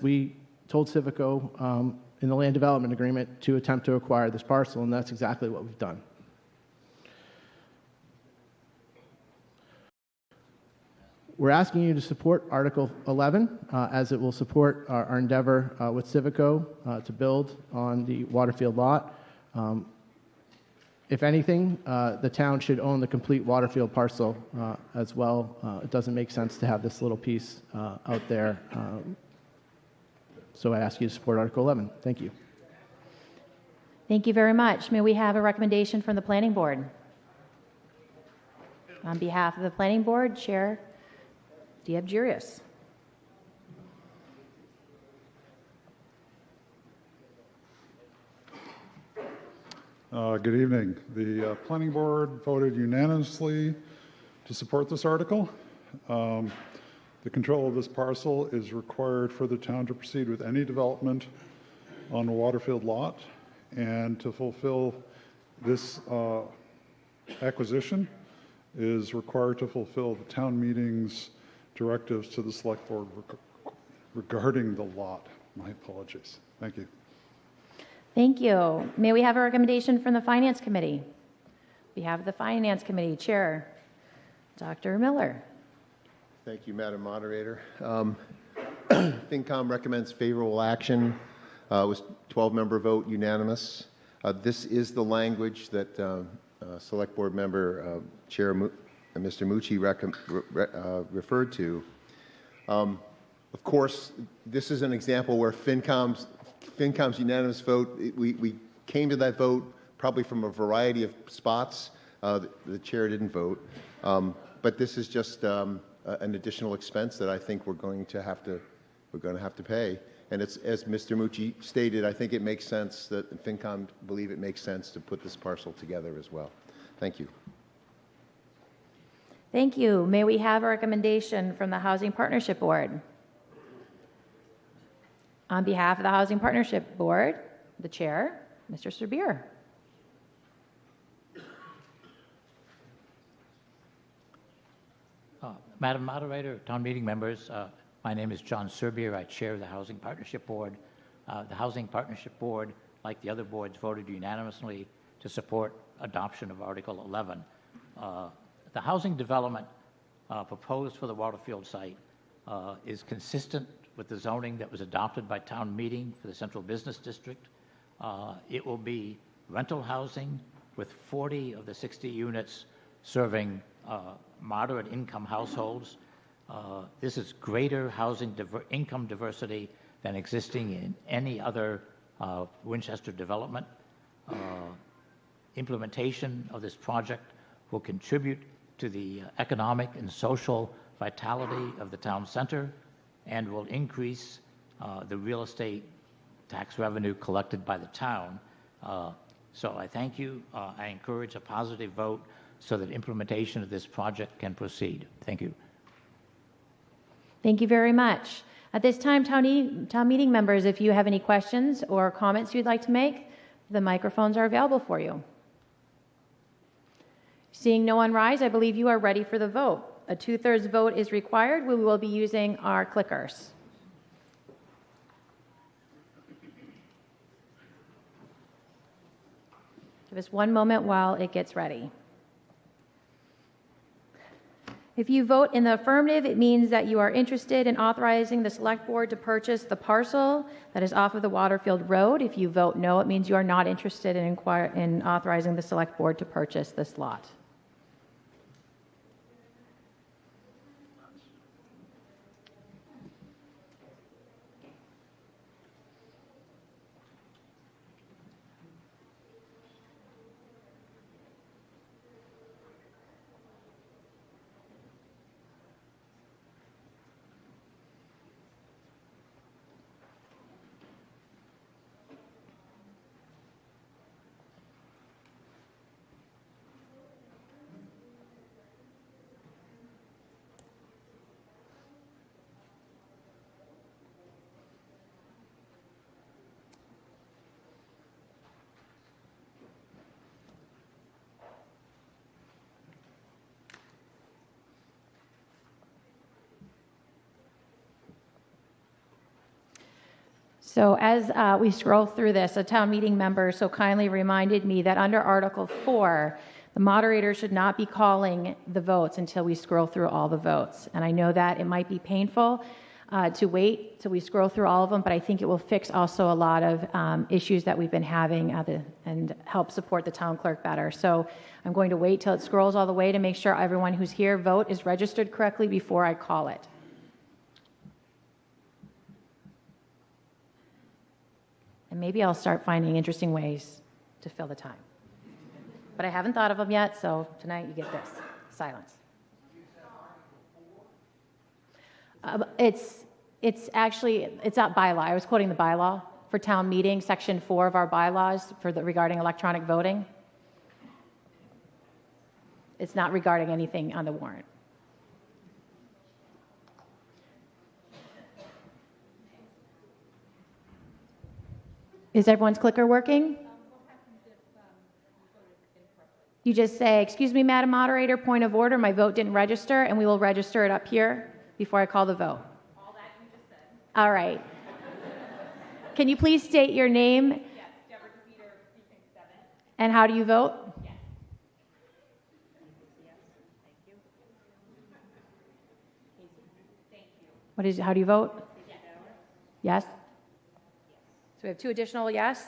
We told Civico in the land development agreement to attempt to acquire this parcel, and that's exactly what we've done. We're asking you to support Article 11 as it will support our endeavor with Civico to build on the Waterfield lot. If anything, the town should own the complete Waterfield parcel as well. It doesn't make sense to have this little piece out there. So I ask you to support Article 11. Thank you. Thank you very much. May we have a recommendation from the Planning Board? On behalf of the Planning Board, Chair Diabjurius. Good evening. The Planning Board voted unanimously to support this article. The control of this parcel is required for the town to proceed with any development on the Waterfield lot, and to fulfill this acquisition is required to fulfill the town meeting's directives to the Select Board regarding the lot. My apologies. Thank you. Thank you. May we have a recommendation from the Finance Committee? We have the Finance Committee Chair, Dr. Miller. Thank you, Madam Moderator. FinCom recommends favorable action. Was 12-member vote, unanimous. This is the language that Select Board Member Chair Mr. Mucci referred to. Of course, this is an example where FinCom's unanimous vote, we came to that vote probably from a variety of spots. The chair didn't vote. But this is just an additional expense that I think we're going to have to pay. And it's, as Mr. Mucci stated, I think it makes sense that FinCom believe it makes sense to put this parcel together as well. Thank you. Thank you. May we have a recommendation from the Housing Partnership Board? On behalf of the Housing Partnership Board, the Chair, Mr. Serbier. Madam Moderator, town meeting members, my name is John Serbier. I chair the Housing Partnership Board. The Housing Partnership Board, like the other boards, voted unanimously to support adoption of Article 11. The housing development proposed for the Waterfield site is consistent with the zoning that was adopted by town meeting for the Central Business District. It will be rental housing with 40 of the 60 units serving moderate income households. This is greater housing income diversity than existing in any other Winchester development. Implementation of this project will contribute to the economic and social vitality of the town center and will increase the real estate tax revenue collected by the town. So I thank you. I encourage a positive vote so that implementation of this project can proceed. Thank you. Thank you very much. At this time, town meeting members, if you have any questions or comments you'd like to make, the microphones are available for you. Seeing no one rise, I believe you are ready for the vote. A 2/3 vote is required. We will be using our clickers. Give us one moment while it gets ready. If you vote in the affirmative, it means that you are interested in authorizing the Select Board to purchase the parcel that is off of the Waterfield Road. If you vote no, it means you are not interested in authorizing the Select Board to purchase this lot. So as we scroll through this, a town meeting member so kindly reminded me that under Article 4, the moderator should not be calling the votes until we scroll through all the votes. And I know that it might be painful to wait till we scroll through all of them, but I think it will fix also a lot of issues that we've been having and help support the town clerk better. So I'm going to wait till it scrolls all the way to make sure everyone who's here vote is registered correctly before I call it. And maybe I'll start finding interesting ways to fill the time. But I haven't thought of them yet, so tonight you get this. Silence. It's that bylaw. I was quoting the bylaw for town meeting, section 4 of our bylaws regarding electronic voting. It's not regarding anything on the warrant. Is everyone's clicker working? You just say, excuse me, Madam Moderator, point of order, my vote didn't register, and we will register it up here before I call the vote. All that you just said. All right. Can you please state your name? Yes, Deborah DePeter, Precinct 7. And how do you vote? Yes. Yes, thank you. Thank you. How do you vote? Yes. Yes? So we have 2 additional yes?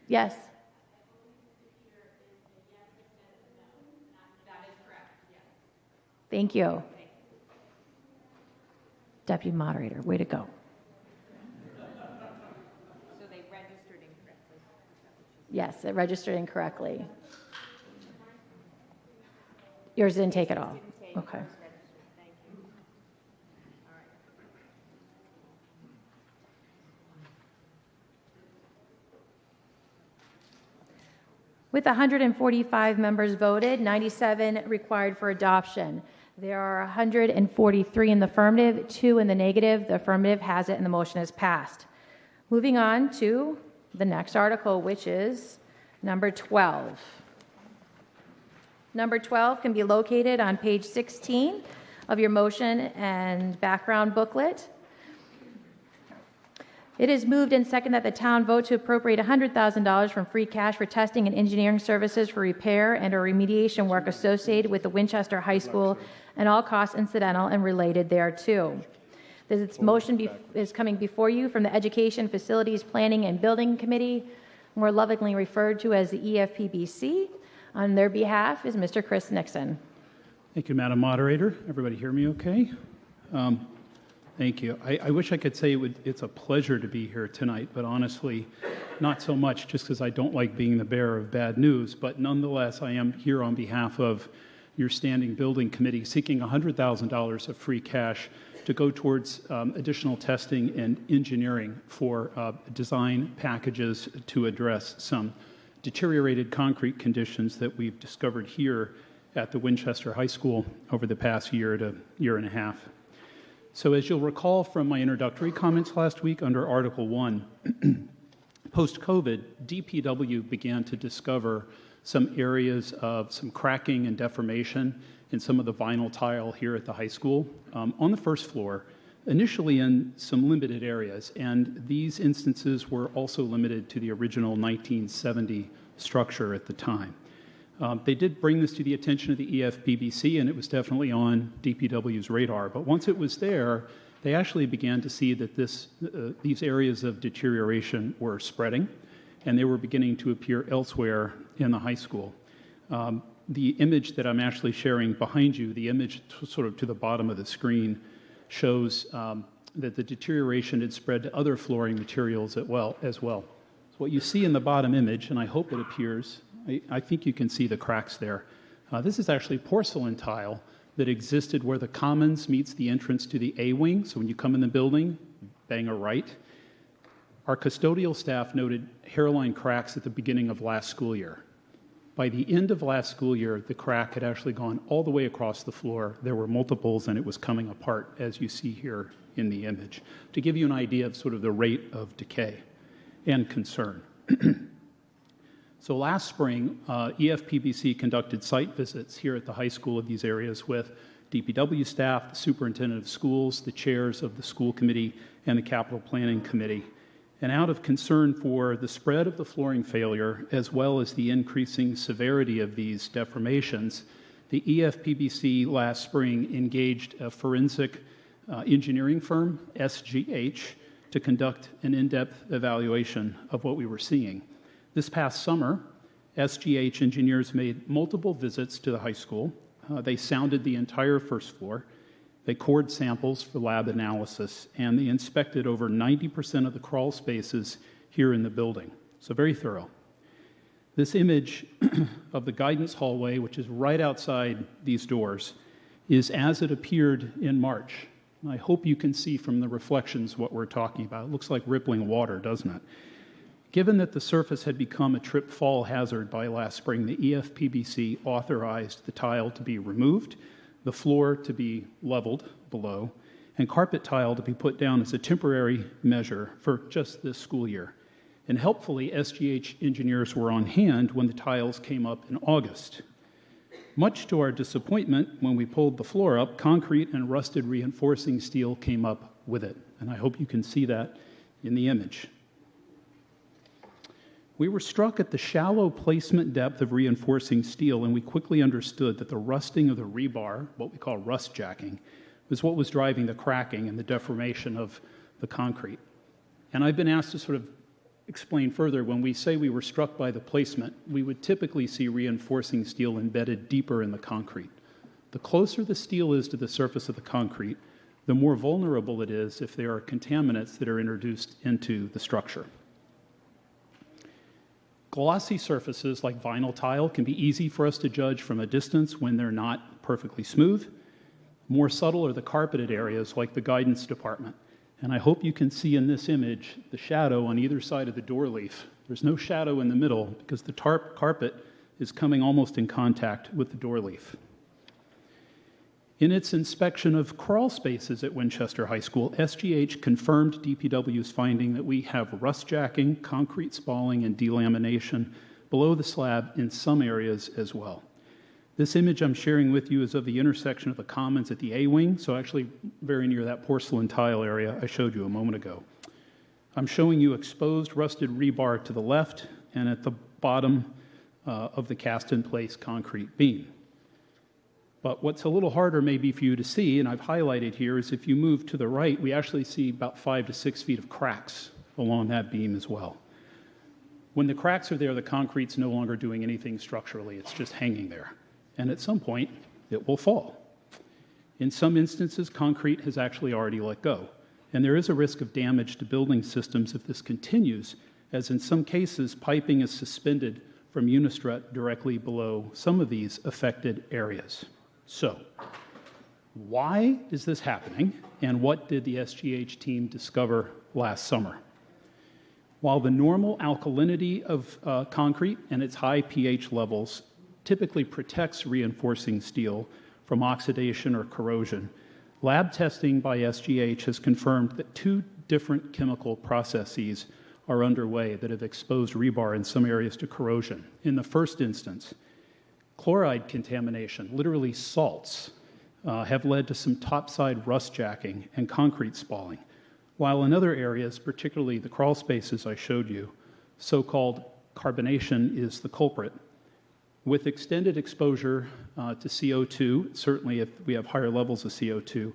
Yes. That is correct. Yes. Thank you. Deputy Moderator, way to go. So they registered incorrectly. Yes, it registered incorrectly. Yours didn't take it all. Okay. With 145 members voted, 97 required for adoption. There are 143 in the affirmative, 2 in the negative. The affirmative has it and the motion is passed. Moving on to the next article, which is number 12. Number 12 can be located on page 16 of your motion and background booklet. It is moved and second that the town vote to appropriate $100,000 from free cash for testing and engineering services for repair and or remediation work associated with the Winchester High School and all costs incidental and related thereto. This motion is coming before you from the Education, Facilities, Planning, and Building Committee, more lovingly referred to as the EFPBC. On their behalf is Mr. Chris Nixon. Thank you, Madam Moderator. Everybody hear me okay? Thank you. I wish I could say it's a pleasure to be here tonight, but honestly, not so much just because I don't like being the bearer of bad news, but nonetheless, I am here on behalf of your Standing Building Committee seeking $100,000 of free cash to go towards additional testing and engineering for design packages to address some deteriorated concrete conditions that we've discovered here at the Winchester High School over the past year to year and a half. So as you'll recall from my introductory comments last week under Article 1, post-COVID, DPW began to discover some areas of some cracking and deformation in some of the vinyl tile here at the high school on the first floor, initially in some limited areas. And these instances were also limited to the original 1970 structure at the time. They did bring this to the attention of the EFPBC, and it was definitely on DPW's radar. But once it was there, they actually began to see that these areas of deterioration were spreading, and they were beginning to appear elsewhere in the high school. The image that I'm actually sharing behind you, the image sort of to the bottom of the screen, shows that the deterioration had spread to other flooring materials as well. So what you see in the bottom image, and I hope it appears, I think you can see the cracks there. This is actually porcelain tile that existed where the commons meets the entrance to the A wing. So when you come in the building, bang a right. Our custodial staff noted hairline cracks at the beginning of last school year. By the end of last school year, the crack had actually gone all the way across the floor. There were multiples, and it was coming apart, as you see here in the image, to give you an idea of sort of the rate of decay and concern. So last spring, EFPBC conducted site visits here at the high school of these areas with DPW staff, the superintendent of schools, the chairs of the school committee, and the capital planning committee. And out of concern for the spread of the flooring failure, as well as the increasing severity of these deformations, the EFPBC last spring engaged a forensic engineering firm, SGH, to conduct an in-depth evaluation of what we were seeing. This past summer, SGH engineers made multiple visits to the high school. They sounded the entire first floor. They cored samples for lab analysis, and they inspected over 90% of the crawl spaces here in the building. So very thorough. This image of the guidance hallway, which is right outside these doors, is as it appeared in March. I hope you can see from the reflections what we're talking about. It looks like rippling water, doesn't it? Given that the surface had become a trip fall hazard by last spring, the EFPBC authorized the tile to be removed, the floor to be leveled below, and carpet tile to be put down as a temporary measure for just this school year. And helpfully, SGH engineers were on hand when the tiles came up in August. Much to our disappointment, when we pulled the floor up, concrete and rusted reinforcing steel came up with it. And I hope you can see that in the image. We were struck at the shallow placement depth of reinforcing steel, and we quickly understood that the rusting of the rebar, what we call rust jacking, was what was driving the cracking and the deformation of the concrete. And I've been asked to sort of explain further, when we say we were struck by the placement, we would typically see reinforcing steel embedded deeper in the concrete. The closer the steel is to the surface of the concrete, the more vulnerable it is if there are contaminants that are introduced into the structure. Glossy surfaces like vinyl tile can be easy for us to judge from a distance when they're not perfectly smooth. More subtle are the carpeted areas like the guidance department. And I hope you can see in this image the shadow on either side of the door leaf. There's no shadow in the middle because the carpet is coming almost in contact with the door leaf. In its inspection of crawl spaces at Winchester High School, SGH confirmed DPW's finding that we have rust jacking, concrete spalling, and delamination below the slab in some areas as well. This image I'm sharing with you is of the intersection of the commons at the A-wing, so actually very near that porcelain tile area I showed you a moment ago. I'm showing you exposed rusted rebar to the left and at the bottom of the cast-in-place concrete beam. But what's a little harder maybe for you to see, and I've highlighted here, is if you move to the right, we actually see about 5 to 6 feet of cracks along that beam as well. When the cracks are there, the concrete's no longer doing anything structurally, it's just hanging there. And at some point, it will fall. In some instances, concrete has actually already let go, and there is a risk of damage to building systems if this continues, as in some cases, piping is suspended from unistrut directly below some of these affected areas. So, why is this happening, and what did the SGH team discover last summer? While the normal alkalinity of concrete and its high pH levels typically protects reinforcing steel from oxidation or corrosion, lab testing by SGH has confirmed that 2 different chemical processes are underway that have exposed rebar in some areas to corrosion. In the first instance, chloride contamination, literally salts, have led to some topside rust jacking and concrete spalling, while in other areas, particularly the crawl spaces I showed you, so-called carbonation is the culprit. With extended exposure to CO2, certainly if we have higher levels of CO2,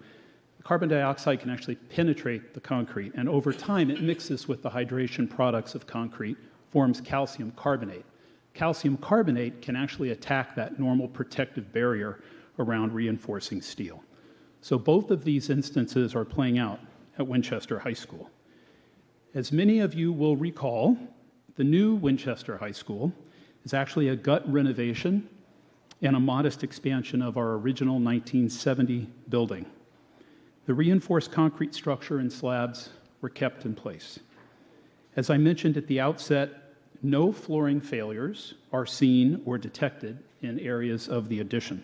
carbon dioxide can actually penetrate the concrete, and over time it mixes with the hydration products of concrete, forms calcium carbonate. Calcium carbonate can actually attack that normal protective barrier around reinforcing steel. So both of these instances are playing out at Winchester High School. As many of you will recall, the new Winchester High School is actually a gut renovation and a modest expansion of our original 1970 building. The reinforced concrete structure and slabs were kept in place. As I mentioned at the outset, no flooring failures are seen or detected in areas of the addition.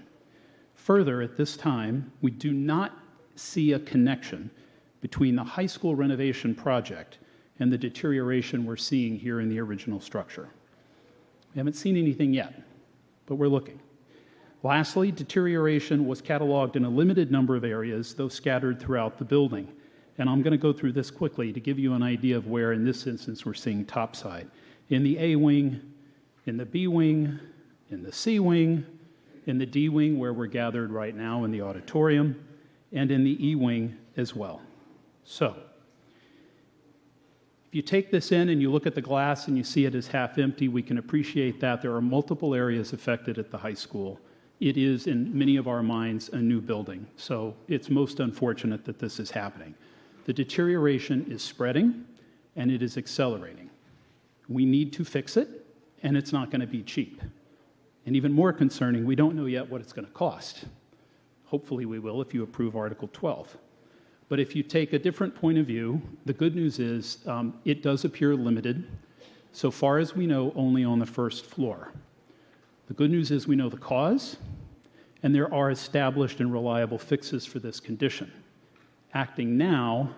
Further, at this time, we do not see a connection between the high school renovation project and the deterioration we're seeing here in the original structure. We haven't seen anything yet, but we're looking. Lastly, deterioration was cataloged in a limited number of areas, though scattered throughout the building. And I'm going to go through this quickly to give you an idea of where, in this instance, we're seeing topside. In the A wing, in the B wing, in the C wing, in the D wing, where we're gathered right now in the auditorium, and in the E wing as well. So, if you take this in and you look at the glass and you see it as half empty, we can appreciate that there are multiple areas affected at the high school. It is, in many of our minds, a new building. So it's most unfortunate that this is happening. The deterioration is spreading and it is accelerating. We need to fix it, and it's not going to be cheap. And even more concerning, we don't know yet what it's going to cost. Hopefully we will if you approve Article 12. But if you take a different point of view, the good news is it does appear limited. So far as we know, only on the first floor. The good news is we know the cause, and there are established and reliable fixes for this condition. Acting now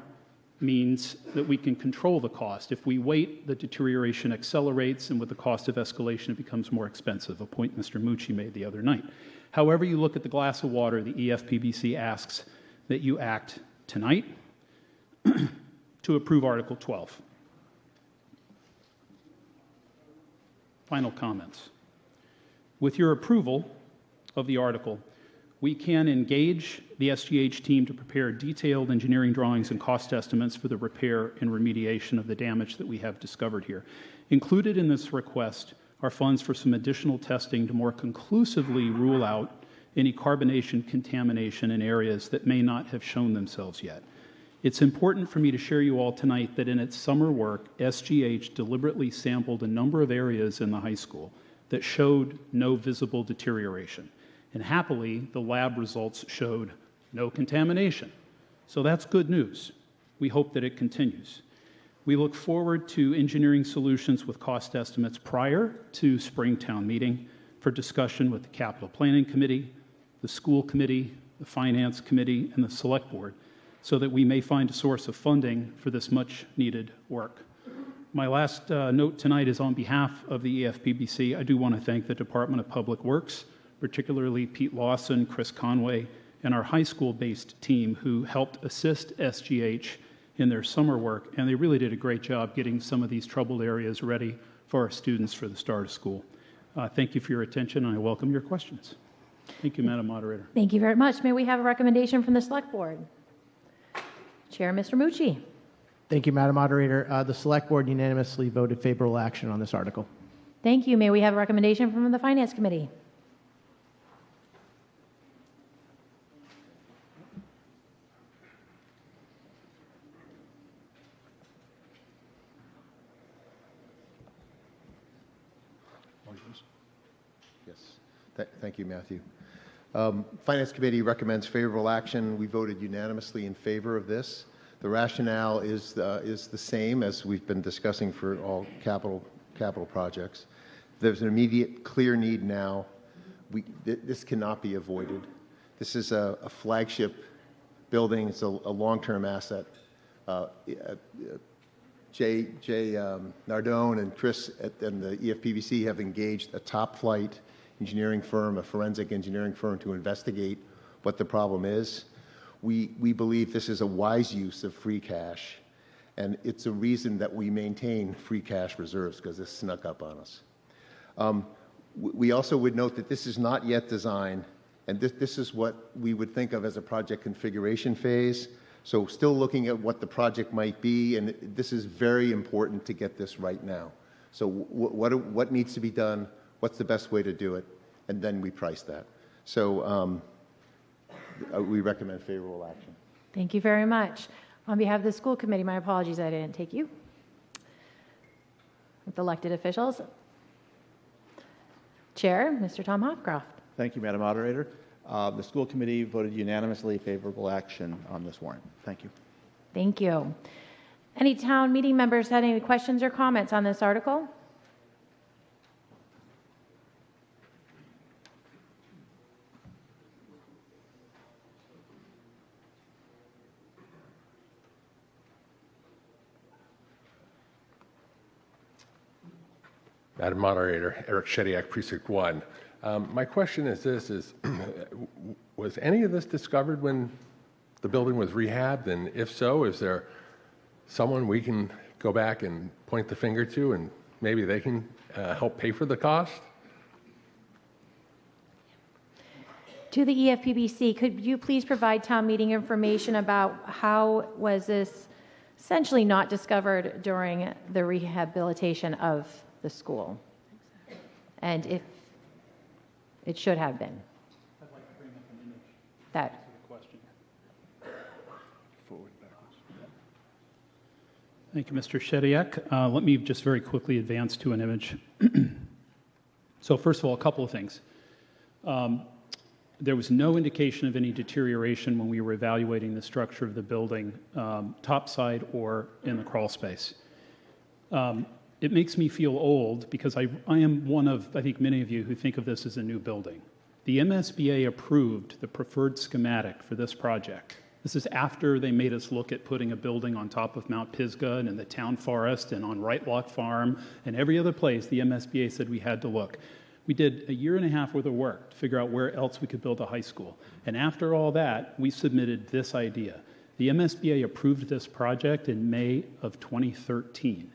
means that we can control the cost. If we wait, the deterioration accelerates, and with the cost of escalation, it becomes more expensive, a point Mr. Mucci made the other night. However you look at the glass of water, the EFPBC asks that you act tonight to approve Article 12. Final comments. With your approval of the article, we can engage the SGH team to prepare detailed engineering drawings and cost estimates for the repair and remediation of the damage that we have discovered here. Included in this request are funds for some additional testing to more conclusively rule out any carbonation contamination in areas that may not have shown themselves yet. It's important for me to share you all tonight that in its summer work, SGH deliberately sampled a number of areas in the high school that showed no visible deterioration. And happily, the lab results showed no contamination. So that's good news. We hope that it continues. We look forward to engineering solutions with cost estimates prior to Springtown meeting for discussion with the Capital Planning Committee, the School Committee, the Finance Committee, and the Select Board, so that we may find a source of funding for this much-needed work. My last note tonight is on behalf of the EFPBC. I do want to thank the Department of Public Works, particularly Pete Lawson, Chris Conway, and our high school-based team who helped assist SGH in their summer work, and they really did a great job getting some of these troubled areas ready for our students for the start of school. Thank you for your attention, and I welcome your questions. Thank you, Madam Moderator. Thank you very much. May we have a recommendation from the Select Board? Chair, Mr. Mucci. Thank you, Madam Moderator. The Select Board unanimously voted favorable action on this article. Thank you. May we have a recommendation from the Finance Committee? Yes. Thank you, Matthew. Finance Committee recommends favorable action. We voted unanimously in favor of this. The rationale is the same as we've been discussing for all capital projects. There's an immediate, clear need now. This cannot be avoided. This is a flagship building. It's a long-term asset. Jay Nardone and Chris and the EFPBC have engaged a top-flight engineering firm, a forensic engineering firm, to investigate what the problem is. We believe this is a wise use of free cash, and it's a reason that we maintain free cash reserves, because this snuck up on us. We also would note that this is not yet designed, and this is what we would think of as a project configuration phase. So still looking at what the project might be, and this is very important to get this right now. So what needs to be done, what's the best way to do it, and then we price that. So we recommend favorable action. Thank you very much. On behalf of the School Committee, my apologies I didn't take you. With elected officials. Chair, Mr. Tom Hopcroft. Thank you, Madam Moderator. The School Committee voted unanimously favorable action on this warrant. Thank you. Thank you. Any town meeting members had any questions or comments on this article? Madam Moderator, Eric Shediak, Precinct 1. My question is this, was any of this discovered when the building was rehabbed? And if so, is there someone we can go back and point the finger to and maybe they can help pay for the cost? To the EFPBC, could you please provide town meeting information about how was this essentially not discovered during the rehabilitation of the school? And if it should have been. I'd like to bring up an image That. to the question. Forward, backwards. Thank you, Mr. Shediak. Let me just very quickly advance to an image. So first of all, a couple of things. There was no indication of any deterioration when we were evaluating the structure of the building, topside or in the crawl space. It makes me feel old because I am one of, I think, many of you who think of this as a new building. The MSBA approved the preferred schematic for this project. This is after they made us look at putting a building on top of Mount Pisgah and in the town forest and on Wrightlock Farm and every other place the MSBA said we had to look. We did a year and a half worth of work to figure out where else we could build a high school. And after all that, we submitted this idea. The MSBA approved this project in May of 2013.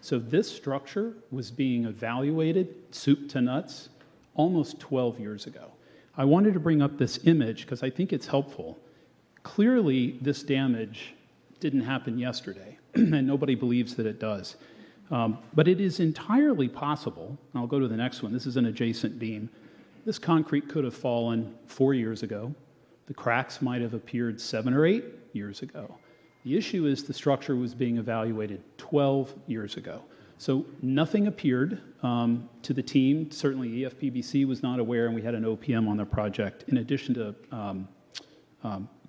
So this structure was being evaluated, soup to nuts, almost 12 years ago. I wanted to bring up this image because I think it's helpful. Clearly, this damage didn't happen yesterday, and nobody believes that it does. But it is entirely possible, and I'll go to the next one, this is an adjacent beam. This concrete could have fallen 4 years ago. The cracks might have appeared 7 or 8 years ago. The issue is the structure was being evaluated 12 years ago. So nothing appeared to the team. Certainly EFPBC was not aware, and we had an OPM on the project, in addition to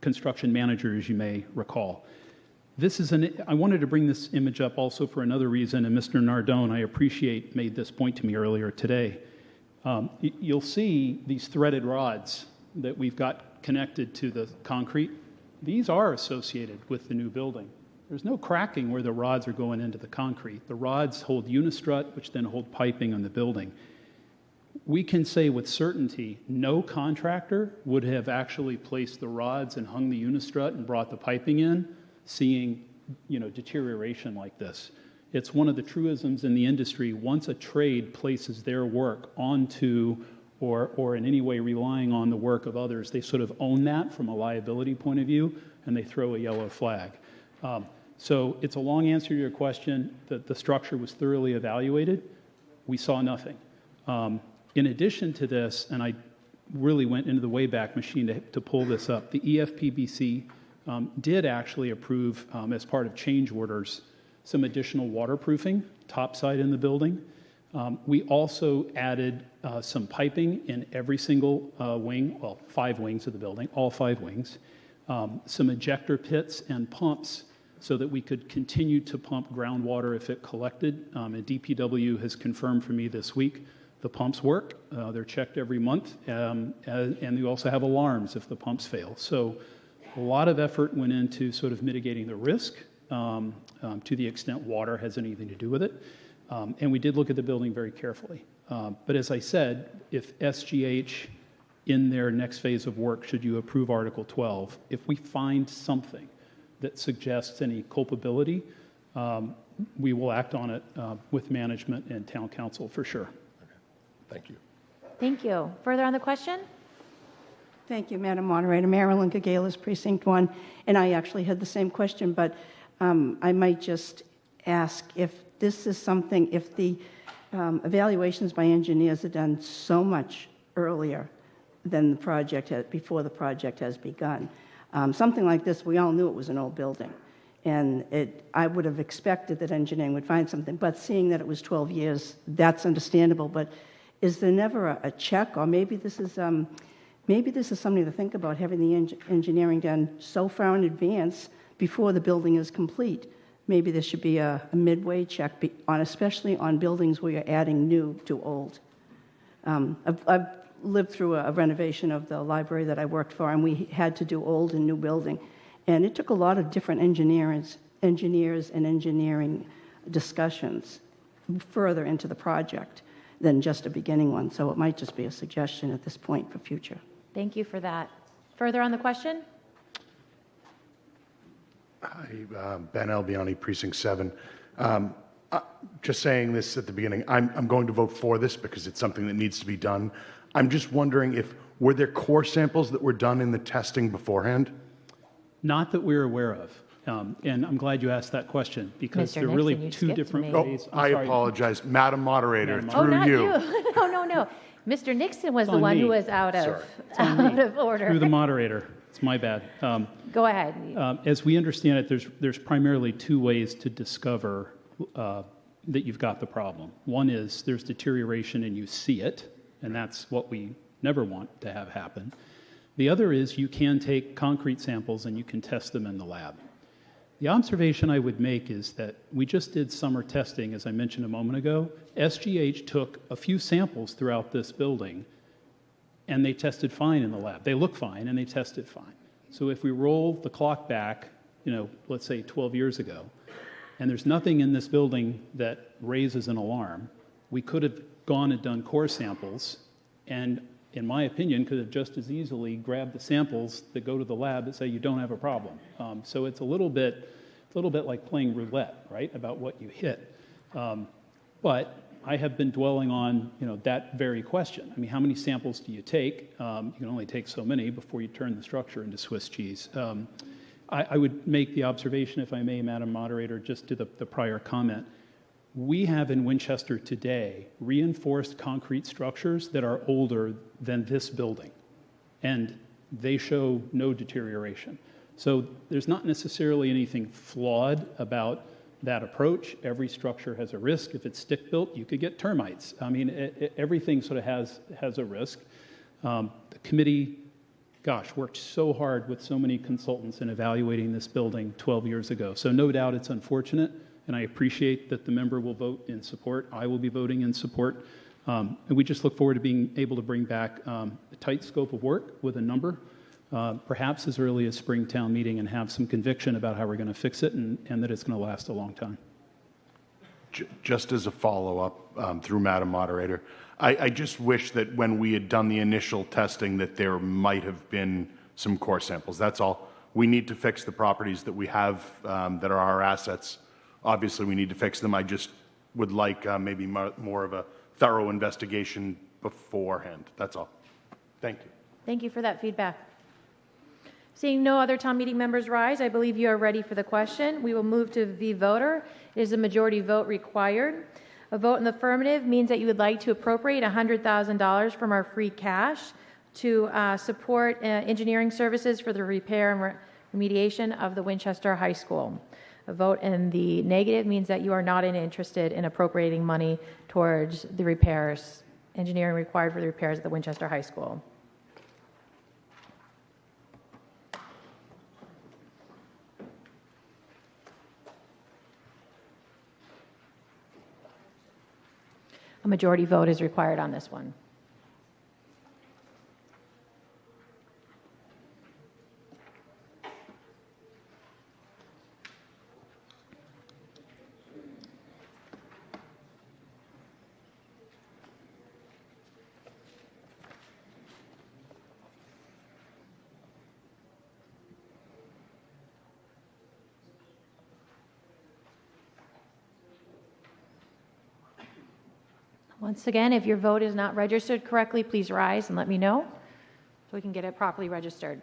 construction manager, as you may recall. I wanted to bring this image up also for another reason, and Mr. Nardone, I appreciate, made this point to me earlier today. You'll see these threaded rods that we've got connected to the concrete. These are associated with the new building. There's no cracking where the rods are going into the concrete. The rods hold unistrut, which then hold piping on the building. We can say with certainty no contractor would have actually placed the rods and hung the unistrut and brought the piping in, seeing deterioration like this. It's one of the truisms in the industry. Once a trade places their work onto or in any way relying on the work of others, they sort of own that from a liability point of view, and they throw a yellow flag. So it's a long answer to your question that the structure was thoroughly evaluated. We saw nothing. In addition to this, and I really went into the Wayback Machine to pull this up, the EFPBC did actually approve, as part of change orders, some additional waterproofing topside in the building. We also added some piping in every single wing, well, 5 wings of the building, all 5 wings, some ejector pits and pumps so that we could continue to pump groundwater if it collected. And DPW has confirmed for me this week the pumps work. They're checked every month, and we also have alarms if the pumps fail. So a lot of effort went into sort of mitigating the risk to the extent water has anything to do with it. And we did look at the building very carefully. But as I said, if SGH, in their next phase of work, should you approve Article 12, if we find something that suggests any culpability, we will act on it with management and town council for sure. Okay. Thank you. Thank you. Further on the question? Thank you, Madam Moderator. Marilyn Gagalis, Precinct 1. And I actually had the same question, but I might just ask if this is something, if the evaluations by engineers are done so much earlier than the project, before the project has begun. Something like this, we all knew it was an old building. And I would have expected that engineering would find something, but seeing that it was 12 years, that's understandable. But is there never a check, or maybe this is something to think about, having the engineering done so far in advance before the building is complete? Maybe there should be a midway check, especially on buildings where you're adding new to old. I've lived through a renovation of the library that I worked for, and we had to do old and new building. And it took a lot of different engineers and engineering discussions further into the project than just a beginning one. So it might just be a suggestion at this point for future. Thank you for that. Further on the question? Hi, Ben Albiani, Precinct 7. Just saying this at the beginning, I'm going to vote for this because it's something that needs to be done. I'm just wondering were there core samples that were done in the testing beforehand? Not that we're aware of. And I'm glad you asked that question because Mr. there are really Nixon, you two skipped different me. ways. I'm I sorry. apologize. Madam Moderator, Madam Oh, through not you. you. No. Mr. Nixon was the on one me. who was out of, Sorry. out of order. Through the moderator. It's my bad. Go ahead. As we understand it, there's primarily two ways to discover that you've got the problem. One is there's deterioration and you see it, and that's what we never want to have happen. The other is you can take concrete samples and you can test them in the lab. The observation I would make is that we just did summer testing, as I mentioned a moment ago. SGH took a few samples throughout this building, and they tested fine in the lab. They look fine, and they tested fine. So if we roll the clock back, let's say 12 years ago, and there's nothing in this building that raises an alarm, we could have gone and done core samples, and in my opinion, could have just as easily grabbed the samples that go to the lab that say you don't have a problem. So it's a little bit like playing roulette, right, about what you hit. But I have been dwelling on, that very question. I mean, how many samples do you take? You can only take so many before you turn the structure into Swiss cheese. I would make the observation, if I may, Madam Moderator, just to the prior comment. We have in Winchester today reinforced concrete structures that are older than this building, and they show no deterioration. So there's not necessarily anything flawed about that approach. Every structure has a risk. If it's stick-built, you could get termites. I mean, everything sort of has a risk. The committee, worked so hard with so many consultants in evaluating this building 12 years ago. So no doubt it's unfortunate, and I appreciate that the member will vote in support. I will be voting in support. And we just look forward to being able to bring back a tight scope of work with a number, perhaps as early as spring town meeting, and have some conviction about how we're going to fix it and that it's going to last a long time. Just as a follow-up through Madam Moderator, I just wish that when we had done the initial testing that there might have been some core samples. That's all. We need to fix the properties that we have that are our assets. Obviously, we need to fix them. I just would like maybe more of a thorough investigation beforehand. That's all. Thank you. Thank you for that feedback. Seeing no other town meeting members rise, I believe you are ready for the question. We will move to the voter. It is a majority vote required. A vote in the affirmative means that you would like to appropriate $100,000 from our free cash to support engineering services for the repair and remediation of the Winchester High School. A vote in the negative means that you are not interested in appropriating money towards the repairs, engineering required for the repairs at the Winchester High School. A majority vote is required on this one. Once again, if your vote is not registered correctly, please rise and let me know so we can get it properly registered.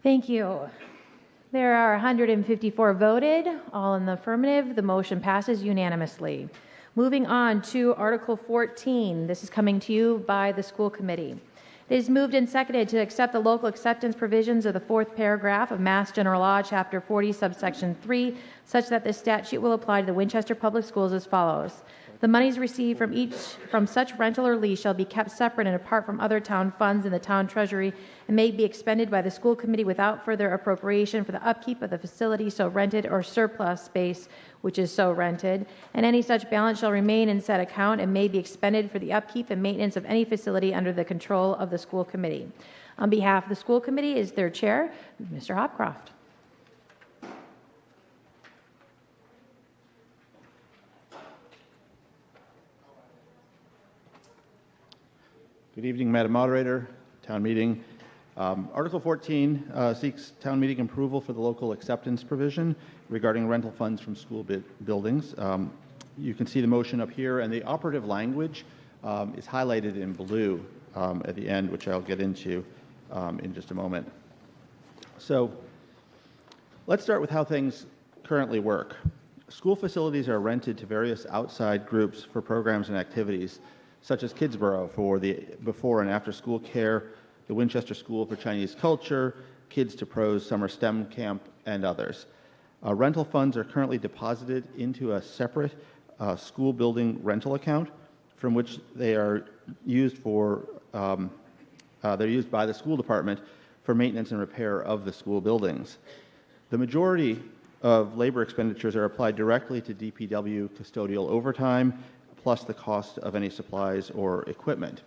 Thank you. There are 154 voted, all in the affirmative. The motion passes unanimously. Moving on to Article 14. This is coming to you by the school committee. It is moved and seconded to accept the local acceptance provisions of the fourth paragraph of Mass General Law, Chapter 40, subsection 3, such that this statute will apply to the Winchester Public Schools as follows. The monies received from such rental or lease shall be kept separate and apart from other town funds in the town treasury and may be expended by the school committee without further appropriation for the upkeep of the facility so rented or surplus space which is so rented, and any such balance shall remain in said account and may be expended for the upkeep and maintenance of any facility under the control of the school committee. On behalf of the school committee is their chair, Mr. Hopcroft. Good evening, Madam Moderator, town meeting. Article 14 seeks town meeting approval for the local acceptance provision regarding rental funds from school buildings. You can see the motion up here, and the operative language is highlighted in blue at the end, which I'll get into in just a moment. So let's start with how things currently work. School facilities are rented to various outside groups for programs and activities, such as Kidsborough for the before and after school care, the Winchester School for Chinese Culture, Kids to Pros Summer STEM Camp, and others. Rental funds are currently deposited into a separate school building rental account from which they are used for, they're used by the school department for maintenance and repair of the school buildings. The majority of labor expenditures are applied directly to DPW custodial overtime, plus the cost of any supplies or equipment.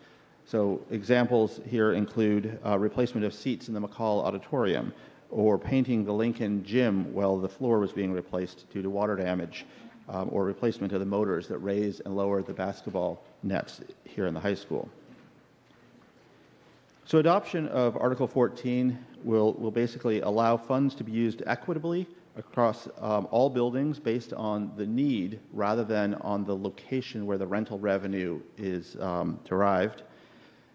So examples here include replacement of seats in the McCall Auditorium, or painting the Lincoln Gym while the floor was being replaced due to water damage, or replacement of the motors that raise and lower the basketball nets here in the high school. So adoption of Article 14 will basically allow funds to be used equitably across all buildings based on the need rather than on the location where the rental revenue is derived.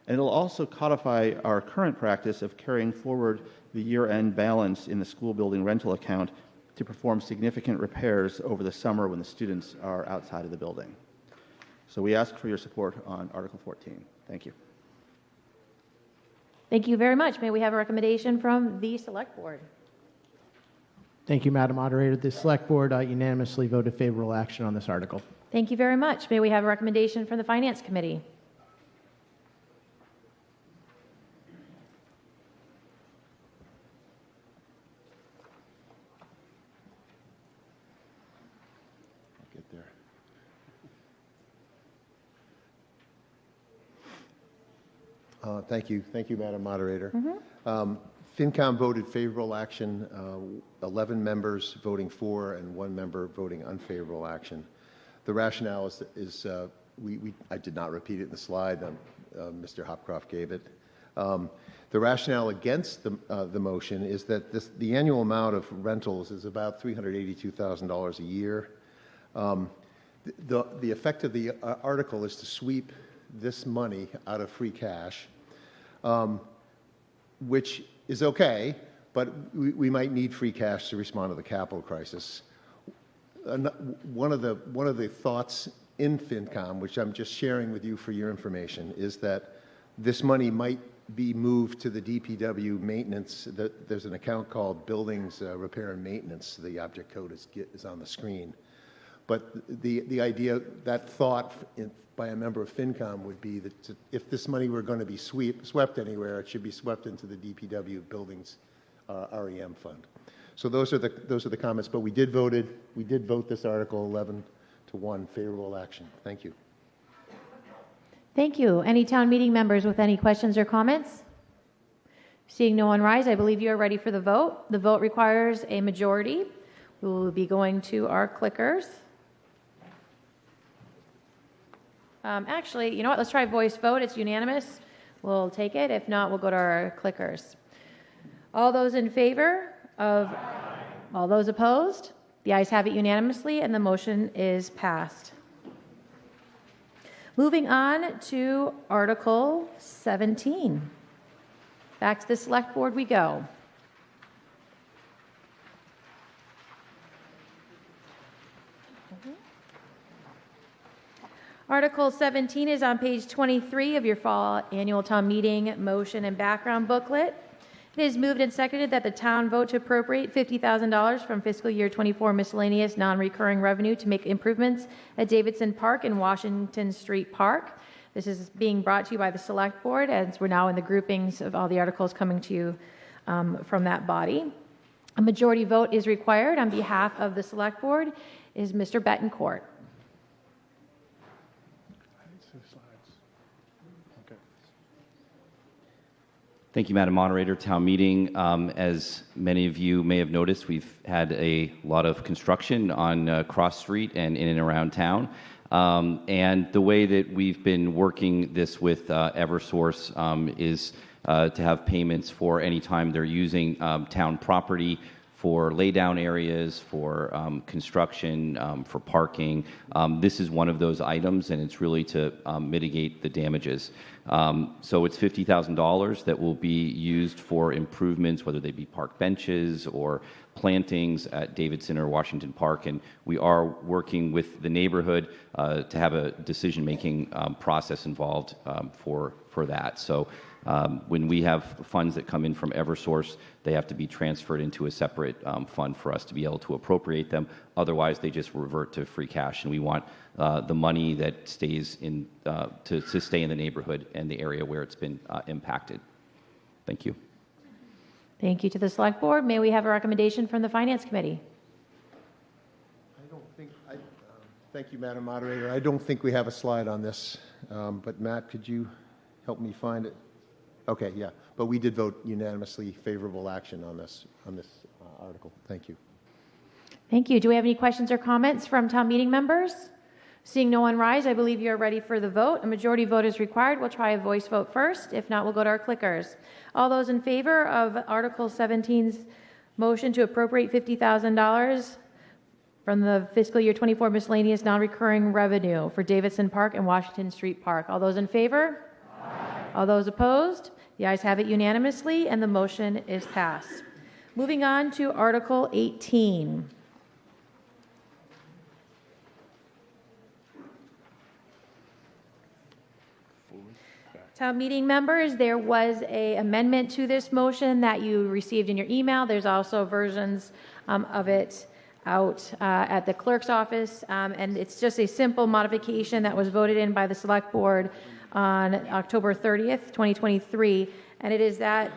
And it'll also codify our current practice of carrying forward the year-end balance in the school building rental account to perform significant repairs over the summer when the students are outside of the building. So we ask for your support on Article 14. Thank you. Thank you very much. May we have a recommendation from the Select Board? Thank you, Madam Moderator. The Select Board unanimously voted favorable action on this article. Thank you very much. May we have a recommendation from the Finance Committee? I'll get there. Thank you, Madam Moderator. FinCom voted favorable action, 11 members voting for and 1 member voting unfavorable action. The rationale is I did not repeat it in the slide. Mr. Hopcroft gave it. The rationale against the motion is that the annual amount of rentals is about $382,000 a year. The effect of the article is to sweep this money out of free cash, which is okay, but we might need free cash to respond to the capital crisis. One of the thoughts in FinCom, which I'm just sharing with you for your information, is that this money might be moved to the DPW maintenance. There's an account called Buildings Repair and Maintenance. The object code is on the screen. But the idea, that thought by a member of FinCom would be that if this money were going to be swept anywhere, it should be swept into the DPW Buildings REM fund. So those are the comments. But we did vote this article 11-1 favorable action. Thank you. Thank you. Any town meeting members with any questions or comments? Seeing no one rise, I believe you are ready for the vote. The vote requires a majority. We will be going to our clickers. Actually, you know what? Let's try voice vote. It's unanimous. We'll take it. If not, we'll go to our clickers. All those in favor of? Aye. All those opposed? The ayes have it unanimously, and the motion is passed. Moving on to Article 17. Back to the Select Board we go. Article 17 is on page 23 of your fall annual town meeting motion and background booklet. It is moved and seconded that the town vote to appropriate $50,000 from fiscal year 24 miscellaneous non-recurring revenue to make improvements at Davidson Park and Washington Street Park. This is being brought to you by the Select Board, as we're now in the groupings of all the articles coming to you from that body. A majority vote is required. On behalf of the Select Board is Mr. Betancourt. Thank you, Madam Moderator. Town meeting, as many of you may have noticed, we've had a lot of construction on Cross Street and in and around town. And the way that we've been working this with Eversource is to have payments for any time they're using town property for laydown areas, for construction, for parking. This is one of those items, and it's really to mitigate the damages. So it's $50,000 that will be used for improvements, whether they be park benches or plantings at Davidson or Washington Park. And we are working with the neighborhood to have a decision-making process involved for that. So when we have funds that come in from Eversource, they have to be transferred into a separate fund for us to be able to appropriate them. Otherwise, they just revert to free cash, and we want the money that stays in to stay in the neighborhood and the area where it's been impacted. Thank you. Thank you to the Select Board. May we have a recommendation from the Finance Committee? Thank you, Madam Moderator. I don't think we have a slide on this, but Matt, could you help me find it? Okay, yeah, but we did vote unanimously favorable action on this article. Thank you. Thank you. Do we have any questions or comments from town meeting members? Seeing no one rise, I believe you're ready for the vote. A majority vote is required. We'll try a voice vote first. If not, we'll go to our clickers. All those in favor of Article 17's motion to appropriate $50,000 from the fiscal year 24 miscellaneous non-recurring revenue for Davidson Park and Washington Street Park. All those in favor? Aye. All those opposed? The ayes have it unanimously, and the motion is passed. Moving on to Article 18. Town meeting members, there was an amendment to this motion that you received in your email. There's also versions of it out at the clerk's office, and it's just a simple modification that was voted in by the Select Board on October 30th, 2023, and it is that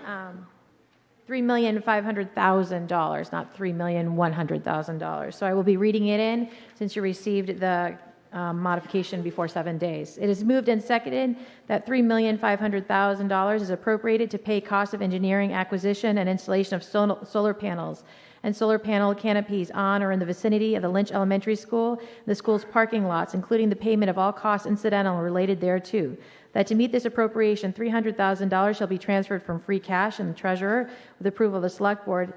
$3,500,000, not $3,100,000. So I will be reading it in since you received the modification before 7 days. It is moved and seconded that $3,500,000 is appropriated to pay costs of engineering, acquisition, and installation of solar panels and solar panel canopies on or in the vicinity of the Lynch Elementary School, the school's parking lots, including the payment of all costs incidental and related thereto. That to meet this appropriation, $300,000 shall be transferred from free cash, and the treasurer, with approval of the Select Board,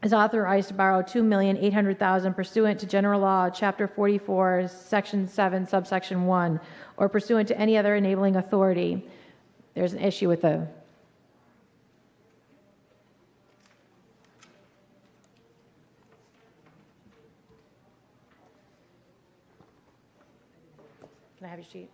is authorized to borrow $2,800,000 pursuant to General Law, Chapter 44, Section 7, Subsection 1, or pursuant to any other enabling authority. There's an issue with the Can I have your sheet?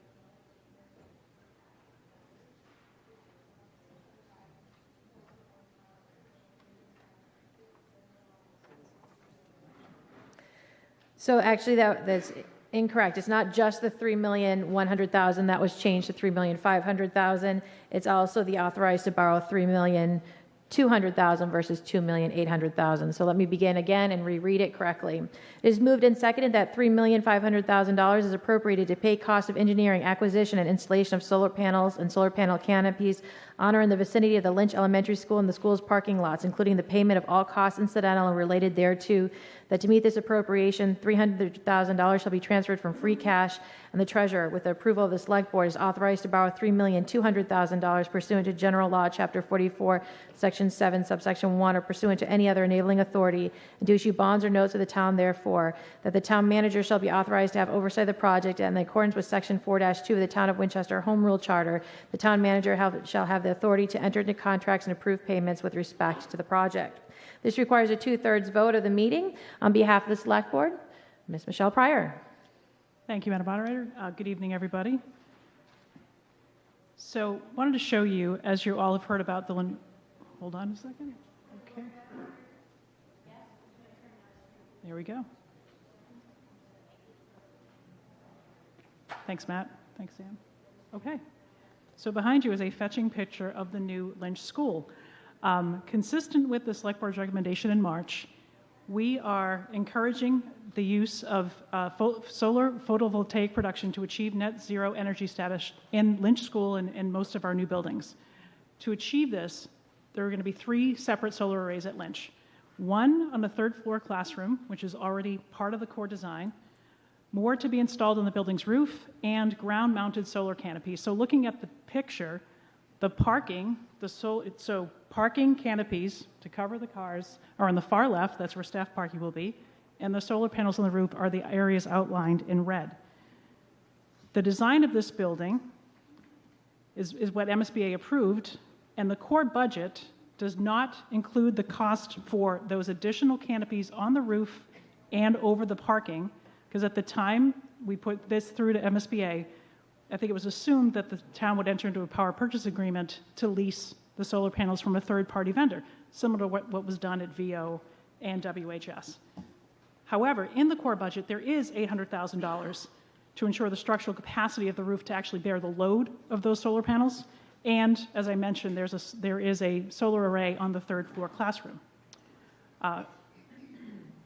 So actually, that's incorrect. It's not just the $3,100,000 that was changed to $3,500,000. It's also the authorized to borrow $3,200,000 versus $2,800,000. So let me begin again and reread it correctly. It is moved and seconded that $3,500,000 is appropriated to pay costs of engineering, acquisition, and installation of solar panels and solar panel canopies on or in the vicinity of the Lynch Elementary School and the school's parking lots, including the payment of all costs incidental and related thereto. That to meet this appropriation, $300,000 shall be transferred from free cash, and the treasurer, with the approval of the Select Board, is authorized to borrow $3,200,000 pursuant to General Law, Chapter 44, Section 7, Subsection 1, or pursuant to any other enabling authority, and to issue bonds or notes of the town therefore. That the town manager shall be authorized to have oversight of the project, and in accordance with Section 4-2 of the Town of Winchester Home Rule Charter, the town manager shall have the authority to enter into contracts and approve payments with respect to the project. This requires a 2/3 vote of the meeting. On behalf of the Select Board, Ms. Michelle Pryor. Thank you, Madam Moderator. Good evening, everybody. So, wanted to show you, as you all have heard about the... Hold on a second. Okay. There we go. Thanks, Matt. Thanks, Sam. Okay. So behind you is a fetching picture of the new Lynch School. Consistent with the Select Board's recommendation in March, we are encouraging the use of solar photovoltaic production to achieve net zero energy status in Lynch School and most of our new buildings. To achieve this, there are going to be 3 separate solar arrays at Lynch. One on the 3rd floor classroom, which is already part of the core design, more to be installed on the building's roof, and ground-mounted solar canopies. So looking at the picture, the parking, parking canopies to cover the cars are on the far left, that's where staff parking will be, and the solar panels on the roof are the areas outlined in red. The design of this building is what MSBA approved, and the core budget does not include the cost for those additional canopies on the roof and over the parking, because at the time we put this through to MSBA, I think it was assumed that the town would enter into a power purchase agreement to lease the solar panels from a third-party vendor, similar to what was done at VO and WHS. However, in the core budget, there is $800,000 to ensure the structural capacity of the roof to actually bear the load of those solar panels. And as I mentioned, there is a solar array on the 3rd floor classroom.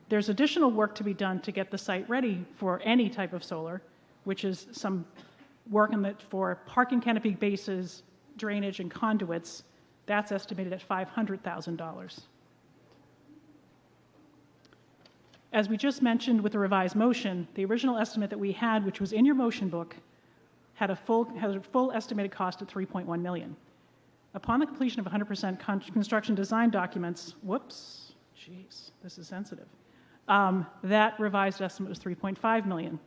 There's additional work to be done to get the site ready for any type of solar, which is some work for parking canopy bases, drainage, and conduits. That's estimated at $500,000. As we just mentioned with the revised motion, the original estimate that we had, which was in your motion book, had a full estimated cost of $3.1 million. Upon the completion of 100% construction design documents, whoops, jeez, this is sensitive. That revised estimate was $3.5 million.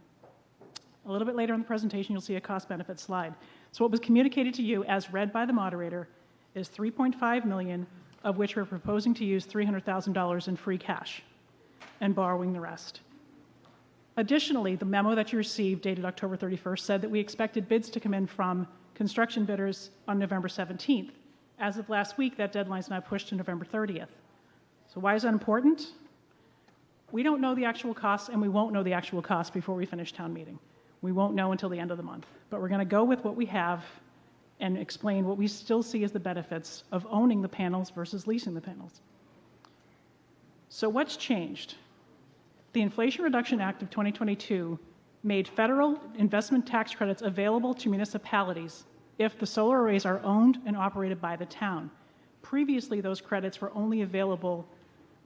A little bit later in the presentation, you'll see a cost-benefit slide. So what was communicated to you, as read by the moderator, is $3.5 million, of which we're proposing to use $300,000 in free cash and borrowing the rest. Additionally, the memo that you received, dated October 31st, said that we expected bids to come in from construction bidders on November 17th. As of last week, that deadline is now pushed to November 30th. So why is that important? We don't know the actual costs, and we won't know the actual costs before we finish town meeting. We won't know until the end of the month. But we're going to go with what we have and explain what we still see as the benefits of owning the panels versus leasing the panels. So what's changed? The Inflation Reduction Act of 2022 made federal investment tax credits available to municipalities if the solar arrays are owned and operated by the town. Previously, those credits were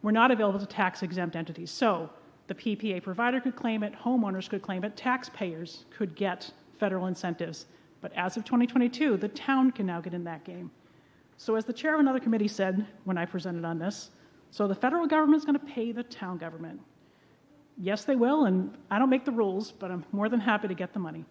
not available to tax-exempt entities. So the PPA provider could claim it, homeowners could claim it, taxpayers could get federal incentives. But as of 2022, the town can now get in that game. So as the chair of another committee said when I presented on this, so the federal government is going to pay the town government. Yes, they will, and I don't make the rules, but I'm more than happy to get the money.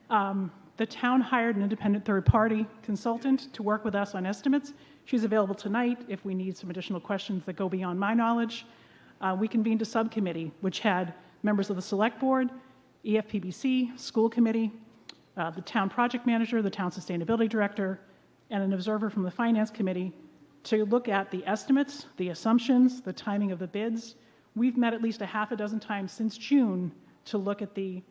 The town hired an independent third-party consultant to work with us on estimates. She's available tonight if we need some additional questions that go beyond my knowledge. We convened a subcommittee, which had members of the Select Board, EFPBC, School Committee, the town project manager, the town sustainability director, and an observer from the Finance Committee to look at the estimates, the assumptions, the timing of the bids. We've met at least a half a dozen times since June to look at the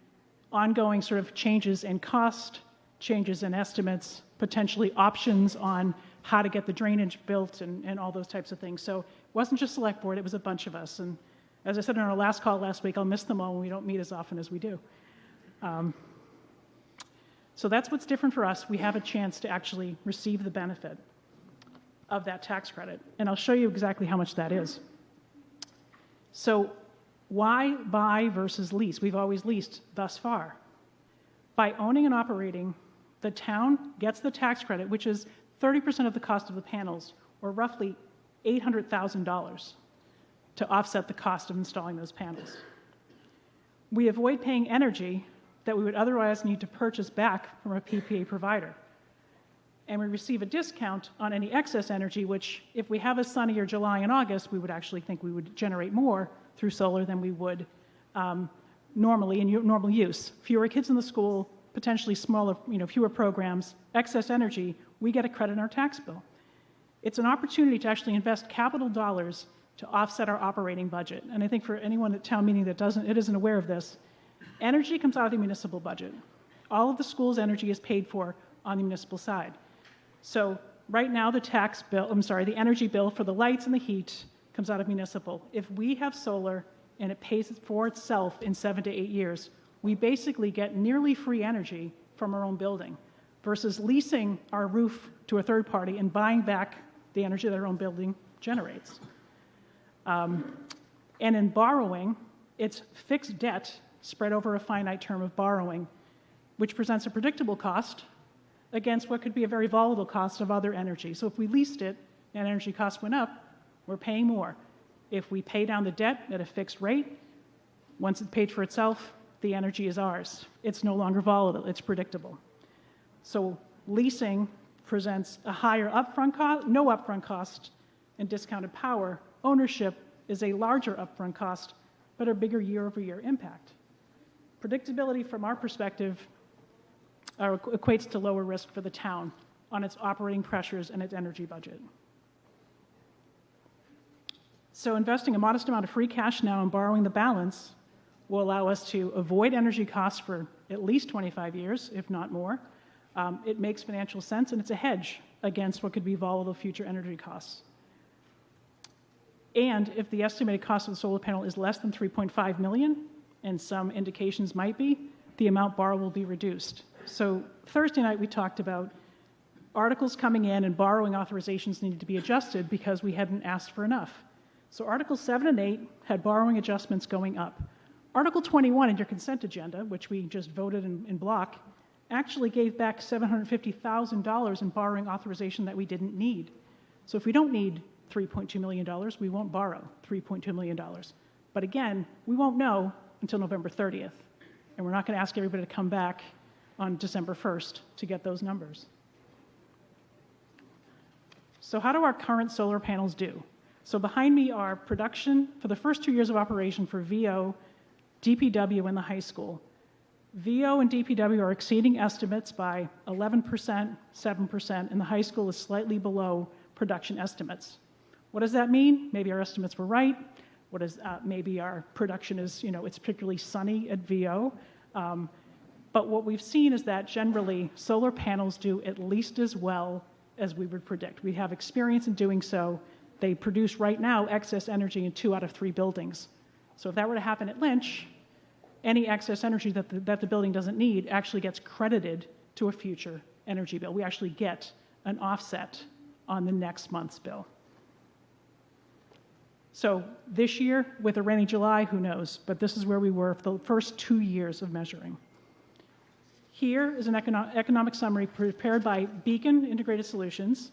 ongoing sort of changes in cost, changes in estimates, potentially options on how to get the drainage built and all those types of things. So it wasn't just Select Board, it was a bunch of us. And as I said in our last call last week, I'll miss them all when we don't meet as often as we do. So that's what's different for us. We have a chance to actually receive the benefit of that tax credit. And I'll show you exactly how much that is. So why buy versus lease? We've always leased thus far. By owning and operating, the town gets the tax credit, which is 30% of the cost of the panels, or roughly $800,000, to offset the cost of installing those panels. We avoid paying energy that we would otherwise need to purchase back from a PPA provider. And we receive a discount on any excess energy, which if we have a sunnier July and August, we would actually think we would generate more through solar than we would normally in normal use. Fewer kids in the school, potentially smaller, fewer programs, excess energy, we get a credit in our tax bill. It's an opportunity to actually invest capital dollars to offset our operating budget. And I think for anyone at town meeting that isn't aware of this, energy comes out of the municipal budget. All of the school's energy is paid for on the municipal side. So right now the energy bill for the lights and the heat comes out of municipal. If we have solar and it pays for itself in 7 to 8 years, we basically get nearly free energy from our own building versus leasing our roof to a third party and buying back the energy that our own building generates. And in borrowing, it's fixed debt spread over a finite term of borrowing, which presents a predictable cost against what could be a very volatile cost of other energy. So if we leased it and energy costs went up, we're paying more. If we pay down the debt at a fixed rate, once it's paid for itself, the energy is ours. It's no longer volatile, it's predictable. So leasing presents a higher upfront cost, no upfront cost, and discounted power. Ownership is a larger upfront cost, but a bigger year-over-year impact. Predictability from our perspective equates to lower risk for the town on its operating pressures and its energy budget. So investing a modest amount of free cash now and borrowing the balance will allow us to avoid energy costs for at least 25 years, if not more. It makes financial sense, and it's a hedge against what could be volatile future energy costs. And if the estimated cost of the solar panel is less than $3.5 million, and some indications might be, the amount borrowed will be reduced. So Thursday night we talked about articles coming in and borrowing authorizations needed to be adjusted because we hadn't asked for enough. So Articles 7 and 8 had borrowing adjustments going up. Article 21 in your consent agenda, which we just voted in block, actually gave back $750,000 in borrowing authorization that we didn't need. So if we don't need $3.2 million, we won't borrow $3.2 million. But again, we won't know until November 30th. And we're not going to ask everybody to come back on December 1st to get those numbers. So how do our current solar panels do? So behind me are production for the first 2 years of operation for VO, DPW, and the high school. VO and DPW are exceeding estimates by 11%, 7%, and the high school is slightly below production estimates. What does that mean? Maybe our estimates were right. Maybe our production is, it's particularly sunny at VO. But what we've seen is that generally solar panels do at least as well as we would predict. We have experience in doing so. They produce right now excess energy in 2 out of 3 buildings. So if that were to happen at Lynch, any excess energy that the building doesn't need actually gets credited to a future energy bill. We actually get an offset on the next month's bill. So this year, with a rainy July, who knows? But this is where we were for the first 2 years of measuring. Here is an economic summary prepared by Beacon Integrated Solutions.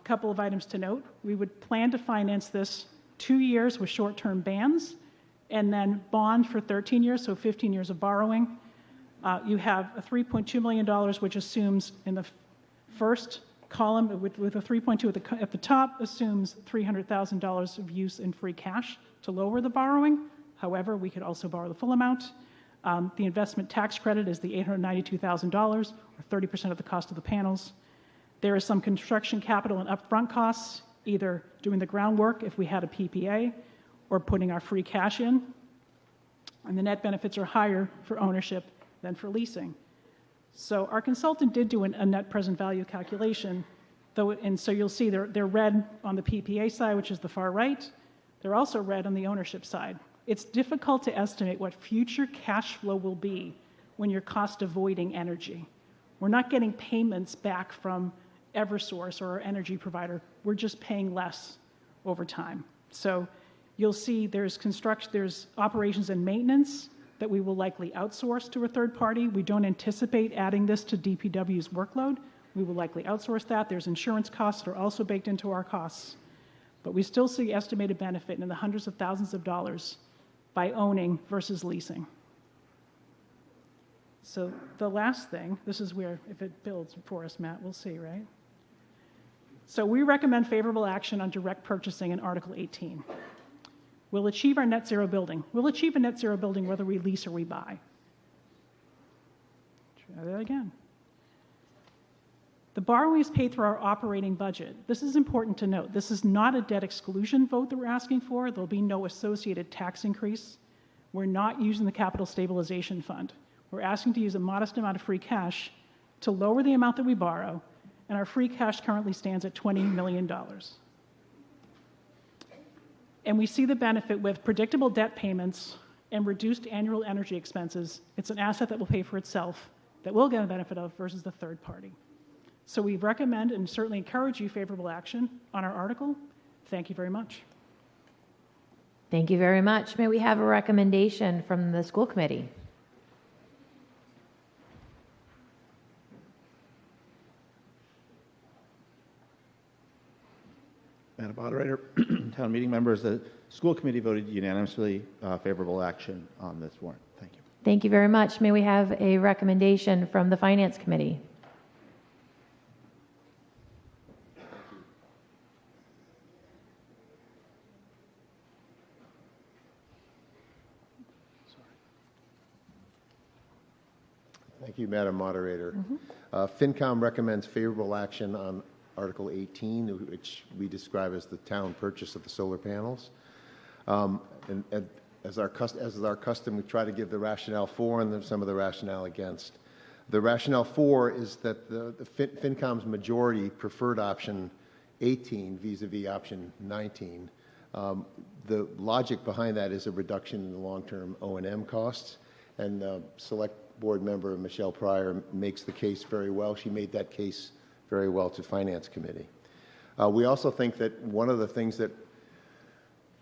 Couple of items to note. We would plan to finance this 2 years with short-term bands, and then bond for 13 years, so 15 years of borrowing. You have a $3.2 million, which assumes in the first column, with a 3.2 at the top, assumes $300,000 of use in free cash to lower the borrowing. However, we could also borrow the full amount. The investment tax credit is the $892,000, or 30% of the cost of the panels. There is some construction capital and upfront costs, either doing the groundwork if we had a PPA, or putting our free cash in. And the net benefits are higher for ownership than for leasing. So our consultant did do a net present value calculation, and so you'll see they're red on the PPA side, which is the far right. They're also red on the ownership side. It's difficult to estimate what future cash flow will be when you're cost avoiding energy. We're not getting payments back from Eversource or our energy provider. We're just paying less over time. So you'll see there's operations and maintenance that we will likely outsource to a third party. We don't anticipate adding this to DPW's workload. We will likely outsource that. There's insurance costs that are also baked into our costs. But we still see estimated benefit in the hundreds of thousands of dollars by owning versus leasing. So the last thing, this is where, if it builds for us, Matt, we'll see, right? So we recommend favorable action on direct purchasing in Article 18. We'll achieve our net zero building. We'll achieve a net zero building whether we lease or we buy. Try that again. The borrowing is paid through our operating budget. This is important to note. This is not a debt exclusion vote that we're asking for. There'll be no associated tax increase. We're not using the capital stabilization fund. We're asking to use a modest amount of free cash to lower the amount that we borrow, and our free cash currently stands at $20 million. And we see the benefit with predictable debt payments and reduced annual energy expenses. It's an asset that will pay for itself, that we'll get a benefit of versus the third party. So we recommend and certainly encourage you favorable action on our article. Thank you very much. Thank you very much. May we have a recommendation from the school committee? Madam Moderator, town meeting members, the school committee voted unanimously favorable action on this warrant. Thank you. Thank you very much. May we have a recommendation from the finance committee? Thank you, Madam Moderator. FinCom recommends favorable action on Article 18, which we describe as the town purchase of the solar panels. And as is our custom, we try to give the rationale for and some of the rationale against. The rationale for is that the FinCom's majority preferred option 18 vis-a-vis option 19. The logic behind that is a reduction in the long-term O&M costs, and Select Board member Michelle Pryor makes the case very well. She made that case very well to Finance Committee. We also think that one of the things that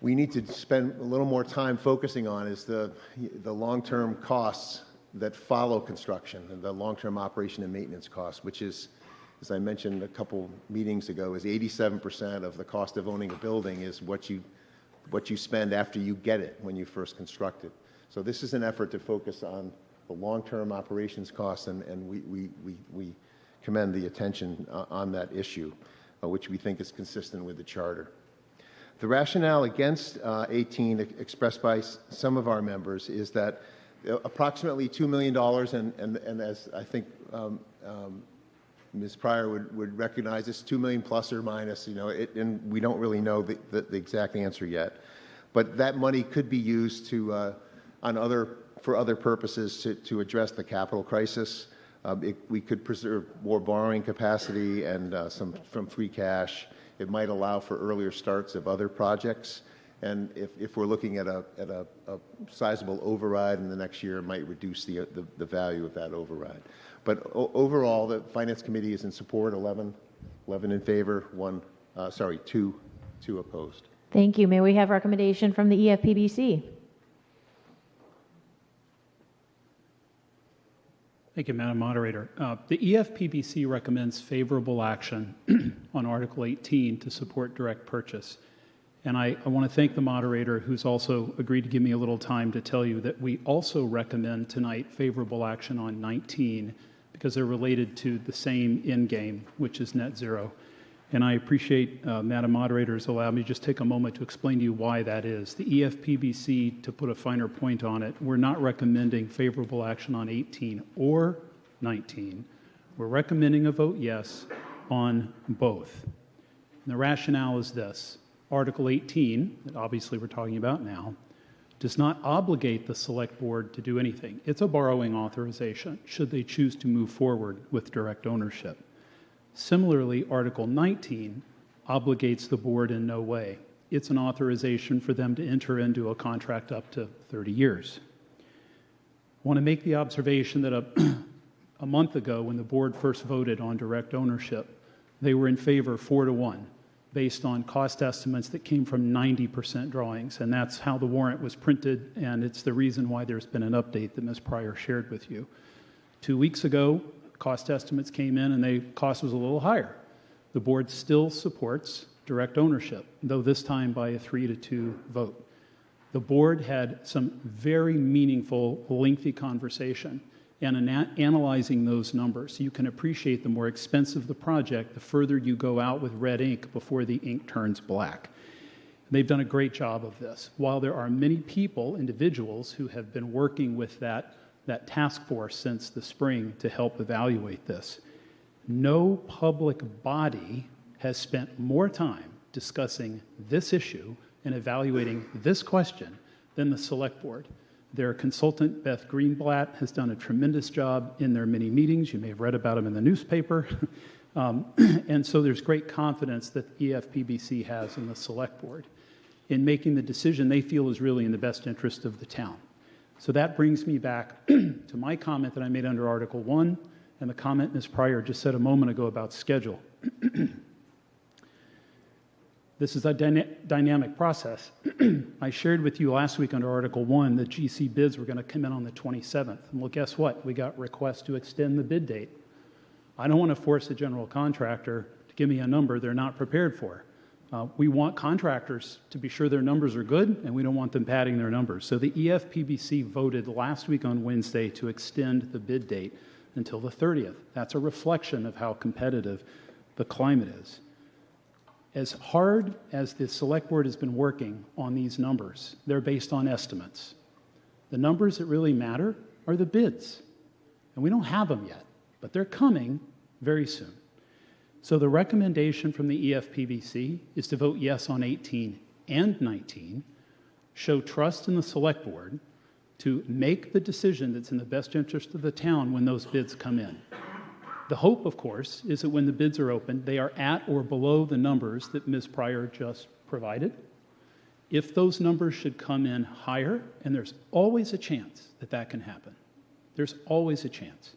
we need to spend a little more time focusing on is the long-term costs that follow construction and the long-term operation and maintenance costs, which is, as I mentioned a couple meetings ago, is 87% of the cost of owning a building is what you spend after you get it when you first construct it. So this is an effort to focus on the long-term operations costs, and we commend the attention on that issue, which we think is consistent with the charter. The rationale against 18 expressed by some of our members is that approximately $2 million, and as I think Ms. Pryor would recognize, it's $2 million plus or minus, and we don't really know the exact answer yet. But that money could be used for other purposes to address the capital crisis. We could preserve more borrowing capacity and some from free cash. It might allow for earlier starts of other projects. And if we're looking at a sizable override in the next year, it might reduce the value of that override. But overall, the Finance Committee is in support, 11 in favor, 2 opposed. Thank you. May we have recommendation from the EFPBC? Thank you, Madam Moderator. The EFPBC recommends favorable action on Article 18 to support direct purchase. And I want to thank the moderator who's also agreed to give me a little time to tell you that we also recommend tonight favorable action on 19 because they're related to the same end game, which is net zero. And I appreciate Madam Moderator's allowed me to just take a moment to explain to you why that is. The EFPBC, to put a finer point on it, we're not recommending favorable action on 18 or 19. We're recommending a vote yes on both. And the rationale is this. Article 18, that obviously we're talking about now, does not obligate the Select Board to do anything. It's a borrowing authorization should they choose to move forward with direct ownership. Similarly, Article 19 obligates the board in no way. It's an authorization for them to enter into a contract up to 30 years. I want to make the observation that a month ago when the board first voted on direct ownership, they were in favor 4-1 based on cost estimates that came from 90% drawings. And that's how the warrant was printed, and it's the reason why there's been an update that Ms. Pryor shared with you. 2 weeks ago, cost estimates came in and the cost was a little higher. The board still supports direct ownership, though this time by a 3-2 vote. The board had some very meaningful, lengthy conversation and analyzing those numbers. You can appreciate the more expensive the project, the further you go out with red ink before the ink turns black. They've done a great job of this. While there are many people, individuals, who have been working with that task force since the spring to help evaluate this, no public body has spent more time discussing this issue and evaluating this question than the Select Board. Their consultant, Beth Greenblatt, has done a tremendous job in their many meetings. You may have read about them in the newspaper. And so there's great confidence that EFPBC has in the Select Board in making the decision they feel is really in the best interest of the town. So that brings me back to my comment that I made under Article 1 and the comment Ms. Pryor just said a moment ago about schedule. This is a dynamic process. I shared with you last week under Article 1 that GC bids were going to come in on the 27th. And well, guess what? We got requests to extend the bid date. I don't want to force a general contractor to give me a number they're not prepared for. We want contractors to be sure their numbers are good, and we don't want them padding their numbers. So the EFPBC voted last week on Wednesday to extend the bid date until the 30th. That's a reflection of how competitive the climate is. As hard as the Select Board has been working on these numbers, they're based on estimates. The numbers that really matter are the bids. And we don't have them yet, but they're coming very soon. So the recommendation from the EFPBC is to vote yes on 18 and 19, show trust in the Select Board to make the decision that's in the best interest of the town when those bids come in. The hope, of course, is that when the bids are open, they are at or below the numbers that Ms. Pryor just provided. If those numbers should come in higher, and there's always a chance that that can happen, there's always a chance.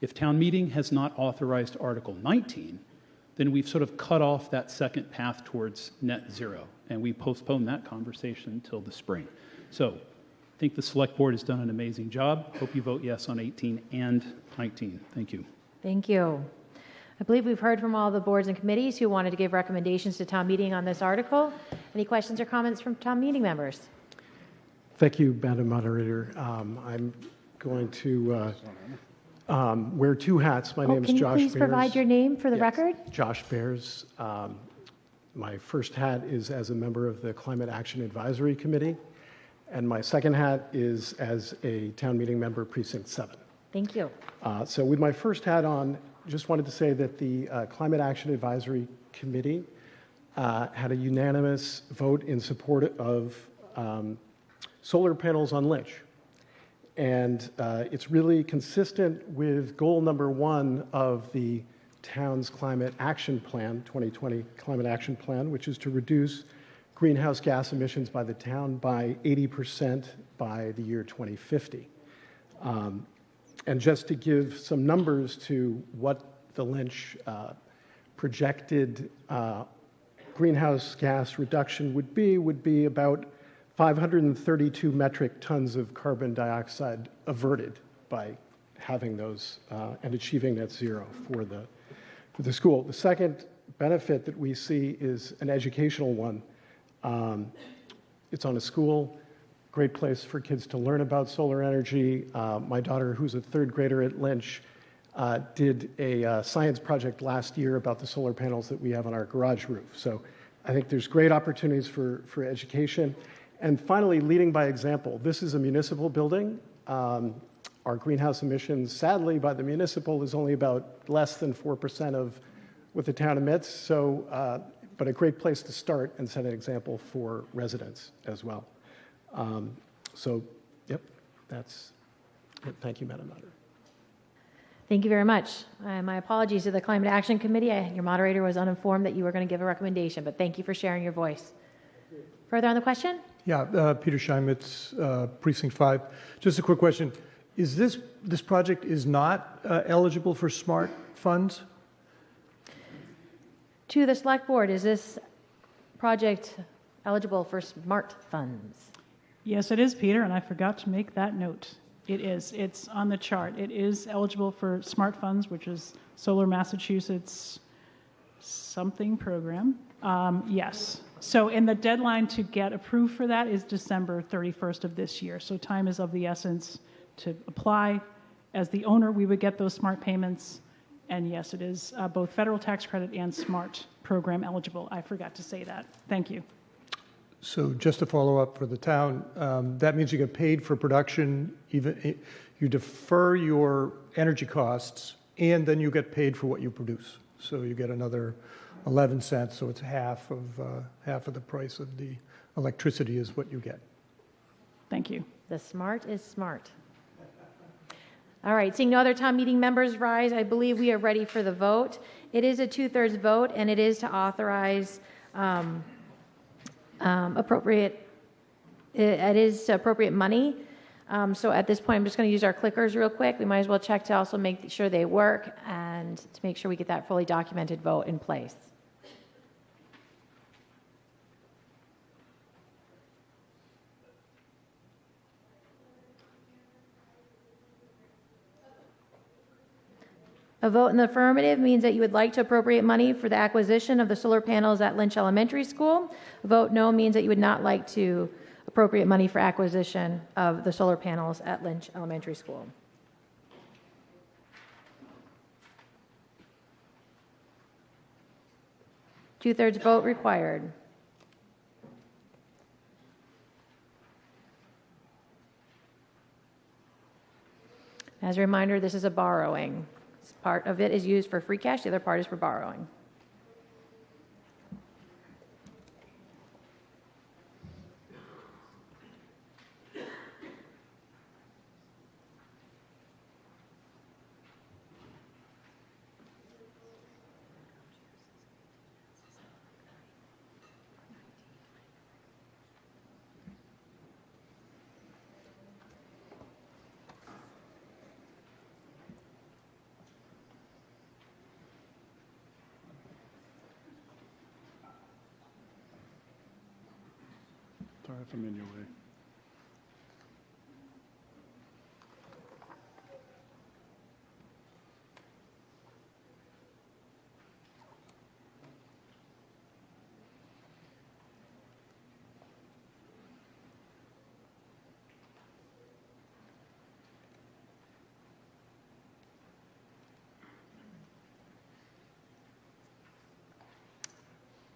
If town meeting has not authorized Article 19, then we've sort of cut off that second path towards net zero, and we postpone that conversation until the spring. So I think the Select Board has done an amazing job. Hope you vote yes on 18 and 19. Thank you. Thank you. I believe we've heard from all the boards and committees who wanted to give recommendations to town meeting on this article. Any questions or comments from town meeting members? Thank you, Madam Moderator. I'm going to wear two hats. My name is Josh Bears. Can you please provide your name for the record? Josh Bears. My first hat is as a member of the Climate Action Advisory Committee, and my second hat is as a town meeting member, Precinct 7. Thank you. So with my first hat on, just wanted to say that the Climate Action Advisory Committee had a unanimous vote in support of solar panels on Lynch. And it's really consistent with goal number 1 of the town's Climate Action Plan, 2020 Climate Action Plan, which is to reduce greenhouse gas emissions by the town by 80% by the year 2050. And just to give some numbers to what the Lynch projected greenhouse gas reduction would be about 532 metric tons of carbon dioxide averted by having those and achieving net zero for the school. The second benefit that we see is an educational one. It's on a school. Great place for kids to learn about solar energy. My daughter, who's a third grader at Lynch, did a science project last year about the solar panels that we have on our garage roof. So I think there's great opportunities for education. And finally, leading by example. This is a municipal building. Our greenhouse emissions, sadly, by the municipal is only about less than 4% of what the town emits. So, but a great place to start and set an example for residents as well. So, yep, that's it. Thank you, Madam Moderator. Thank you very much. My apologies to the Climate Action Committee. Your moderator was uninformed that you were going to give a recommendation, but thank you for sharing your voice. Further on the question? Yeah, Peter Scheimitz, Precinct 5. Just a quick question. Is this project is not eligible for SMART funds? To the Select Board, is this project eligible for SMART funds? Yes, it is, Peter, and I forgot to make that note. It is. It's on the chart. It is eligible for SMART funds, which is Solar Massachusetts something program. Yes. So, and the deadline to get approved for that is December 31st of this year. So time is of the essence to apply. As the owner, we would get those SMART payments. And yes, it is both federal tax credit and SMART program eligible. I forgot to say that. Thank you. So just to follow up for the town, that means you get paid for production, you defer your energy costs, and then you get paid for what you produce. So you get another 11 cents, so it's half of the price of the electricity is what you get. Thank you. The smart is smart. All right, seeing no other town meeting members rise, I believe we are ready for the vote. It is a 2/3 vote, and it is to authorize appropriate money. So at this point, I'm just going to use our clickers real quick. We might as well check to also make sure they work and to make sure we get that fully documented vote in place. A vote in the affirmative means that you would like to appropriate money for the acquisition of the solar panels at Lynch Elementary School. A vote no means that you would not like to appropriate money for acquisition of the solar panels at Lynch Elementary School. Two-thirds vote required. As a reminder, this is a borrowing. Part of it is used for free cash, the other part is for borrowing. Sorry if I'm in your way.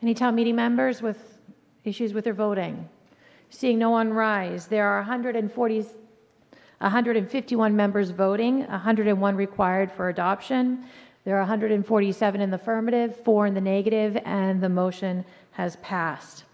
Any town meeting members with issues with their voting? Seeing no one rise, there are 151 members voting, 101 required for adoption. There are 147 in the affirmative, 4 in the negative, and the motion has passed.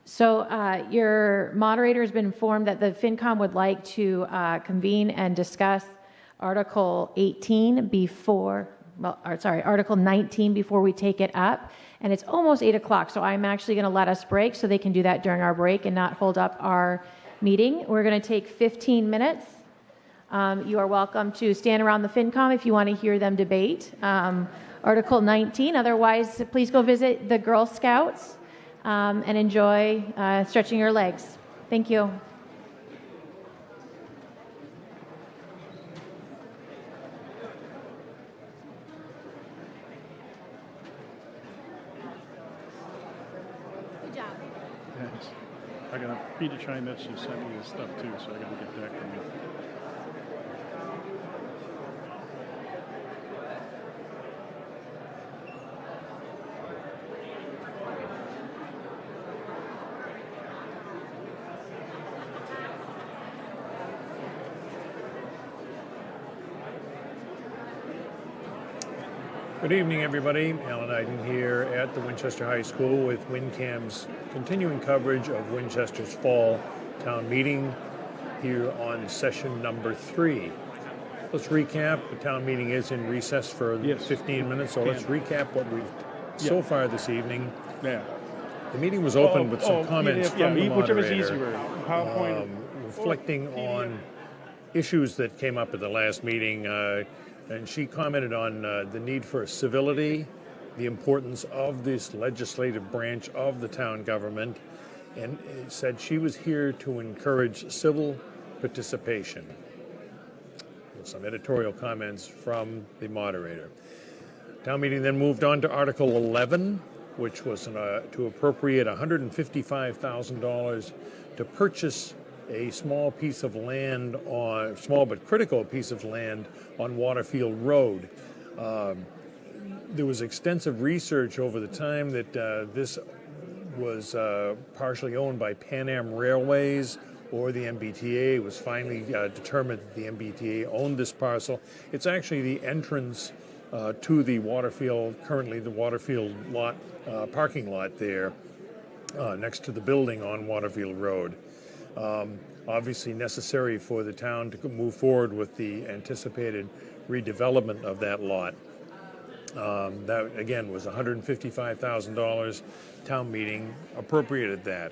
So your moderator has been informed that the FinCom would like to convene and discuss Article 18 before, Article 19 before we take it up. And it's almost 8 o'clock, so I'm actually going to let us break so they can do that during our break and not hold up our meeting. We're going to take 15 minutes. You are welcome to stand around the FinCom if you want to hear them debate Article 19. Otherwise, please go visit the Girl Scouts and enjoy stretching your legs. Thank you. Good job. Thanks. I got a Peter Chimetz just sent me his stuff too, so I got to get that from you. Good evening, everybody. Alan Iden here at the Winchester High School with WinCam's continuing coverage of Winchester's fall town meeting here on session number 3. Let's recap. The town meeting is in recess for 15 minutes, so let's recap what we've so far this evening. Yeah. The meeting was opened with some comments from the whichever's moderator, easier. PowerPoint. reflecting on issues that came up at the last meeting. And she commented on the need for civility, the importance of this legislative branch of the town government, and it said she was here to encourage civil participation. Some editorial comments from the moderator. Town meeting then moved on to Article 11, which was to appropriate $155,000 to purchase a small piece of land on, small but critical piece of land on Waterfield Road. There was extensive research over the time that this was partially owned by Pan Am Railways or the MBTA. It was finally determined that the MBTA owned this parcel. It's actually the entrance to the Waterfield, currently the Waterfield lot, parking lot there next to the building on Waterfield Road. Obviously necessary for the town to move forward with the anticipated redevelopment of that lot. That, again, was $155,000. Town meeting appropriated that.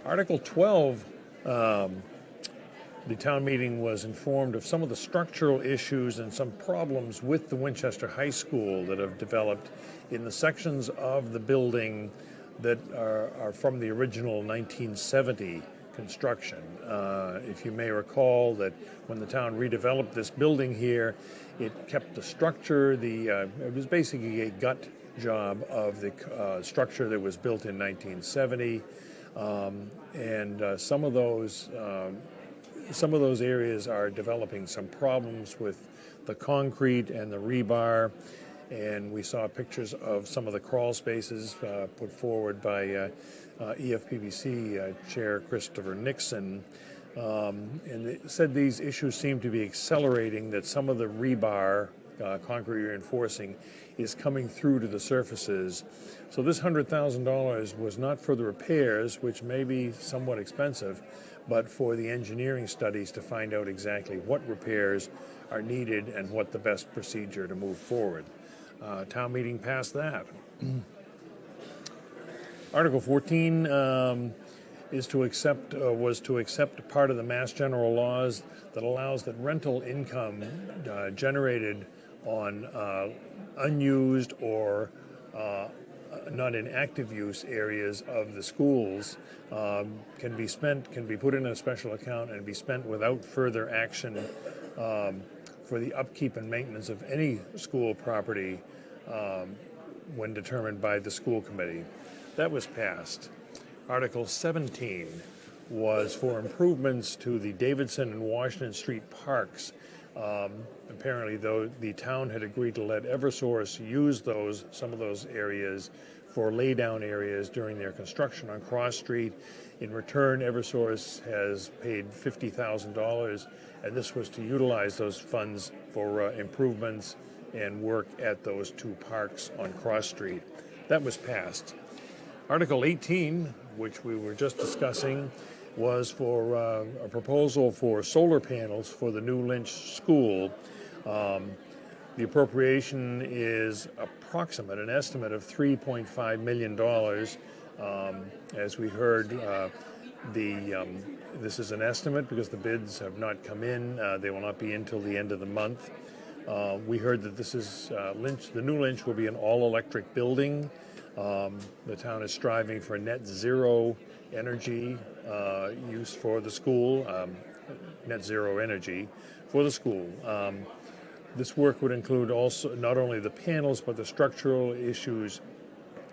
Article 12, the town meeting was informed of some of the structural issues and some problems with the Winchester High School that have developed in the sections of the building that are from the original 1970 construction. If you may recall that when the town redeveloped this building here, it kept the structure, it was basically a gut job of the structure that was built in 1970. Some of those areas are developing some problems with the concrete and the rebar, and we saw pictures of some of the crawl spaces put forward by EFPBC Chair Christopher Nixon, and it said these issues seem to be accelerating, that some of the rebar, concrete reinforcing, is coming through to the surfaces. So this $100,000 was not for the repairs, which may be somewhat expensive, but for the engineering studies to find out exactly what repairs are needed and what the best procedure to move forward. Town meeting passed that. Article 14 was to accept part of the Mass General laws that allows that rental income generated on unused or not in active use areas of the schools can be put in a special account and be spent without further action for the upkeep and maintenance of any school property when determined by the school committee. That was passed. Article 17 was for improvements to the Davidson and Washington Street parks. Apparently, though, the town had agreed to let Eversource use some of those areas for laydown areas during their construction on Cross Street. In return, Eversource has paid $50,000, and this was to utilize those funds for improvements and work at those two parks on Cross Street. That was passed. Article 18, which we were just discussing, was for a proposal for solar panels for the new Lynch School. The appropriation is approximate, an estimate of $3.5 million. As we heard, this is an estimate because the bids have not come in. They will not be until the end of the month. We heard that this is the new Lynch will be an all-electric building. The town is striving for net zero energy use for the school, net zero energy for the school. This work would include also not only the panels, but the structural issues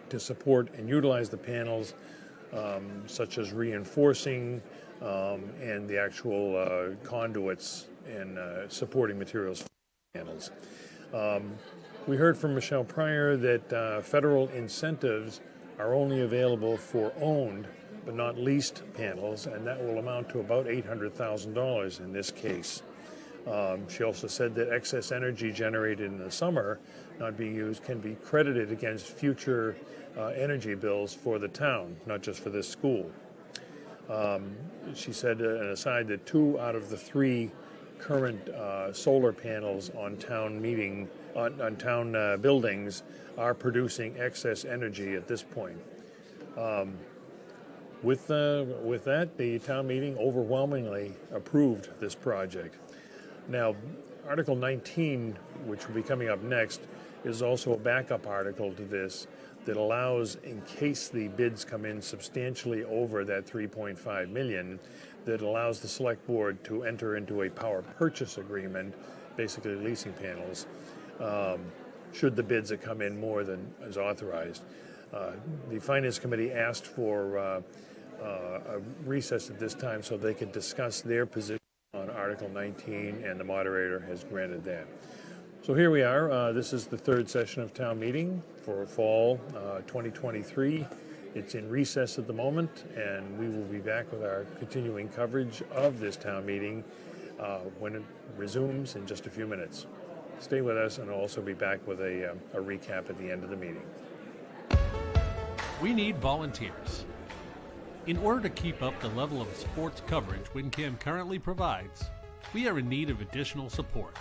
to support and utilize the panels, such as reinforcing and the actual conduits and supporting materials for the panels. We heard from Michelle Pryor that federal incentives are only available for owned but not leased panels, and that will amount to about $800,000 in this case. She also said that excess energy generated in the summer not being used can be credited against future energy bills for the town, not just for this school. She said, an aside, that 2 out of the 3 current solar panels on town buildings are producing excess energy at this point. With that, the town meeting overwhelmingly approved this project. Now, Article 19, which will be coming up next, is also a backup article to this. that allows, in case the bids come in substantially over that 3.5 million, that allows the select board to enter into a power purchase agreement, basically leasing panels, should the bids that come in more than is authorized. The Finance Committee asked for a recess at this time so they could discuss their position on Article 19, and the moderator has granted that. So here we are. This is the third session of town meeting for fall 2023. It's in recess at the moment, and we will be back with our continuing coverage of this town meeting when it resumes in just a few minutes. Stay with us, and I'll also be back with a recap at the end of the meeting. We need volunteers. In order to keep up the level of sports coverage WinCam currently provides, we are in need of additional support.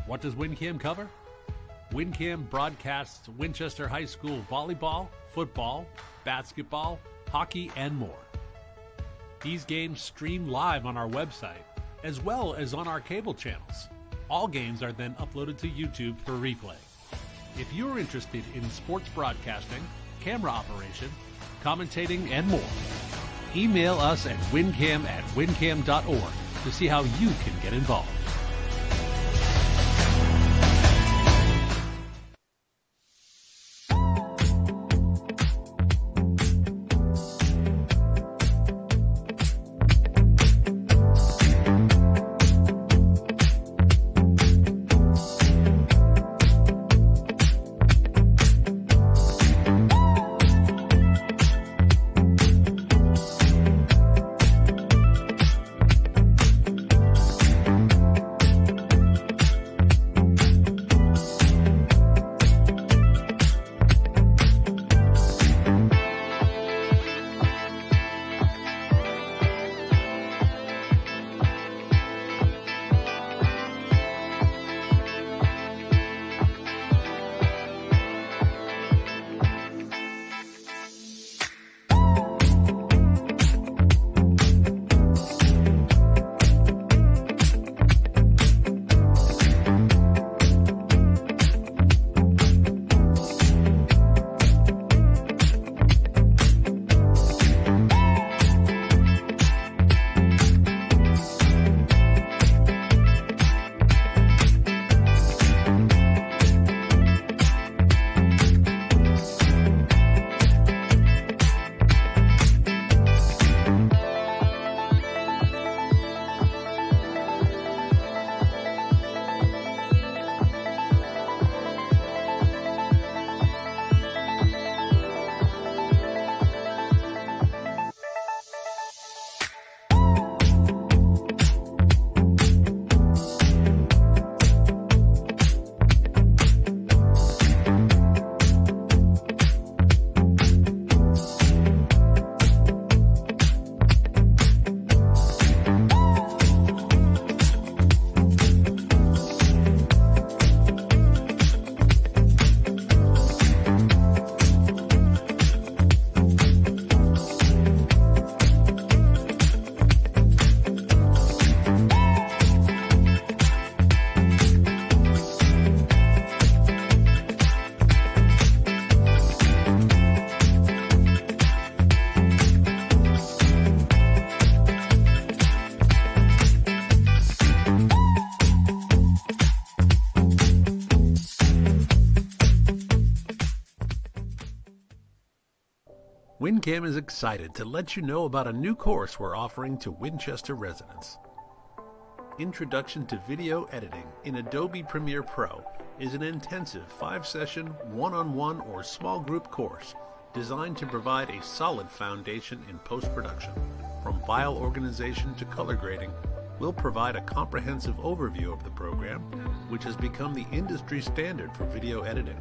What does WinCam cover? WinCam broadcasts Winchester High School volleyball, football, basketball, hockey, and more. These games stream live on our website, as well as on our cable channels. All games are then uploaded to YouTube for replay. If you're interested in sports broadcasting, camera operation, commentating, and more, email us at wincam@wincam.org to see how you can get involved. WinCam is excited to let you know about a new course we're offering to Winchester residents. Introduction to Video Editing in Adobe Premiere Pro is an intensive 5-session, one-on-one or small group course designed to provide a solid foundation in post-production. From file organization to color grading, we'll provide a comprehensive overview of the program, which has become the industry standard for video editing.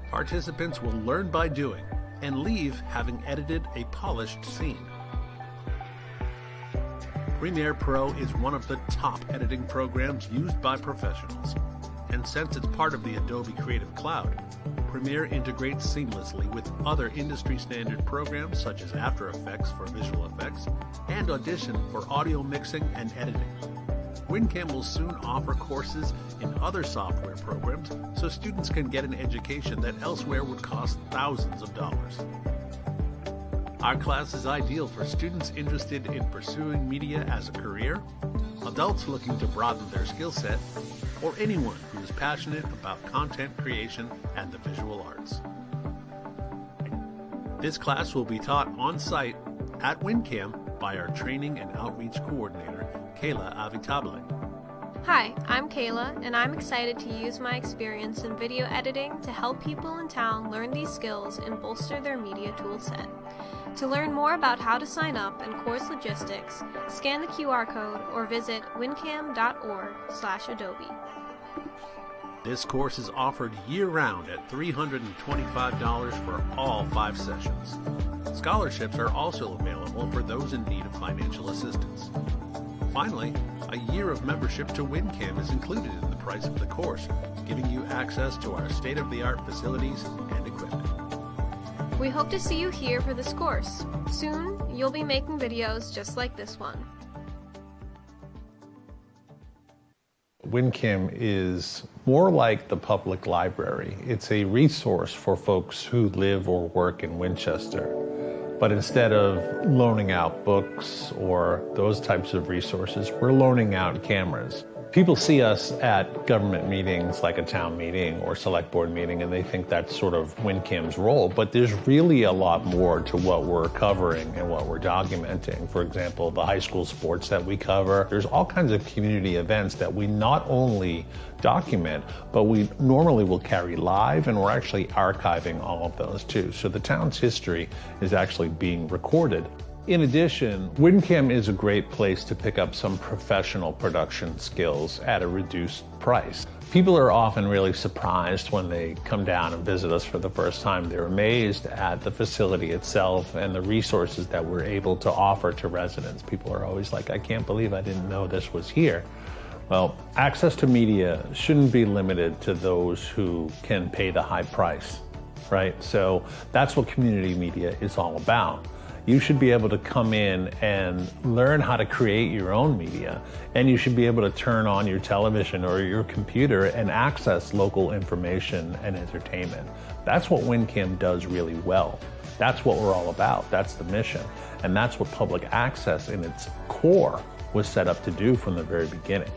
Participants will learn by doing and leave having edited a polished scene. Premiere Pro is one of the top editing programs used by professionals, and since it's part of the Adobe Creative Cloud, Premiere integrates seamlessly with other industry standard programs such as After Effects for visual effects and Audition for audio mixing and editing. WinCam will soon offer courses in other software programs so students can get an education that elsewhere would cost thousands of dollars. Our class is ideal for students interested in pursuing media as a career, adults looking to broaden their skill set, or anyone who is passionate about content creation and the visual arts. This class will be taught on-site at WinCam by our training and outreach coordinator, Kayla Avitable. Hi, I'm Kayla, and I'm excited to use my experience in video editing to help people in town learn these skills and bolster their media toolset. To learn more about how to sign up and course logistics, scan the QR code or visit wincam.org/adobe. This course is offered year-round at $325 for all 5 sessions. Scholarships are also available for those in need of financial assistance. Finally, a year of membership to WinCam is included in the price of the course, giving you access to our state-of-the-art facilities and equipment. We hope to see you here for this course. Soon, you'll be making videos just like this one. WinCam is more like the public library. It's a resource for folks who live or work in Winchester. But instead of loaning out books or those types of resources, we're loaning out cameras. People see us at government meetings like a town meeting or select board meeting, and they think that's sort of WinCam's role, but there's really a lot more to what we're covering and what we're documenting. For example, the high school sports that we cover. There's all kinds of community events that we not only document, but we normally will carry live, and we're actually archiving all of those too. So the town's history is actually being recorded. In addition, WinCam is a great place to pick up some professional production skills at a reduced price. People are often really surprised when they come down and visit us for the first time. They're amazed at the facility itself and the resources that we're able to offer to residents. People are always like, I can't believe I didn't know this was here. Well, access to media shouldn't be limited to those who can pay the high price, right? So that's what community media is all about. You should be able to come in and learn how to create your own media, and you should be able to turn on your television or your computer and access local information and entertainment. That's what WinCam does really well. That's what we're all about. That's the mission. And that's what public access in its core was set up to do from the very beginning.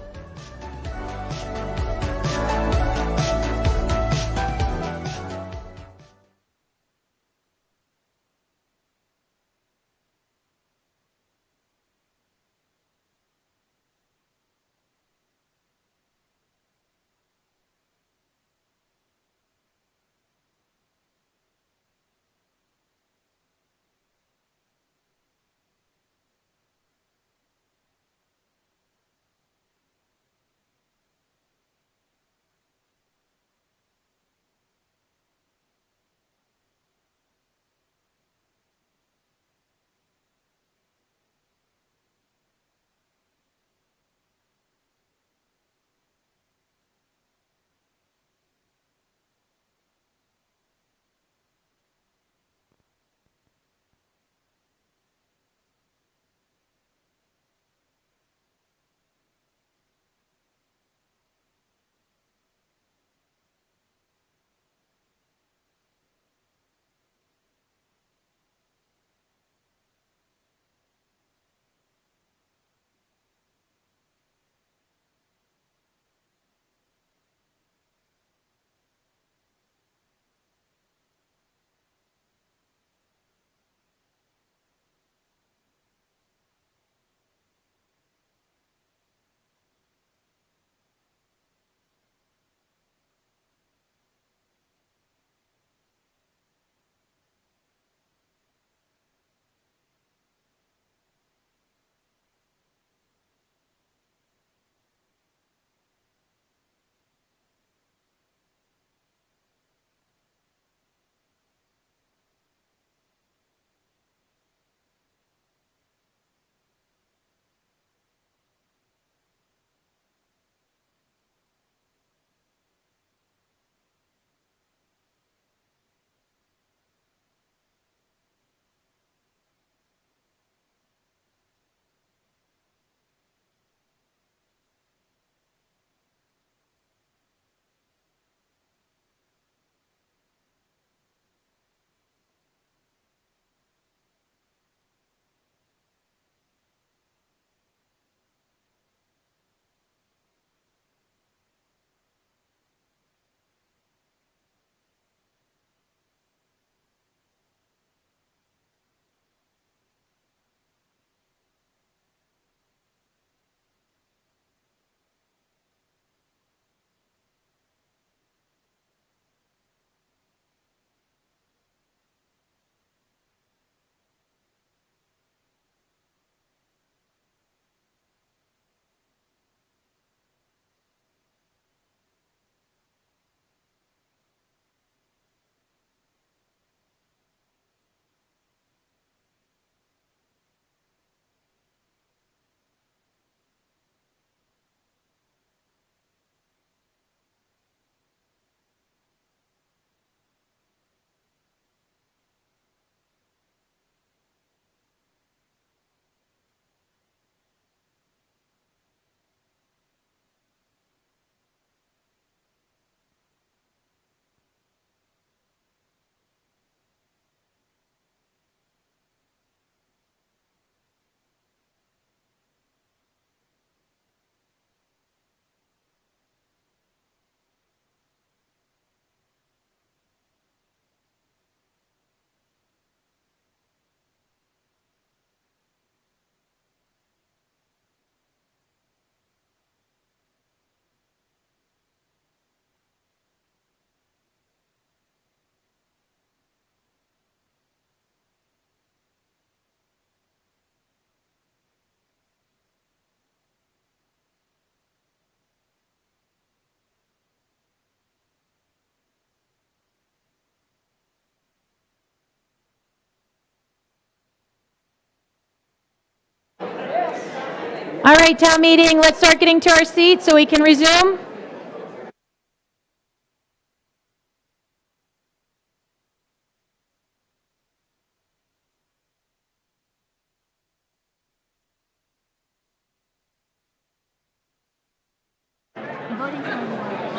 All right, town meeting, let's start getting to our seats so we can resume.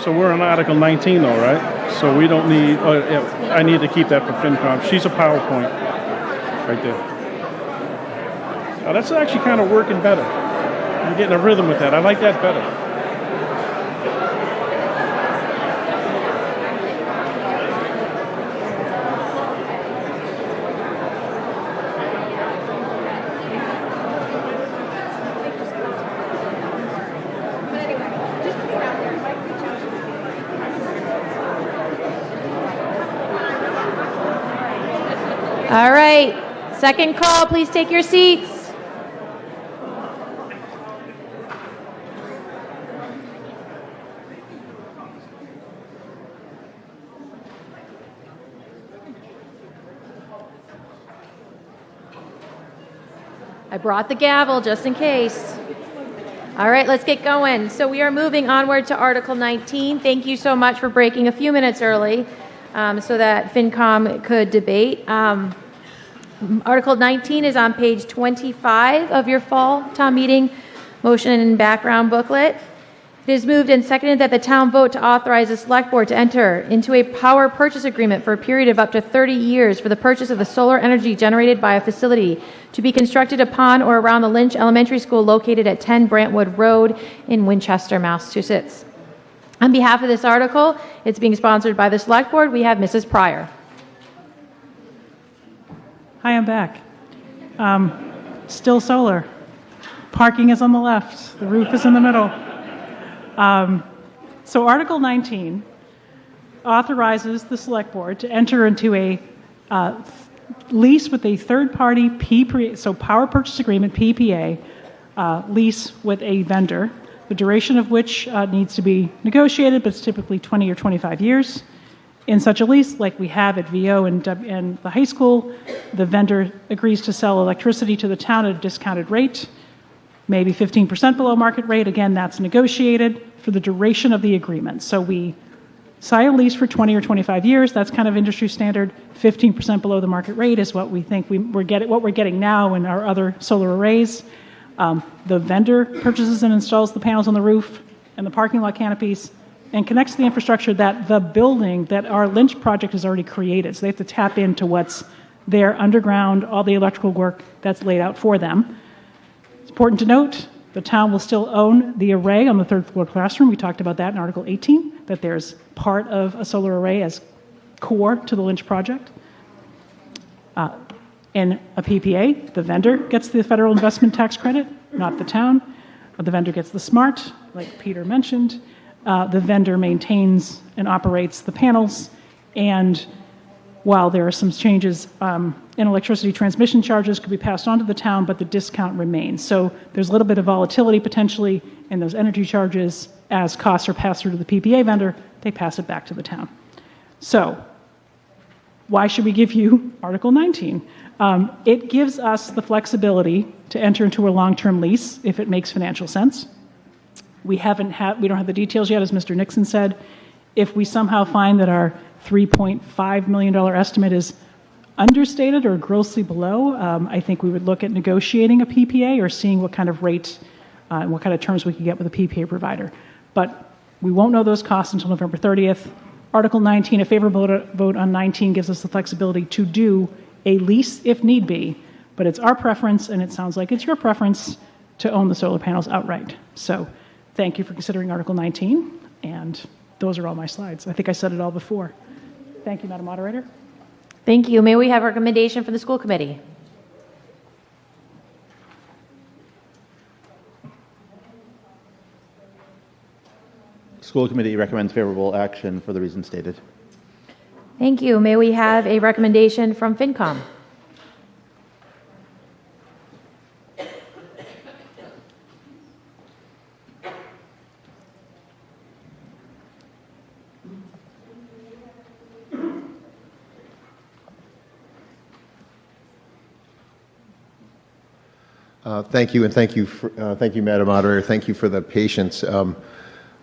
So we're on Article 19 though, right? So we don't need, yeah, I need to keep that for FinCom. She's a PowerPoint right there. Now that's actually kind of working better. I'm getting a rhythm with that. I like that better. All right, second call, please take your seats. I brought the gavel just in case. All right, let's get going. So we are moving onward to Article 19. Thank you so much for breaking a few minutes early so that FinCom could debate. Article 19 is on page 25 of your fall town meeting motion and background booklet. It is moved and seconded that the town vote to authorize the select board to enter into a power purchase agreement for a period of up to 30 years for the purchase of the solar energy generated by a facility to be constructed upon or around the Lynch Elementary School located at 10 Brantwood Road in Winchester, Massachusetts. On behalf of this article, it's being sponsored by the select board. We have Mrs. Pryor. Hi, I'm back. Still solar. Parking is on the left. The roof is in the middle. So Article 19 authorizes the Select Board to enter into a lease with a third-party power purchase agreement, PPA, lease with a vendor, the duration of which needs to be negotiated, but it's typically 20 or 25 years. In such a lease, like we have at VO and the high school, the vendor agrees to sell electricity to the town at a discounted rate, maybe 15% below market rate. Again, that's negotiated for the duration of the agreement. So we sign a lease for 20 or 25 years. That's kind of industry standard. 15% below the market rate is what we think we're getting now in our other solar arrays. The vendor purchases and installs the panels on the roof and the parking lot canopies and connects the infrastructure that the building that our Lynch project has already created. So they have to tap into what's there underground, all the electrical work that's laid out for them. It's important to note the town will still own the array on the third floor classroom. We talked about that in Article 18, that there's part of a solar array as core to the Lynch project. In a PPA, the vendor gets the federal investment tax credit, not the town. The vendor gets the SMART, like Peter mentioned. The vendor maintains and operates the panels, and while there are some changes in electricity transmission charges could be passed on to the town, but the discount remains. So there's a little bit of volatility potentially in those energy charges. As costs are passed through to the PPA vendor, they pass it back to the town. So why should we give you Article 19? It gives us the flexibility to enter into a long-term lease if it makes financial sense. We don't have the details yet, as Mr. Nixon said. If we somehow find that our $3.5 million estimate is understated or grossly below, I think we would look at negotiating a PPA or seeing what kind of rate and what kind of terms we could get with a PPA provider. But we won't know those costs until November 30th. Article 19, a favorable vote on 19 gives us the flexibility to do a lease if need be, but it's our preference, and it sounds like it's your preference, to own the solar panels outright. So thank you for considering Article 19, and those are all my slides. I think I said it all before. Thank you, Madam Moderator. Thank you. May we have a recommendation from the school committee? School committee recommends favorable action for the reasons stated. Thank you. May we have a recommendation from FinCom? Thank you, and thank you, Madam Moderator. Thank you for the patience.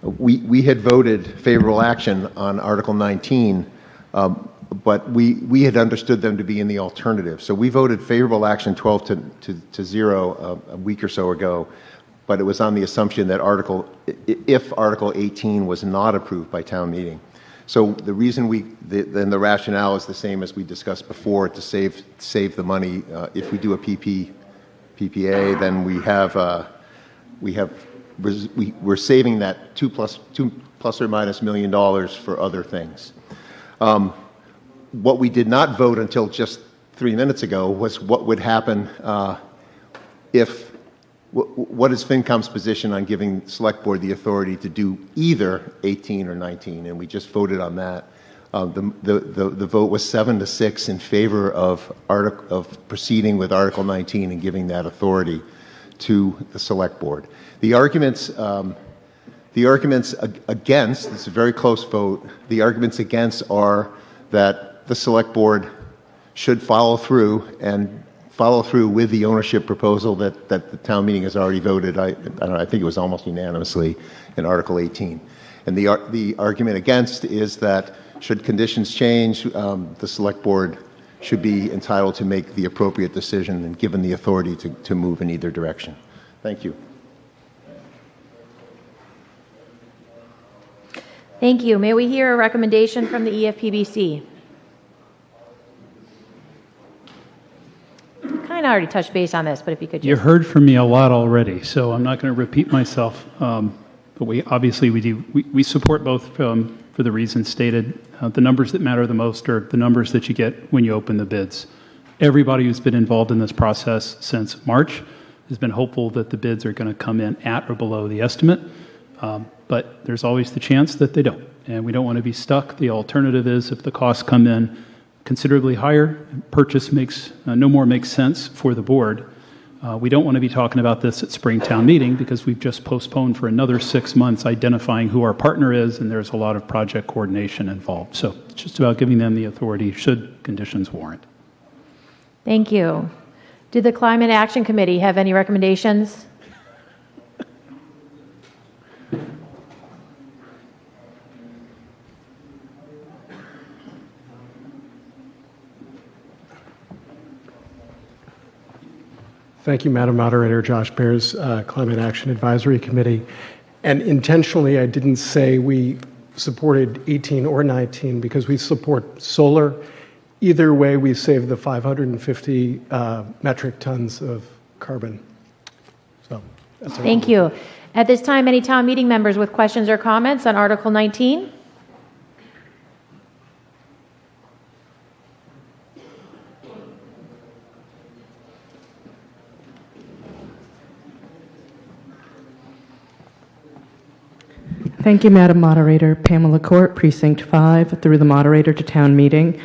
We had voted favorable action on Article 19, but we had understood them to be in the alternative. So we voted favorable action 12 to 0 a week or so ago, but it was on the assumption that if Article 18 was not approved by town meeting. So the reason then the rationale is the same as we discussed before, to save the money. If we do a PPA, then we're saving that $2 plus or minus $1 million for other things. What we did not vote until just 3 minutes ago was what would happen what is FinCom's position on giving Select Board the authority to do either 18 or 19, and we just voted on that. The vote was 7-6 in favor of proceeding with Article 19 and giving that authority to the Select Board. The arguments against, it's a very close vote, the arguments against are that the Select Board should follow through with the ownership proposal that the town meeting has already voted. I think it was almost unanimously in Article 18. And the argument against is that should conditions change, the Select Board should be entitled to make the appropriate decision and given the authority to move in either direction. Thank you. Thank you. May we hear a recommendation from the EFPBC? Kind of already touched base on this, but if you could just... You heard from me a lot already, so I'm not going to repeat myself. But we support both for the reasons stated. The numbers that matter the most are the numbers that you get when you open the bids. Everybody who's been involved in this process since March has been hopeful that the bids are going to come in at or below the estimate, but there's always the chance that they don't, and we don't want to be stuck. The alternative is if the costs come in considerably higher, purchase no more makes sense for the board. We don't want to be talking about this at Springtown meeting because we've just postponed for another 6 months identifying who our partner is, and there's a lot of project coordination involved. So it's just about giving them the authority should conditions warrant. Thank you. Did the Climate Action Committee have any recommendations? Thank you, Madam Moderator. Josh Bears, Climate Action Advisory Committee. And intentionally, I didn't say we supported 18 or 19 because we support solar. Either way, we save the 550 metric tons of carbon. So that's Thank you. At this time, any town meeting members with questions or comments on Article 19? Thank you, Madam Moderator. Pamela Court, Precinct 5, through the moderator to town meeting.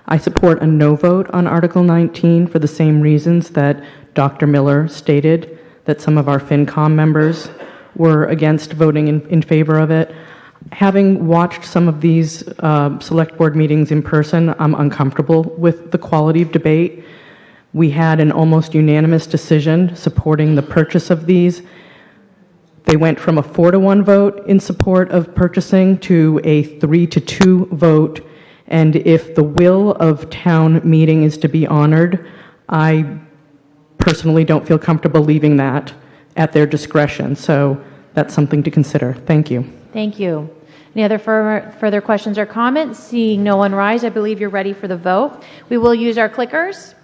I support a no vote on Article 19 for the same reasons that Dr. Miller stated, that some of our FinCom members were against voting in favor of it. Having watched some of these select board meetings in person, I'm uncomfortable with the quality of debate. We had an almost unanimous decision supporting the purchase of these. They went from a 4-to-1 vote in support of purchasing to a 3-to-2 vote. And if the will of town meeting is to be honored, I personally don't feel comfortable leaving that at their discretion. So that's something to consider. Thank you. Thank you. Any other further questions or comments? Seeing no one rise, I believe you're ready for the vote. We will use our clickers.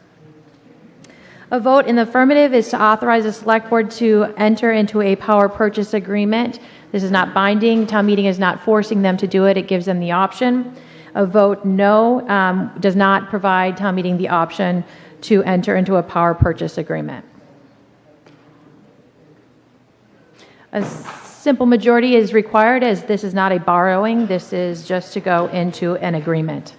A vote in the affirmative is to authorize the Select Board to enter into a power purchase agreement. This is not binding. Town meeting is not forcing them to do it. It gives them the option. A vote no does not provide town meeting the option to enter into a power purchase agreement. A simple majority is required, as this is not a borrowing. This is just to go into an agreement.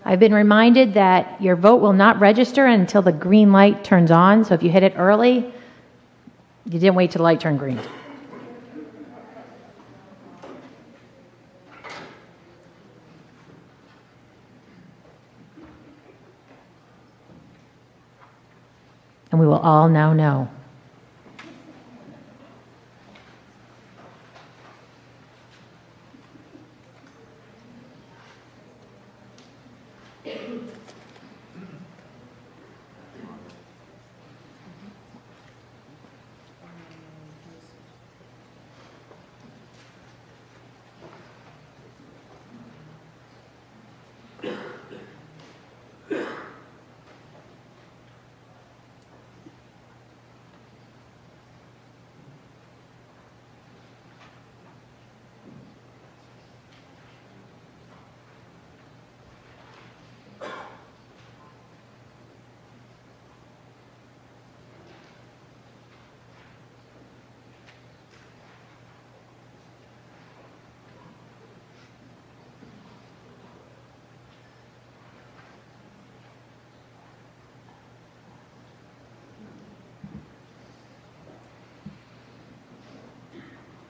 I've been reminded that your vote will not register until the green light turns on, so if you hit it early, You didn't wait till the light turned green. And we will all now know.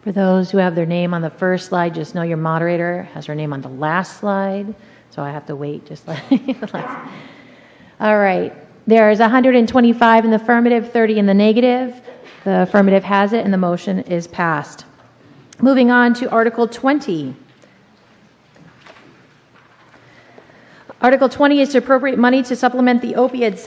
For those who have their name on the first slide, just know your moderator has her name on the last slide, so I have to wait just like the last. All right. There's 125 in the affirmative, 30 in the negative. The affirmative has it, and the motion is passed. Moving on to Article 20. Article 20 is to appropriate money to supplement the opioid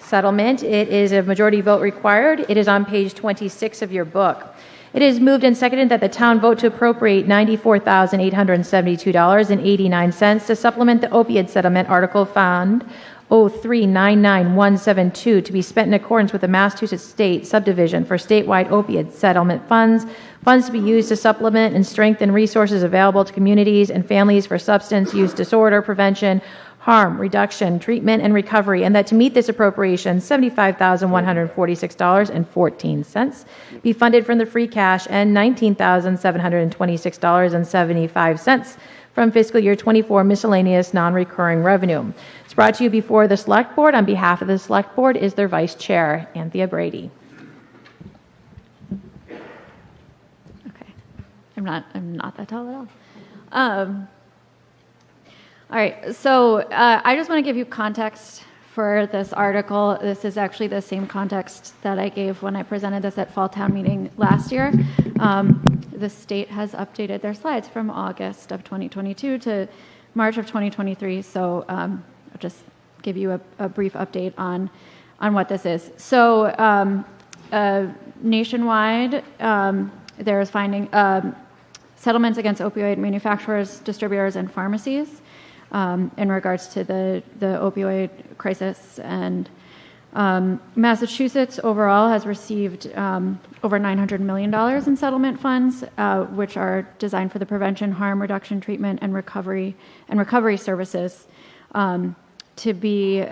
settlement. It is a majority vote required. It is on page 26 of your book. It is moved and seconded that the town vote to appropriate $94,872.89 to supplement the opioid settlement article fund 0399172 to be spent in accordance with the Massachusetts State Subdivision for statewide opioid settlement funds to be used to supplement and strengthen resources available to communities and families for substance use disorder prevention, harm reduction, treatment, and recovery, and that to meet this appropriation, $75,146.14 be funded from the free cash and $19,726.75 from fiscal year 24 miscellaneous non-recurring revenue. It's brought to you before the Select Board. On behalf of the Select Board is their Vice Chair, Anthea Brady. Okay, I'm not that tall at all. All right, so I just want to give you context for this article. This is actually the same context that I gave when I presented this at Fall Town Meeting last year. The state has updated their slides from August of 2022 to March of 2023, so I'll just give you a brief update on what this is. So nationwide, there's finding settlements against opioid manufacturers, distributors, and pharmacies in regards to the opioid crisis. And Massachusetts overall has received over $900 million in settlement funds, which are designed for the prevention, harm reduction, treatment, and recovery services to be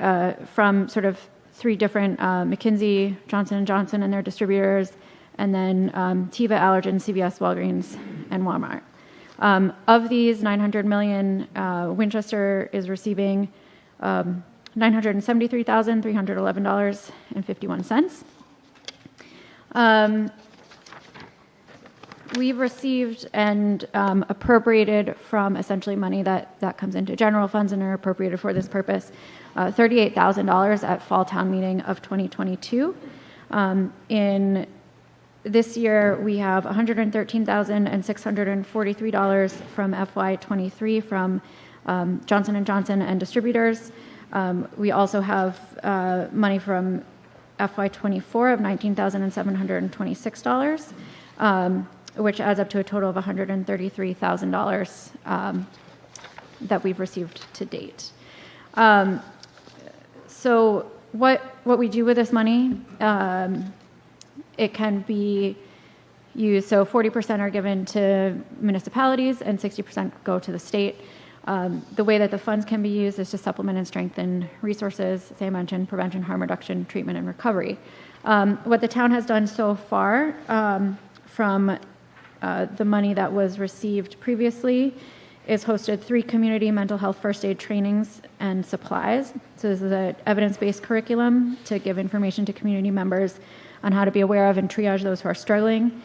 from sort of three different McKinsey, Johnson & Johnson and their distributors, and then Teva, Allergan, CVS, Walgreens, and Walmart. Of these $900 million, Winchester is receiving $973,311.51. We've received and appropriated from essentially money that comes into general funds and are appropriated for this purpose, $38,000 at Fall Town Meeting of 2022. In this year, we have $113,643 from FY23 from Johnson & Johnson and distributors. We also have money from FY24 of $19,726, which adds up to a total of $133,000 that we've received to date. So what we do with this money, it can be used, so 40% are given to municipalities and 60% go to the state. The way that the funds can be used is to supplement and strengthen resources, as I mentioned, prevention, harm reduction, treatment, and recovery. What the town has done so far from the money that was received previously is hosted 3 community mental health first aid trainings and supplies. So this is an evidence-based curriculum to give information to community members on how to be aware of and triage those who are struggling.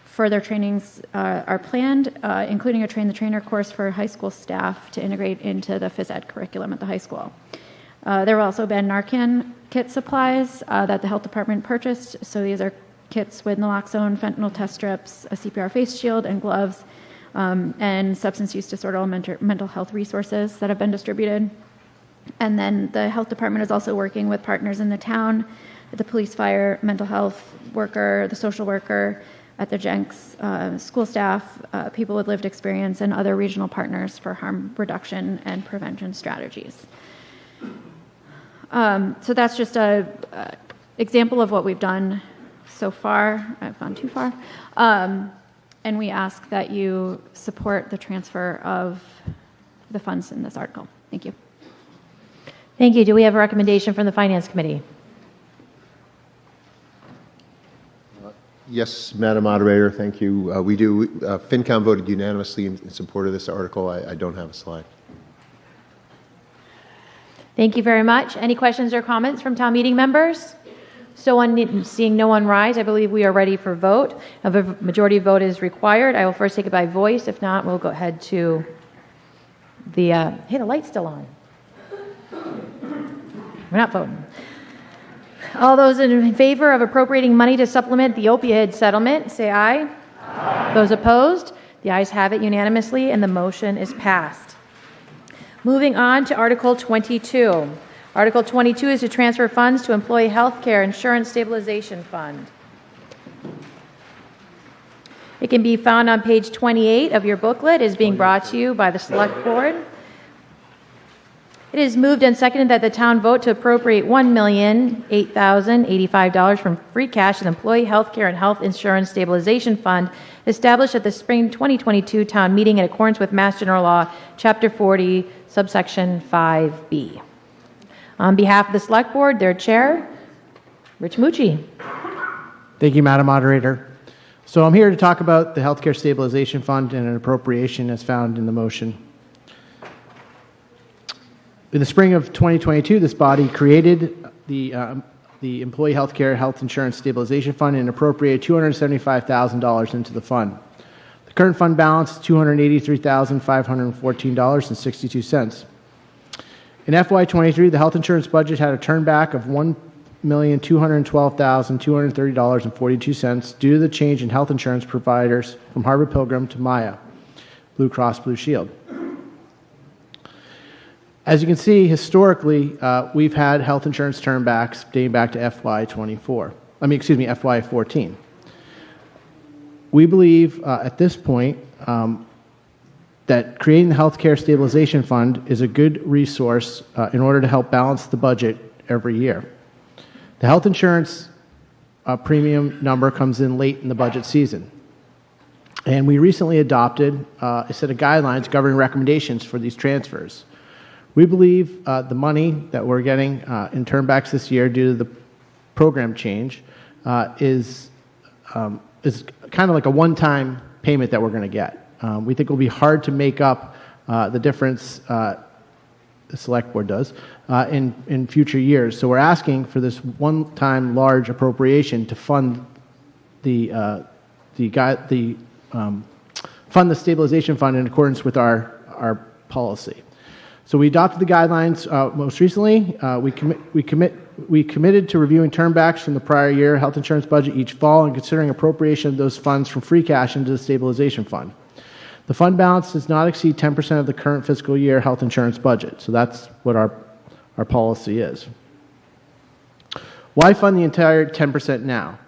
Further trainings are planned, including a Train the Trainer course for high school staff to integrate into the phys ed curriculum at the high school. There have also been Narcan kit supplies that the health department purchased. So these are kits with naloxone, fentanyl test strips, a CPR face shield, and gloves, and substance use disorder and mental health resources that have been distributed. And then the health department is also working with partners in the town, the police, fire, mental health worker, the social worker, at the Jenks, school staff, people with lived experience, and other regional partners for harm reduction and prevention strategies. So that's just an example of what we've done so far. I've gone too far. And we ask that you support the transfer of the funds in this article. Thank you. Thank you. Do we have a recommendation from the Finance Committee? Yes, Madam Moderator, thank you. We do. FinCom voted unanimously in support of this article. I don't have a slide. Thank you very much. Any questions or comments from town meeting members? Seeing no one rise, I believe we are ready for vote. A majority vote is required. I will first take it by voice. If not, we'll go ahead to the, hey, the light's still on. We're not voting. All those in favor of appropriating money to supplement the opioid settlement, say aye. Aye. Those opposed? The ayes have it unanimously, and the motion is passed. Moving on to Article 22. Article 22 is to transfer funds to Employee Health Care Insurance Stabilization Fund. It can be found on page 28 of your booklet. It is being brought to you by the Select Board. It is moved and seconded that the town vote to appropriate $1,008,085 from free cash to the Employee Health Care and Health Insurance Stabilization Fund established at the spring 2022 town meeting in accordance with Mass General Law, Chapter 40, subsection 5B. On behalf of the Select Board, their chair, Rich Mucci. Thank you, Madam Moderator. So I'm here to talk about the Healthcare Stabilization Fund and an appropriation as found in the motion. In the spring of 2022, this body created the Employee Healthcare Health Insurance Stabilization Fund and appropriated $275,000 into the fund. The current fund balance is $283,514.62. In FY23, the health insurance budget had a turnback of $1,212,230.42 due to the change in health insurance providers from Harvard Pilgrim to Maya, Blue Cross Blue Shield. As you can see, historically, we've had health insurance turnbacks dating back to FY14. We believe at this point that creating the Healthcare Stabilization Fund is a good resource in order to help balance the budget every year. The health insurance premium number comes in late in the budget season. And we recently adopted a set of guidelines governing recommendations for these transfers. We believe the money that we're getting in turnbacks this year due to the program change is kind of like a one-time payment that we're going to get. We think it will be hard to make up the difference, the Select Board does, in future years. So we're asking for this one-time large appropriation to fund the stabilization fund in accordance with our policy. So we adopted the guidelines most recently. We committed to reviewing turnbacks from the prior year health insurance budget each fall and considering appropriation of those funds from free cash into the stabilization fund. The fund balance does not exceed 10% of the current fiscal year health insurance budget. So that's what our policy is. Why fund the entire 10% now?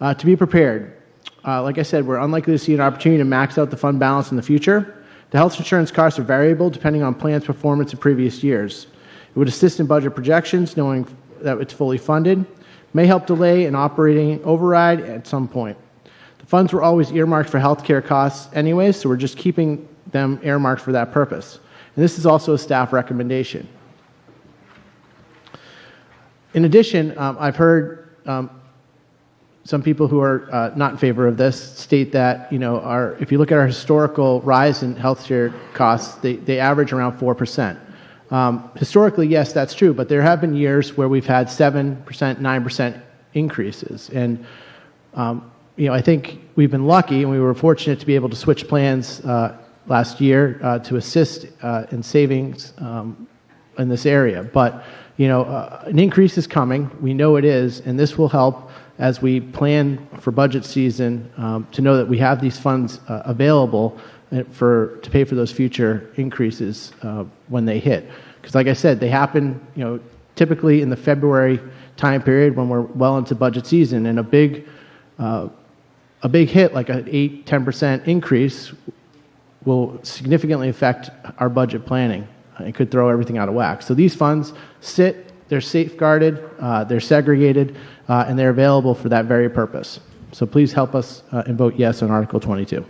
To be prepared. Like I said, we're unlikely to see an opportunity to max out the fund balance in the future. The health insurance costs are variable depending on plans' performance in previous years. It would assist in budget projections, knowing that it's fully funded, may help delay an operating override at some point. The funds were always earmarked for health care costs anyway, so we're just keeping them earmarked for that purpose. And this is also a staff recommendation. In addition, I've heard some people who are not in favor of this state that, if you look at our historical rise in healthcare costs, they average around 4%. Historically, yes, that's true, but there have been years where we've had 7%, 9% increases. And I think we've been lucky, and we were fortunate to be able to switch plans last year to assist in savings in this area. But an increase is coming. We know it is, and this will help as we plan for budget season to know that we have these funds available to pay for those future increases when they hit. Because, like I said, they happen, typically in the February time period when we're well into budget season, and a big hit like an 8-10% increase will significantly affect our budget planning. It could throw everything out of whack. So these funds they're safeguarded, they're segregated, and they're available for that very purpose. So please help us and vote yes on Article 22.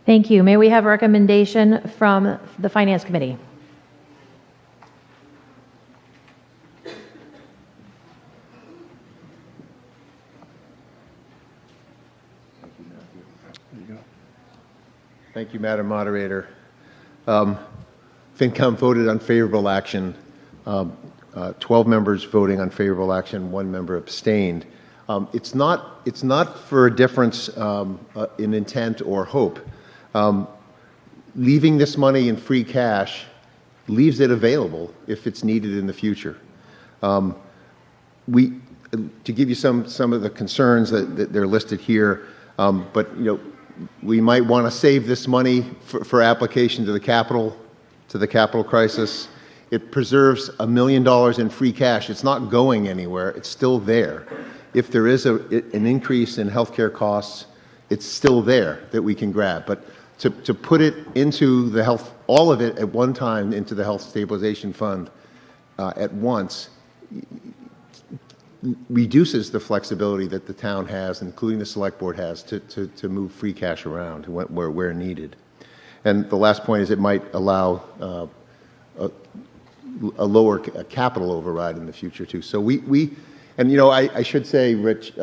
Thank you. May we have a recommendation from the Finance Committee? Thank you, Madam Moderator. FinCom voted on favorable action. 12 members voting on favorable action, 1 member abstained. It's not for a difference in intent or hope. Leaving this money in free cash leaves it available if it's needed in the future. To give you some of the concerns that they're listed here, but we might want to save this money for application to the capital crisis. It preserves $1 million in free cash. It's not going anywhere. It's still there. If there is an increase in healthcare costs, it's still there that we can grab. But to put it into the health, all of it at one time into the Health Stabilization Fund at once reduces the flexibility that the town has, including the select board has, to move free cash around where needed. And the last point is it might allow a lower capital override in the future too. So I should say, Rich,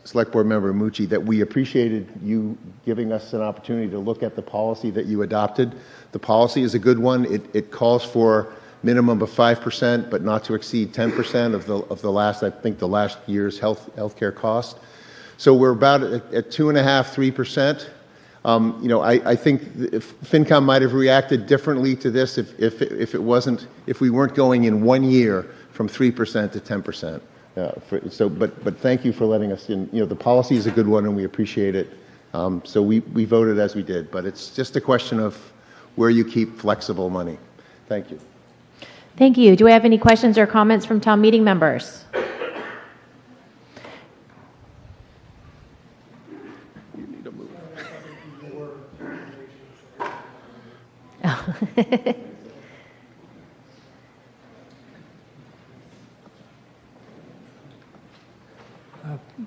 Select Board Member Mucci, that we appreciated you giving us an opportunity to look at the policy that you adopted. The policy is a good one. It calls for minimum of 5%, but not to exceed 10% of the last year's healthcare cost. So we're about at 2.5–3%. I think if FinCom might have reacted differently to this if we weren't going in 1 year from 3% to 10%. But thank you for letting us in. The policy is a good one, and we appreciate it. So we voted as we did, but it's just a question of where you keep flexible money. Thank you. Thank you. Do we have any questions or comments from town meeting members?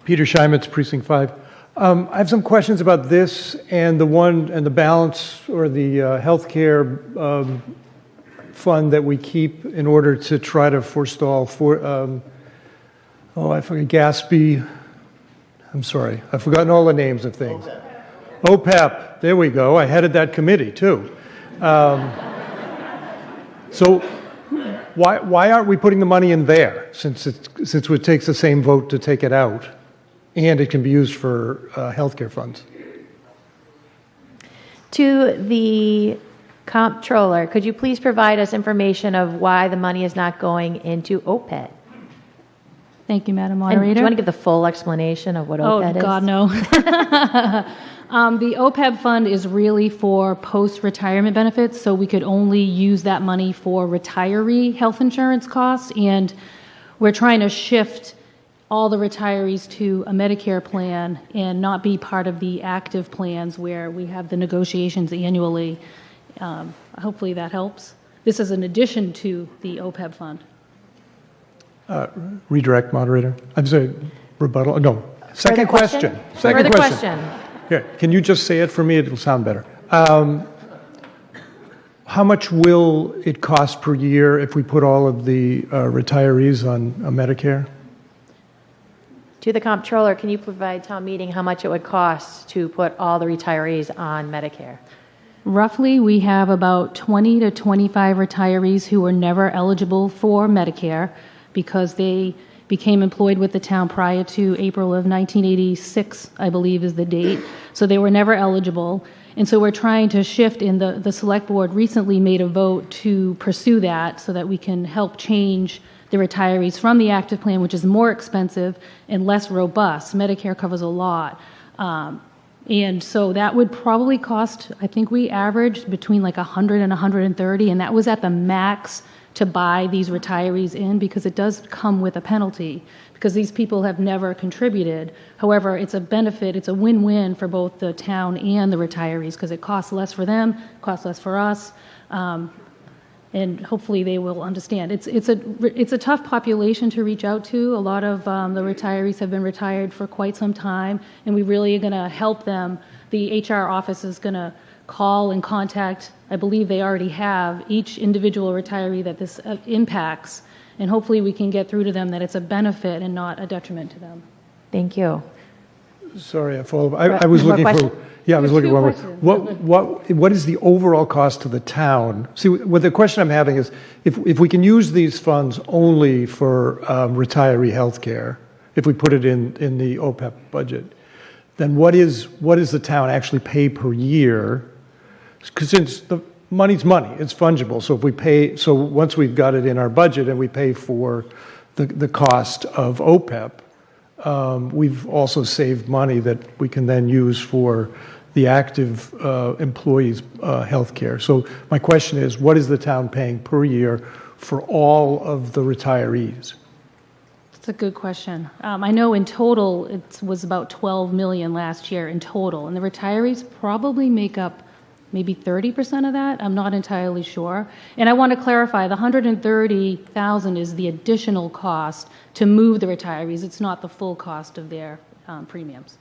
Peter Scheimitz, Precinct 5. I have some questions about this and the balance or the healthcare fund that we keep in order to try to forestall I forget, Gatsby. I'm sorry, I've forgotten all the names of things. OPEP, there we go. I headed that committee too. So why aren't we putting the money in there since it takes the same vote to take it out and it can be used for healthcare funds? To the comptroller, could you please provide us information of why the money is not going into OPED? Thank you, Madam And do Moderator. you want to give the full explanation of what OPED is? Oh, God, no. The OPEB fund is really for post-retirement benefits, so we could only use that money for retiree health insurance costs, and we're trying to shift all the retirees to a Medicare plan and not be part of the active plans where we have the negotiations annually. Hopefully that helps. This is in addition to the OPEB fund. Redirect, moderator. I'm sorry, rebuttal. No, second question. Further question. Yeah, can you just say it for me? It'll sound better. How much will it cost per year if we put all of the retirees on Medicare? To the comptroller, can you provide town meeting how much it would cost to put all the retirees on Medicare? Roughly, we have about 20 to 25 retirees who were never eligible for Medicare because they became employed with the town prior to April of 1986, I believe is the date. So they were never eligible. And so we're trying to shift, and the select board recently made a vote to pursue that so that we can help change the retirees from the active plan, which is more expensive and less robust. Medicare covers a lot. And so that would probably cost, I think we averaged between like 100 and 130, and that was at the max to buy these retirees in, because it does come with a penalty, because these people have never contributed. However, it's a benefit, it's a win-win for both the town and the retirees, because it costs less for them, costs less for us, and hopefully they will understand. It's a tough population to reach out to. A lot of the retirees have been retired for quite some time, and we really are going to help them. The HR office is going to call and contact, I believe they already have, each individual retiree that this impacts, and hopefully we can get through to them that it's a benefit and not a detriment to them. Thank you. Sorry, I follow. I was looking for. Yeah, I was looking for what is the overall cost to the town? See, what the question I'm having is, if we can use these funds only for retiree health care, if we put it in the OPEB budget, then what is the town actually pay per year? Because since the money's money, it's fungible. So if we pay, so once we've got it in our budget and we pay for the cost of OPEB, we've also saved money that we can then use for the active employees' health care. So my question is, what is the town paying per year for all of the retirees? That's a good question. I know in total it was about 12 million last year in total, and the retirees probably make up maybe 30% of that. I'm not entirely sure. And I want to clarify, the 130,000 is the additional cost to move the retirees. It's not the full cost of their premiums.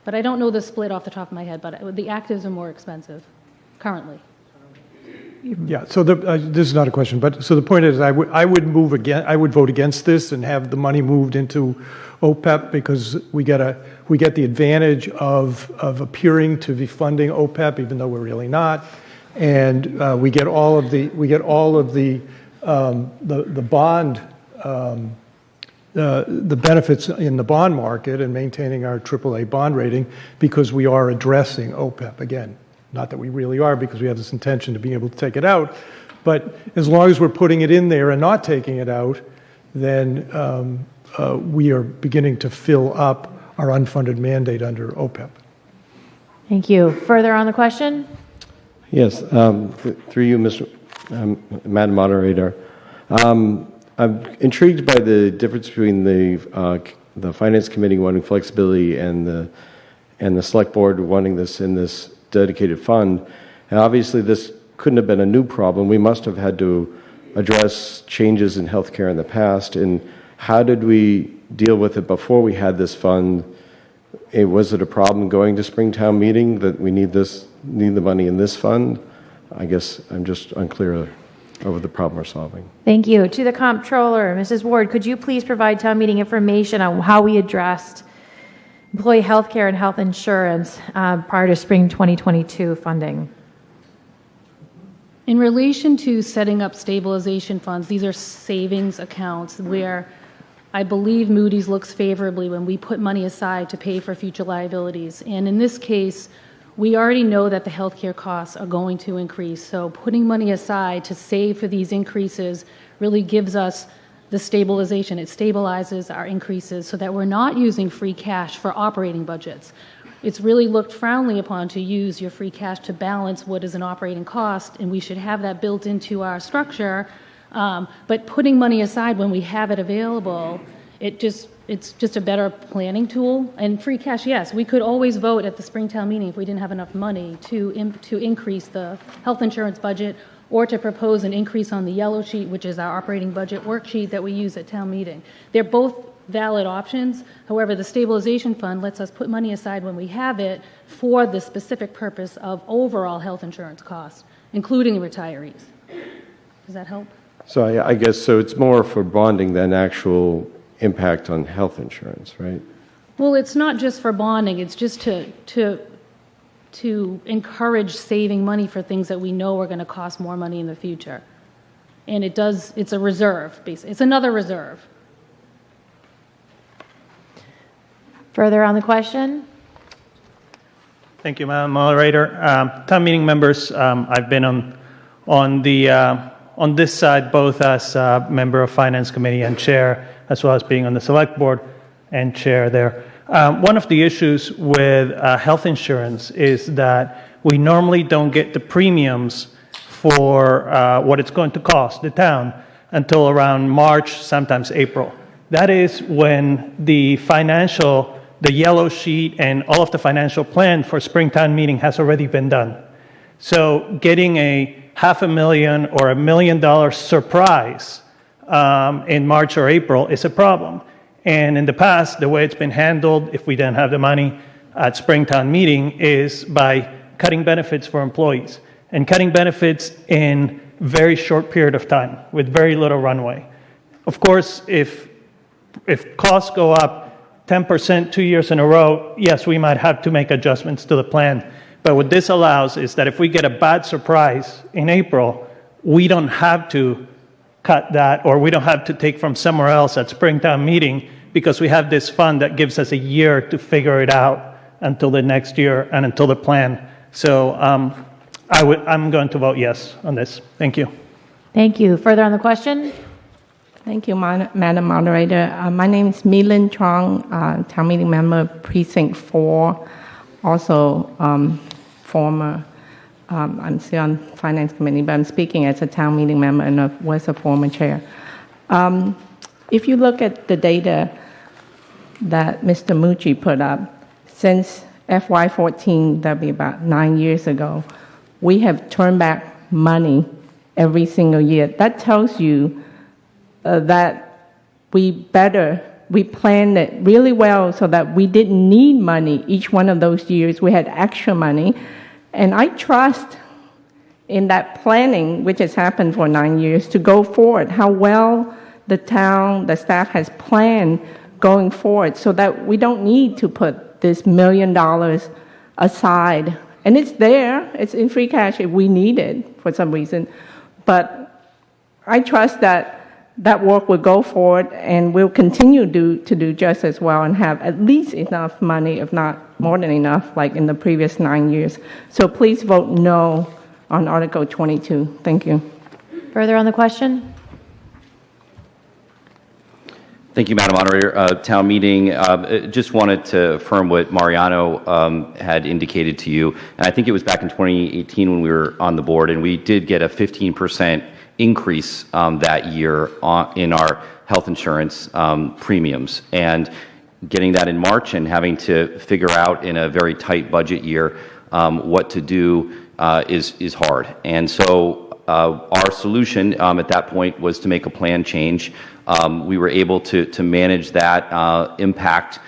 But I don't know the split off the top of my head, but the actives are more expensive currently. Yeah, so this is not a question, but so the point is, I would vote against this and have the money moved into OPEB, because we get the advantage of appearing to be funding OPEB, even though we're really not, and we get all of the bond the benefits in the bond market and maintaining our AAA bond rating, because we are addressing OPEB again. Not that we really are, because we have this intention to be able to take it out, but as long as we're putting it in there and not taking it out, then we are beginning to fill up our unfunded mandate under OPEB. Thank you. Further on the question? Yes, through you, Madam Moderator. I'm intrigued by the difference between the Finance Committee wanting flexibility and the Select Board wanting this in this dedicated fund. And obviously this couldn't have been a new problem. We must have had to address changes in healthcare in the past. And how did we deal with it before we had this fund? Was it a problem going to Springtown meeting that we need the money in this fund? I guess I'm just unclear over the problem we're solving. Thank you. To the Comptroller, Mrs. Ward, could you please provide town meeting information on how we addressed employee health care and health insurance prior to spring 2022 funding? In relation to setting up stabilization funds, these are savings accounts where I believe Moody's looks favorably when we put money aside to pay for future liabilities. And in this case, we already know that the healthcare costs are going to increase. So putting money aside to save for these increases really gives us the stabilization. It stabilizes our increases so that we're not using free cash for operating budgets. It's really looked frowningly upon to use your free cash to balance what is an operating cost, and we should have that built into our structure. But putting money aside when we have it available, it's just a better planning tool. And free cash, yes, we could always vote at the Springtown meeting if we didn't have enough money to increase the health insurance budget, or to propose an increase on the yellow sheet, which is our operating budget worksheet that we use at town meeting. They're both valid options. However, the stabilization fund lets us put money aside when we have it for the specific purpose of overall health insurance costs, including retirees. Does that help? So I guess, so it's more for bonding than actual impact on health insurance, right? Well, it's not just for bonding. It's just to encourage saving money for things that we know are going to cost more money in the future. And it's a reserve, basically. It's another reserve. Further on the question? Thank you, Madam Moderator. Town meeting members, I've been on this side both as a member of Finance Committee and Chair, as well as being on the Select Board and Chair there. One of the issues with health insurance is that we normally don't get the premiums for what it's going to cost the town until around March, sometimes April. That is when the yellow sheet and all of the financial plan for Springtown meeting has already been done. So getting a $500,000 or $1 million surprise in March or April is a problem. And in the past, the way it's been handled, if we didn't have the money at Springtown meeting, is by cutting benefits for employees and cutting benefits in very short period of time with very little runway. Of course, if costs go up 10% 2 years in a row, yes, we might have to make adjustments to the plan. But what this allows is that if we get a bad surprise in April, we don't have to cut that, or we don't have to take from somewhere else at Springtown meeting, because we have this fund that gives us a year to figure it out until the next year and until the plan. So I'm going to vote yes on this. Thank you. Thank you. Further on the question? Thank you, Madam Moderator. My name is Milin Chong, Town Meeting Member, Precinct 4, also former, I'm still on Finance Committee, but I'm speaking as a Town Meeting Member and was a former Chair. If you look at the data that Mr. Mucci put up, since FY14, that'll be about 9 years ago, we have turned back money every single year. That tells you that we planned it really well so that we didn't need money each one of those years. We had extra money. And I trust in that planning, which has happened for 9 years, to go forward, how well the town, the staff has planned going forward so that we don't need to put this $1 million aside. And it's there, it's in free cash if we need it for some reason. But I trust that that work will go forward and we'll continue to do just as well and have at least enough money, if not more than enough, like in the previous 9 years. So please vote no on Article 22. Thank you. Further on the question? Thank you, Madam Moderator. Town meeting, just wanted to affirm what Mariano had indicated to you. And I think it was back in 2018 when we were on the board, and we did get a 15% increase that year in our health insurance premiums. And getting that in March and having to figure out in a very tight budget year what to do is hard. And so our solution at that point was to make a plan change. We were able to manage that impact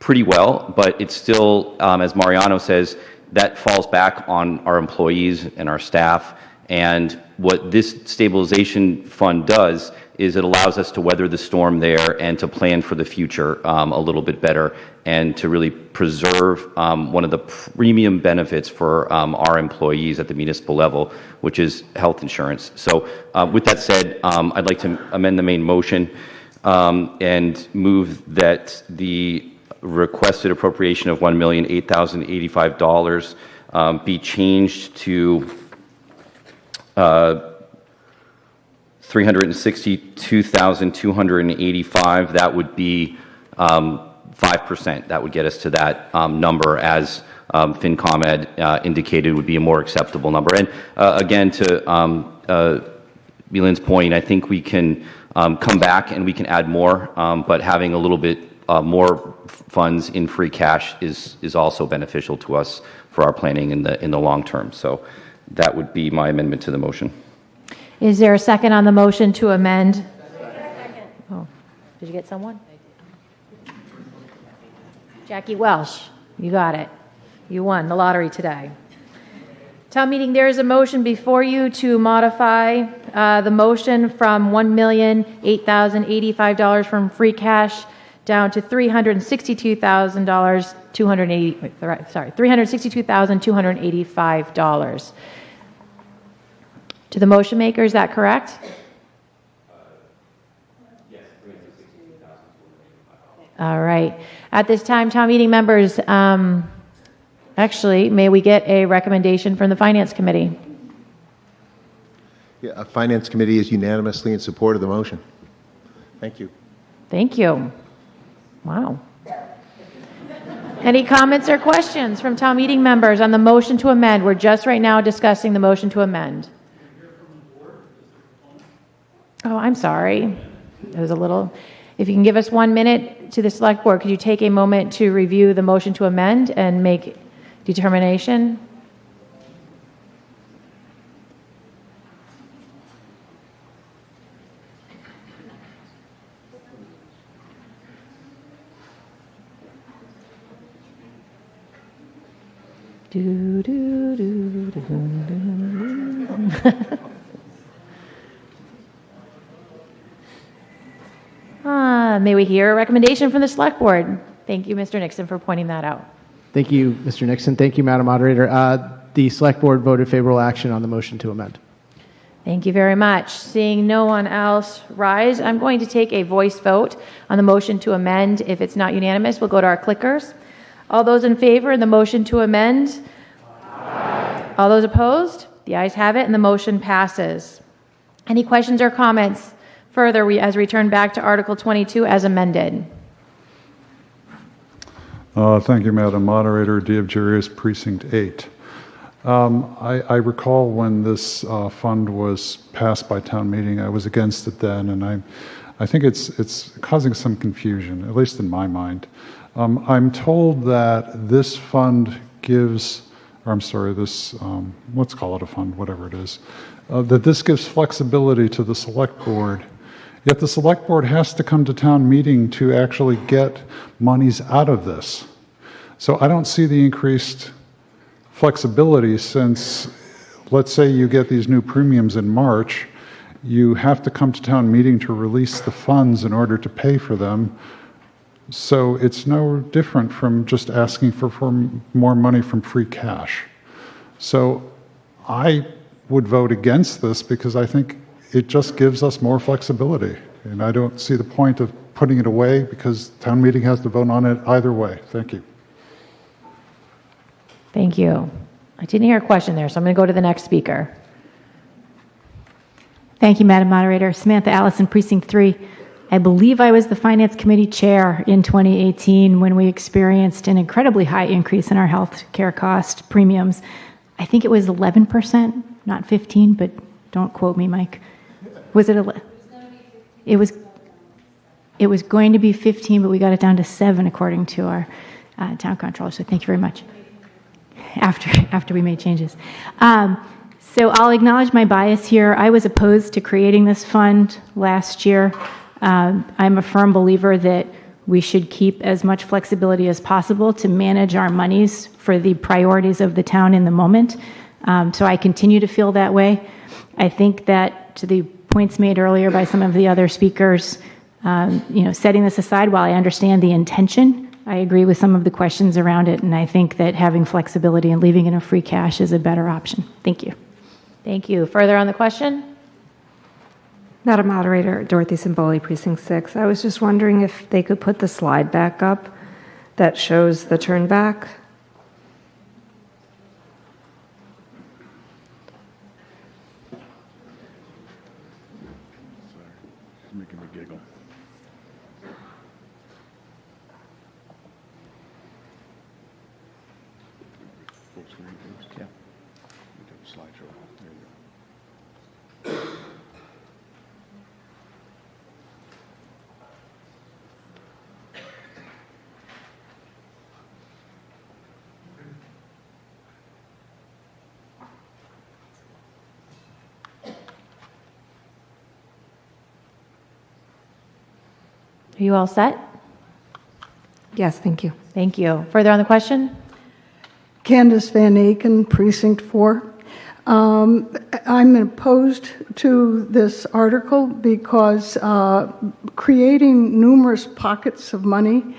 pretty well, but it's still, as Mariano says, that falls back on our employees and our staff. And what this stabilization fund does is it allows us to weather the storm there and to plan for the future a little bit better and to really preserve one of the premium benefits for our employees at the municipal level, which is health insurance. So with that said, I'd like to amend the main motion and move that the requested appropriation of $1,008,085 be changed to $362,285. That would be 5%. That would get us to that number, as FinCom had indicated would be a more acceptable number. And again, to Milan's point, I think we can come back and we can add more, but having a little bit more funds in free cash is also beneficial to us for our planning in the long term. So that would be my amendment to the motion. Is there a second on the motion to amend? Second. Oh, did you get someone? Jackie Welsh, you got it. You won the lottery today. Town meeting, there is a motion before you to modify the motion from $1,008,085 from free cash down to $362,285. To the motion maker, is that correct? Yes, All right. At this time, town meeting members, actually, may we get a recommendation from the Finance Committee? Yeah, Finance Committee is unanimously in support of the motion. Thank you. Thank you. Wow. Any comments or questions from town meeting members on the motion to amend? We're just right now discussing the motion to amend. Oh, I'm sorry. It was a little... If you can give us 1 minute to the select board, could you take a moment to review the motion to amend and make determination? Do, do, do, do, do, do. May we hear a recommendation from the select board? Thank you, Mr. Nixon, for pointing that out. Thank you, Mr. Nixon. Thank you, Madam Moderator. The select board voted favorable action on the motion to amend. Thank you very much. Seeing no one else rise, I'm going to take a voice vote on the motion to amend. If it's not unanimous, we'll go to our clickers. All those in favor of the motion to amend? Aye. All those opposed? The ayes have it, and the motion passes. Any questions or comments further as we return back to Article 22 as amended? Thank you, Madam Moderator. Diabjurius, Precinct 8. I recall when this fund was passed by town meeting, I was against it then, and I think it's causing some confusion, at least in my mind. I'm told that this fund gives, or I'm sorry, this, let's call it a fund, whatever it is, that this gives flexibility to the select board. Yet the select board has to come to town meeting to actually get monies out of this. So I don't see the increased flexibility since, let's say you get these new premiums in March, you have to come to town meeting to release the funds in order to pay for them. So it's no different from just asking for more money from free cash. So I would vote against this because I think it just gives us more flexibility. And I don't see the point of putting it away because town meeting has to vote on it either way. Thank you. Thank you. I didn't hear a question there, so I'm going to go to the next speaker. Thank you, Madam Moderator. Samantha Allison, Precinct 3. I believe I was the Finance Committee Chair in 2018 when we experienced an incredibly high increase in our health care cost premiums. I think it was 11%, not 15, but don't quote me, Mike. Was it 11? It was going to be 15, but we got it down to 7 according to our town controller. So thank you very much. After we made changes. So I'll acknowledge my bias here. I was opposed to creating this fund last year. I'm a firm believer that we should keep as much flexibility as possible to manage our monies for the priorities of the town in the moment. So I continue to feel that way. I think that to the points made earlier by some of the other speakers, setting this aside, while I understand the intention, I agree with some of the questions around it, and I think that having flexibility and leaving it in free cash is a better option. Thank you. Thank you. Further on the question? Madam Moderator, Dorothy Simboli, Precinct 6. I was just wondering if they could put the slide back up that shows the turn back. Making me giggle. Full screen, please. Yeah. We do a slideshow. There you go. Are you all set? Yes, thank you. Thank you. Further on the question? Candace Van Aken, Precinct 4. I'm opposed to this article because creating numerous pockets of money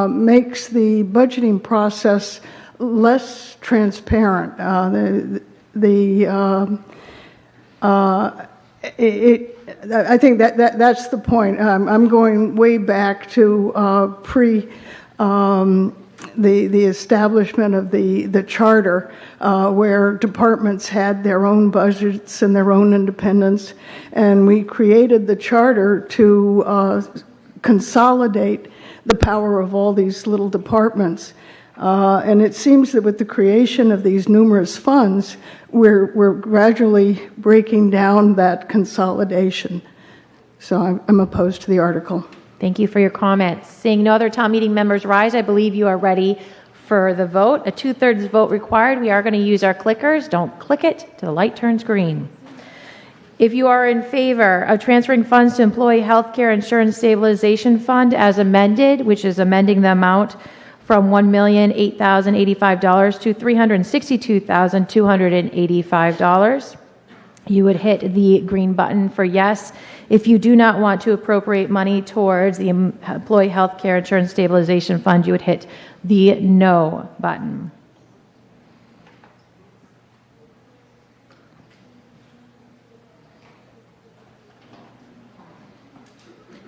makes the budgeting process less transparent. I think that's the point. I'm going way back to the establishment of the charter, where departments had their own budgets and their own independence, and we created the charter to consolidate the power of all these little departments. And it seems that with the creation of these numerous funds, we're gradually breaking down that consolidation. So I'm opposed to the article. Thank you for your comments. Seeing no other town meeting members rise, I believe you are ready for the vote. A 2/3 vote required. We are going to use our clickers. Don't click it till the light turns green. If you are in favor of transferring funds to Employee Healthcare Insurance Stabilization Fund as amended, which is amending the amount from $1,008,085 to $362,285, you would hit the green button for yes. If you do not want to appropriate money towards the Employee Health Care Insurance Stabilization Fund, you would hit the no button.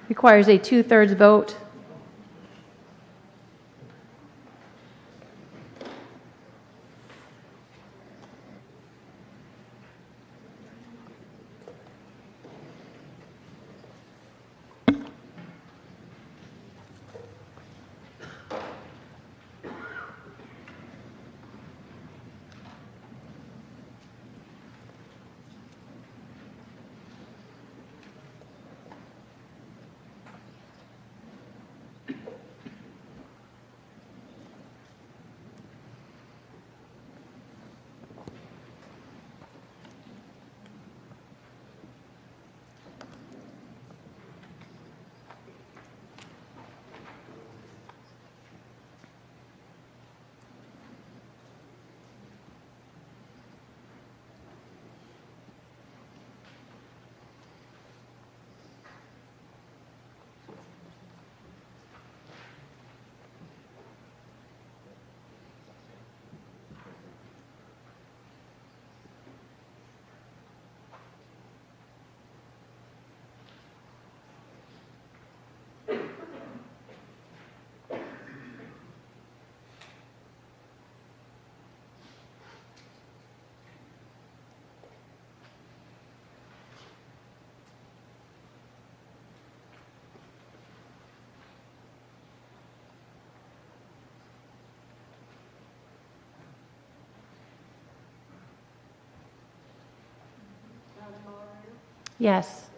Requires a 2/3 vote. Yes.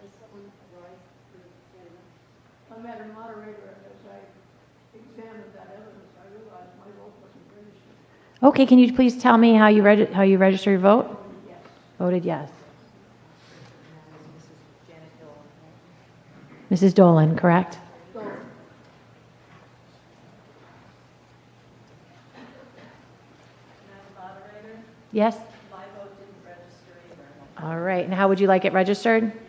Madam Moderator, as I examined that evidence, I realized my vote wasn't registered. Okay, can you please tell me how you register your vote? Voted yes. Mrs. Dolan, correct? Yes? My vote didn't register either. All right, and how would you like it registered? Yes, please.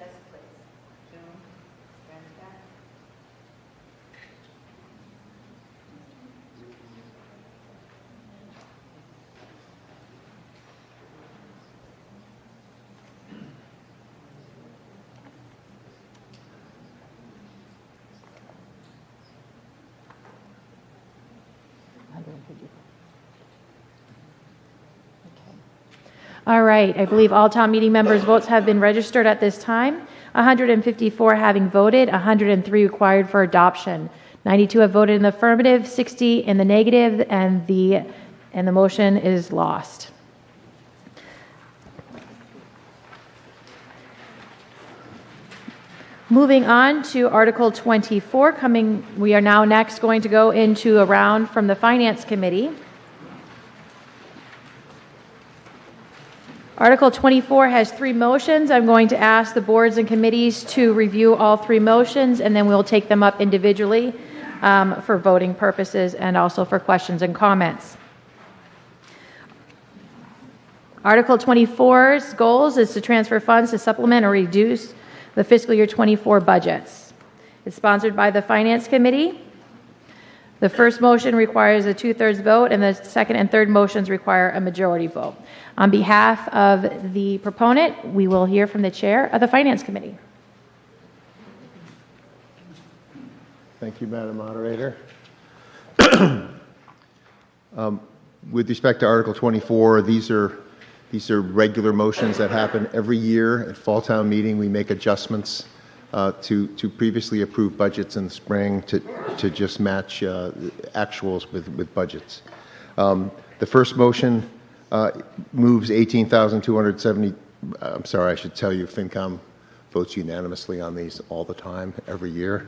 All right, I believe all town meeting members' votes have been registered at this time. 154 having voted, 103 required for adoption. 92 have voted in the affirmative, 60 in the negative, and the motion is lost. Moving on to Article 24, we are now next going to go into a round from the Finance Committee. Article 24 has 3 motions. I'm going to ask the boards and committees to review all 3 motions, and then we'll take them up individually for voting purposes and also for questions and comments. Article 24's goals is to transfer funds to supplement or reduce the fiscal year 24 budgets. It's sponsored by the Finance Committee. The first motion requires a 2/3 vote, and the second and third motions require a majority vote. On behalf of the proponent, we will hear from the chair of the Finance Committee. Thank you, Madam Moderator. With respect to Article 24, these are regular motions that happen every year at Fall Town Meeting. We make adjustments to previously approved budgets in the spring to just match actuals with budgets. The first motion moves 18,270. I'm sorry, I should tell you, FinCom votes unanimously on these all the time, every year.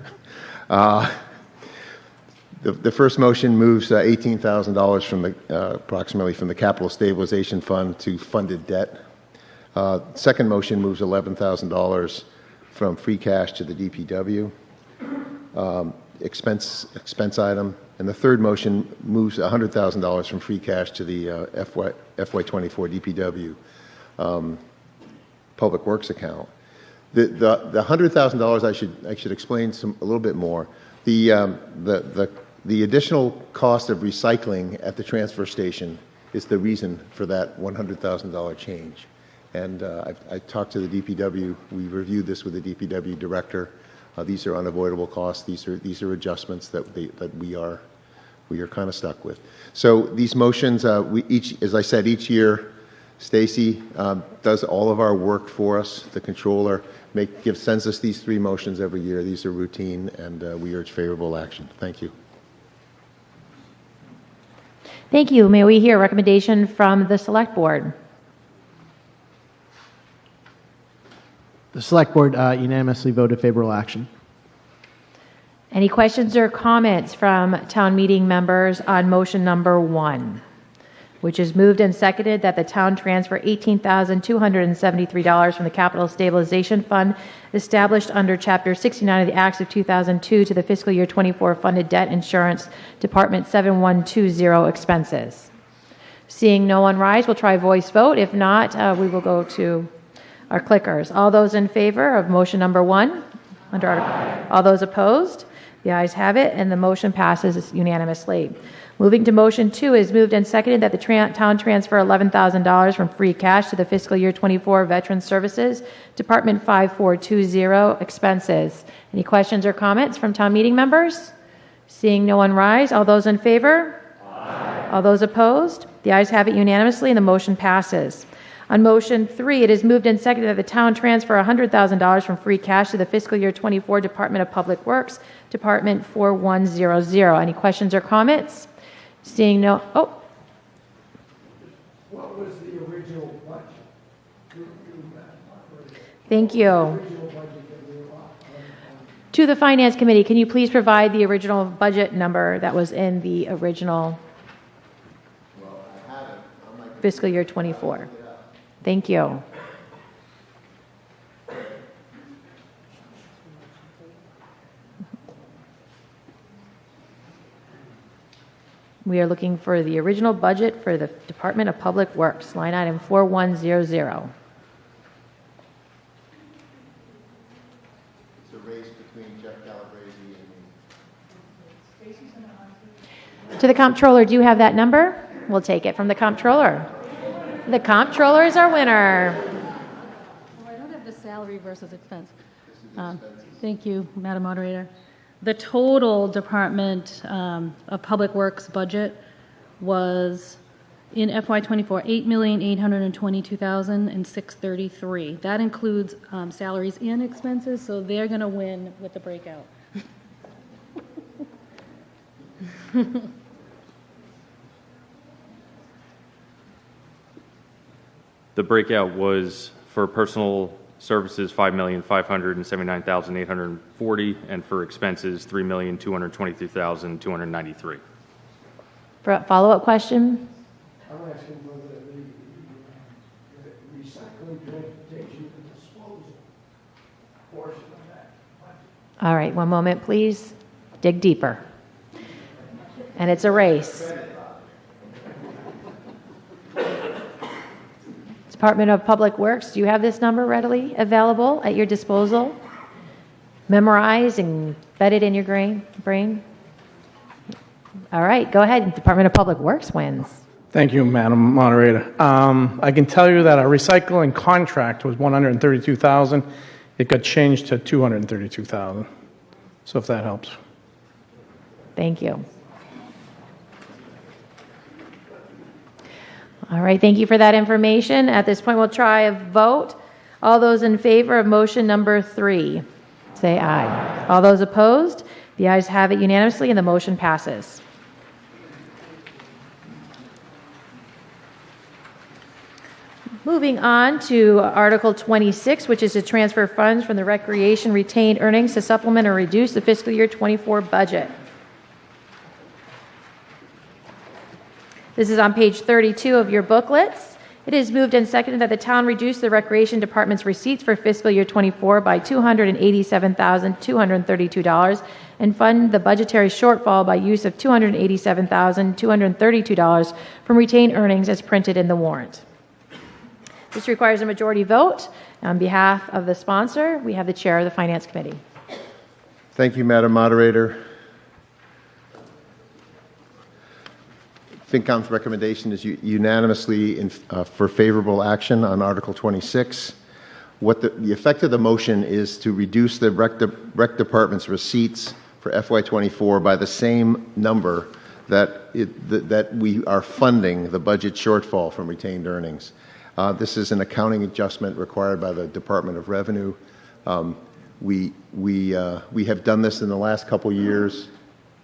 The first motion moves $18,000 from approximately from the Capital Stabilization Fund to funded debt. Second motion moves $11,000 from free cash to the DPW expense item, and the third motion moves $100,000 from free cash to the FY24 DPW Public Works account. The $100,000 I should explain a little bit more. The additional cost of recycling at the transfer station is the reason for that $100,000 change. And I talked to the DPW. We reviewed this with the DPW director. These are unavoidable costs. These are adjustments that we are kind of stuck with. So these motions, as I said, each year, Stacy does all of our work for us. The controller sends us these three motions every year. These are routine, and we urge favorable action. Thank you. Thank you. May we hear a recommendation from the Select Board? The Select Board unanimously voted favorable action. Any questions or comments from town meeting members on motion number 1, which is moved and seconded that the town transfer $18,273 from the Capital Stabilization Fund established under Chapter 69 of the Acts of 2002 to the fiscal year 24 funded debt insurance Department 7120 expenses. Seeing no one rise, we'll try voice vote. If not, we will go to our clickers. All those in favor of motion number 1? Under Article. All those opposed? The ayes have it, and the motion passes unanimously. Moving to motion 2 is moved and seconded that the town transfer $11,000 from free cash to the fiscal year 24 Veterans Services Department 5420 expenses. Any questions or comments from town meeting members? Seeing no one rise, all those in favor? Aye. All those opposed? The ayes have it unanimously, and the motion passes. On motion 3, it is moved and seconded that the town transfer $100,000 from free cash to the fiscal year 24 Department of Public Works, Department 4100. Any questions or comments? Seeing no, What was the original budget? Thank you. To the Finance Committee, can you please provide the original budget number that was in the original fiscal year 24? Thank you. We are looking for the original budget for the Department of Public Works, line item 4100. It's a race between Jeff Calabrese and To the comptroller, do you have that number? We'll take it from the comptroller. The comptroller is our winner. I don't have the salary versus expense. Thank you, Madam Moderator. The total Department of Public Works budget was in FY24 $8,822,633. That includes salaries and expenses, so they're going to win with the breakout. The breakout was for personal services $5,579,840, and for expenses $3,223,293. For a follow-up question? I'm asking whether the recycling, transportation, and disposal portion of that budget. All right, one moment, please. Dig deeper. And it's a race. Department of Public Works, do you have this number readily available at your disposal? Memorized and embedded in your brain? All right, go ahead. Department of Public Works wins. Thank you, Madam Moderator. I can tell you that our recycling contract was $132,000. It got changed to $232,000. So if that helps. Thank you. All right, thank you for that information. At this point, we'll try a vote. All those in favor of motion number 3, say aye. All those opposed? The ayes have it unanimously, and the motion passes. Moving on to Article 26, which is to transfer funds from the recreation retained earnings to supplement or reduce the fiscal year 24 budget. This is on page 32 of your booklets. It is moved and seconded that the town reduce the Recreation Department's receipts for fiscal year 24 by $287,232 and fund the budgetary shortfall by use of $287,232 from retained earnings as printed in the warrant. This requires a majority vote. On behalf of the sponsor, we have the chair of the Finance Committee. Thank you, Madam Moderator. FinCom's recommendation is unanimously for favorable action on Article 26. What the effect of the motion is to reduce the Rec Department's receipts for FY24 by the same number that we are funding the budget shortfall from retained earnings. This is an accounting adjustment required by the Department of Revenue. We have done this in the last couple years.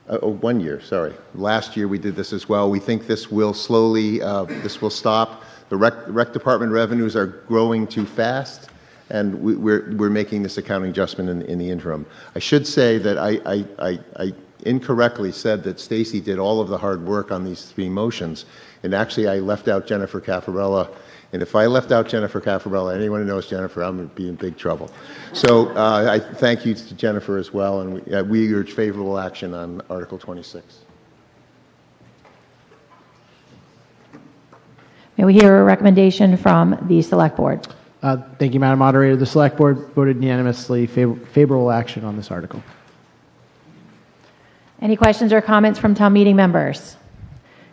1 year, sorry. Last year we did this as well. We think this will slowly, this will stop. The rec department revenues are growing too fast, and we're making this accounting adjustment in the interim. I should say that I incorrectly said that Stacy did all of the hard work on these 3 motions, and actually I left out Jennifer Caffarella. And if I left out Jennifer Caffarella, anyone who knows Jennifer, I'm going to be in big trouble. So I thank you to Jennifer as well, and we urge favorable action on Article 26. May we hear a recommendation from the Select Board? Thank you, Madam Moderator. The Select Board voted unanimously favorable action on this article. Any questions or comments from town meeting members?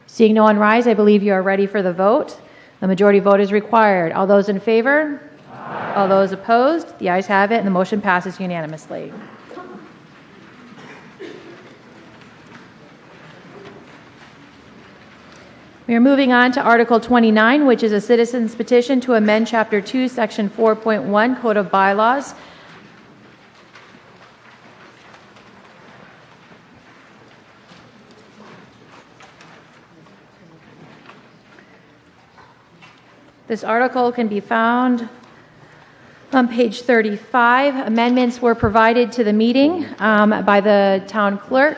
Seeing no one rise, I believe you are ready for the vote. The majority vote is required. All those in favor? Aye. All those opposed? The ayes have it, and the motion passes unanimously. We are moving on to Article 29, which is a citizen's petition to amend Chapter 2, Section 4.1, Code of Bylaws. This article can be found on page 35. Amendments were provided to the meeting by the town clerk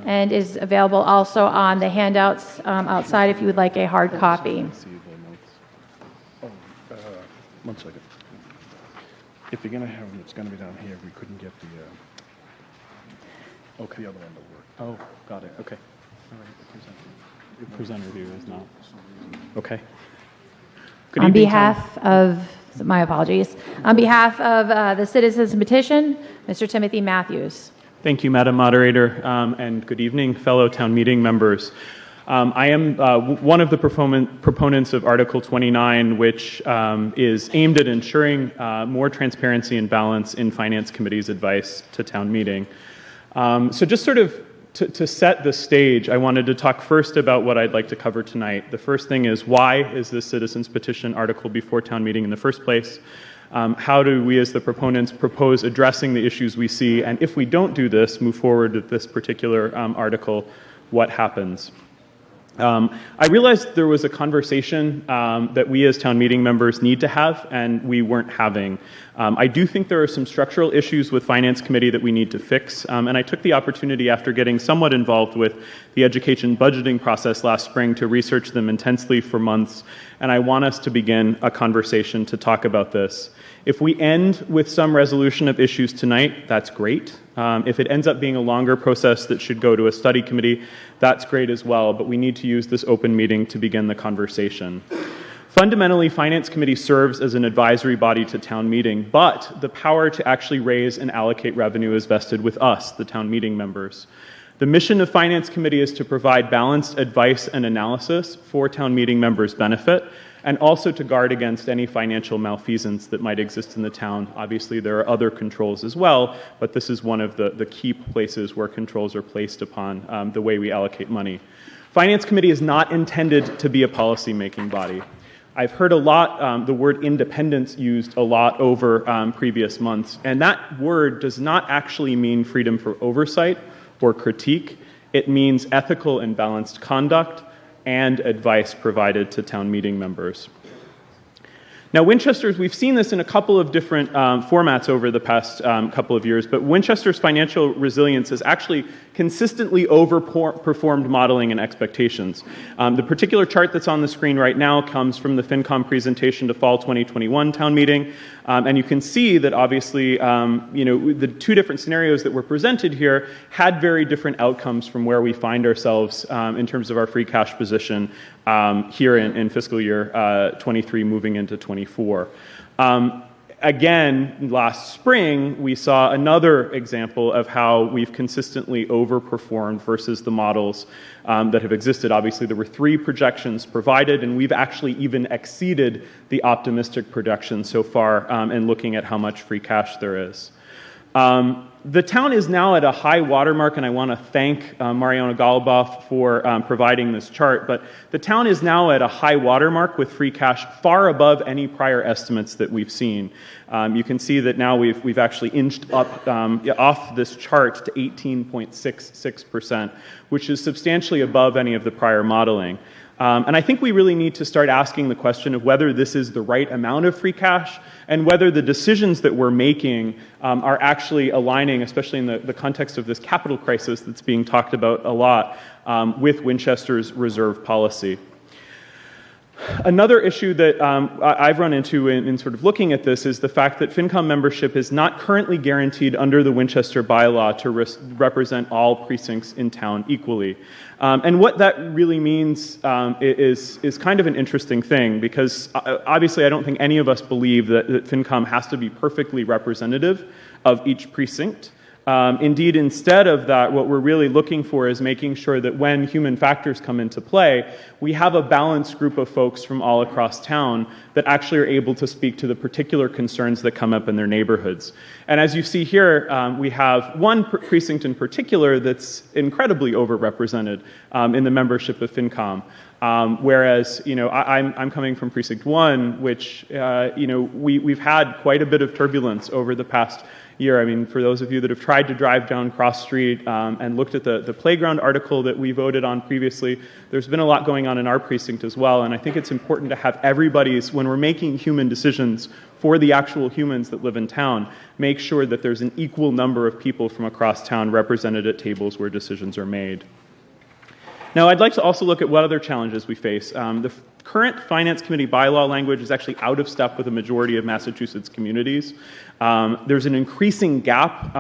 and is available also on the handouts outside if you would like a hard copy. Oh, 1 second. If you're going to have them, it's going to be down here. We couldn't get the okay. The other one to work. Oh, got it. Okay. All right. The presenter view is not. Okay. Good On evening, behalf of, my apologies, on behalf of the citizens petition, Mr. Timothy Matthews. Thank you, Madam Moderator, and good evening, fellow town meeting members. I am one of the proponents of Article 29, which is aimed at ensuring more transparency and balance in Finance Committee's advice to town meeting. So just sort of to set the stage, I wanted to talk first about what I'd like to cover tonight. The first thing is, why is this citizens petition article before town meeting in the first place? How do we as the proponents propose addressing the issues we see? And if we don't do this, move forward with this particular article, what happens? I realized there was a conversation that we as town meeting members need to have, and we weren't having. I do think there are some structural issues with Finance Committee that we need to fix, and I took the opportunity after getting somewhat involved with the education budgeting process last spring to research them intensely for months, and I want us to begin a conversation to talk about this. If we end with some resolution of issues tonight, that's great. If it ends up being a longer process that should go to a study committee, that's great as well, but we need to use this open meeting to begin the conversation. Fundamentally, Finance Committee serves as an advisory body to town meeting, but the power to actually raise and allocate revenue is vested with us, the town meeting members. The mission of Finance Committee is to provide balanced advice and analysis for town meeting members' benefit, and also to guard against any financial malfeasance that might exist in the town. Obviously, there are other controls as well, but this is one of the key places where controls are placed upon the way we allocate money. Finance Committee is not intended to be a policy-making body. I've heard a lot, the word independence used a lot over previous months, and that word does not actually mean freedom for oversight or critique. It means ethical and balanced conduct and advice provided to town meeting members. Now, Winchester's, we've seen this in a couple of different formats over the past couple of years, but Winchester's financial resilience has actually consistently overperformed modeling and expectations. The particular chart that's on the screen right now comes from the FinCom presentation to fall 2021 town meeting, and you can see that obviously, the two different scenarios that were presented here had very different outcomes from where we find ourselves in terms of our free cash position here in fiscal year 23 moving into 24. Again, last spring, we saw another example of how we've consistently overperformed versus the models that have existed. Obviously, there were 3 projections provided, and we've actually even exceeded the optimistic projections so far in looking at how much free cash there is. The town is now at a high watermark, and I want to thank Mariana Goluboff for providing this chart, but the town is now at a high watermark with free cash far above any prior estimates that we've seen. You can see that now we've actually inched up off this chart to 18.66%, which is substantially above any of the prior modeling. And I think we really need to start asking the question of whether this is the right amount of free cash and whether the decisions that we're making are actually aligning, especially in the context of this capital crisis that's being talked about a lot, with Winchester's reserve policy. Another issue that I've run into in sort of looking at this is the fact that FinCom membership is not currently guaranteed under the Winchester bylaw to represent all precincts in town equally. And what that really means is kind of an interesting thing, because obviously I don't think any of us believe that FinCom has to be perfectly representative of each precinct. Indeed, instead of that, what we're really looking for is making sure that when human factors come into play, we have a balanced group of folks from all across town that actually are able to speak to the particular concerns that come up in their neighborhoods. And as you see here, we have one precinct in particular that's incredibly overrepresented in the membership of FinCom. Whereas, I'm coming from Precinct 1, which, we've had quite a bit of turbulence over the past year. I mean, for those of you that have tried to drive down Cross Street and looked at the playground article that we voted on previously, there's been a lot going on in our precinct as well. And I think it's important to have everybody's, when we're making human decisions for the actual humans that live in town, make sure that there's an equal number of people from across town represented at tables where decisions are made. Now, I'd like to also look at what other challenges we face. The current Finance Committee bylaw language is actually out of step with the majority of Massachusetts communities. There's an increasing gap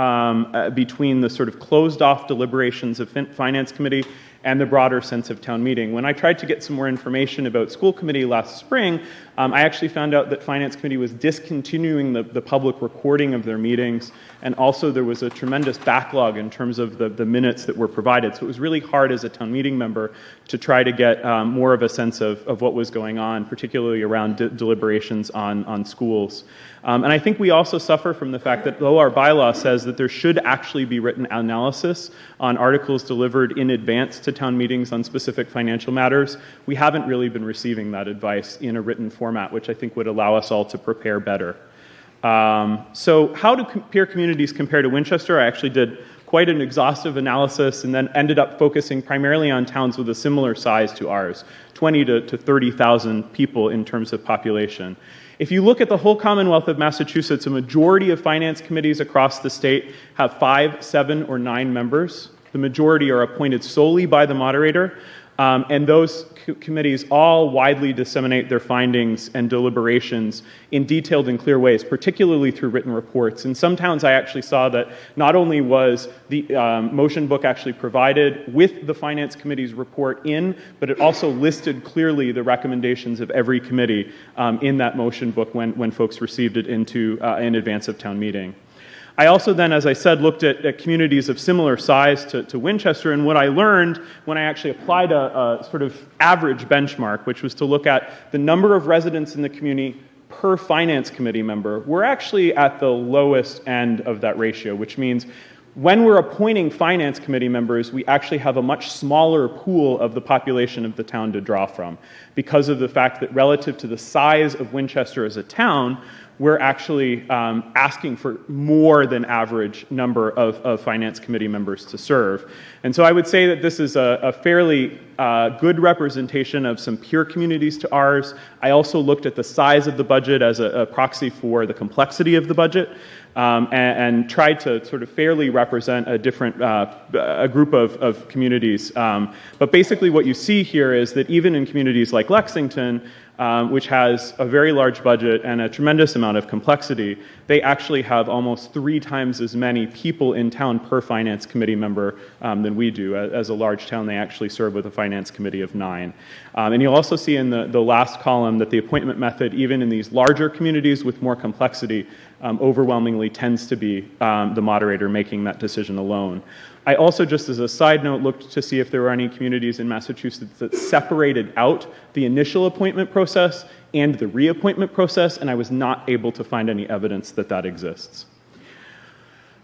between the sort of closed-off deliberations of Finance Committee and the broader sense of town meeting. When I tried to get some more information about school committee last spring, I actually found out that Finance Committee was discontinuing the public recording of their meetings, and also there was a tremendous backlog in terms of the minutes that were provided. So it was really hard as a town meeting member to try to get more of a sense of what was going on, particularly around deliberations on schools. And I think we also suffer from the fact that though our bylaw says that there should actually be written analysis on articles delivered in advance to town meetings on specific financial matters, we haven't really been receiving that advice in a written format, which I think would allow us all to prepare better. So how do peer communities compare to Winchester? I actually did quite an exhaustive analysis and then ended up focusing primarily on towns with a similar size to ours, 20 to 30,000 people in terms of population. If you look at the whole Commonwealth of Massachusetts, a majority of finance committees across the state have 5, 7, or 9 members. The majority are appointed solely by the moderator, and those committees all widely disseminate their findings and deliberations in detailed and clear ways, particularly through written reports. In some towns, I actually saw that not only was the motion book actually provided with the Finance Committee's report in, but it also listed clearly the recommendations of every committee in that motion book when folks received it in advance of town meeting. I also then, as I said, looked at communities of similar size to Winchester, and what I learned when I actually applied a sort of average benchmark, which was to look at the number of residents in the community per finance committee member, we're actually at the lowest end of that ratio, which means when we're appointing finance committee members, we actually have a much smaller pool of the population of the town to draw from, because of the fact that relative to the size of Winchester as a town, we're actually asking for more than average number of finance committee members to serve. And so I would say that this is a fairly good representation of some peer communities to ours. I also looked at the size of the budget as a proxy for the complexity of the budget, and tried to sort of fairly represent a different a group of communities. But basically what you see here is that even in communities like Lexington, which has a very large budget and a tremendous amount of complexity, they actually have almost 3 times as many people in town per finance committee member than we do. As a large town, they actually serve with a finance committee of 9. And you'll also see in the last column that the appointment method, even in these larger communities with more complexity, overwhelmingly tends to be the moderator making that decision alone. I also, just as a side note, looked to see if there were any communities in Massachusetts that separated out the initial appointment process and the reappointment process, and I was not able to find any evidence that that exists.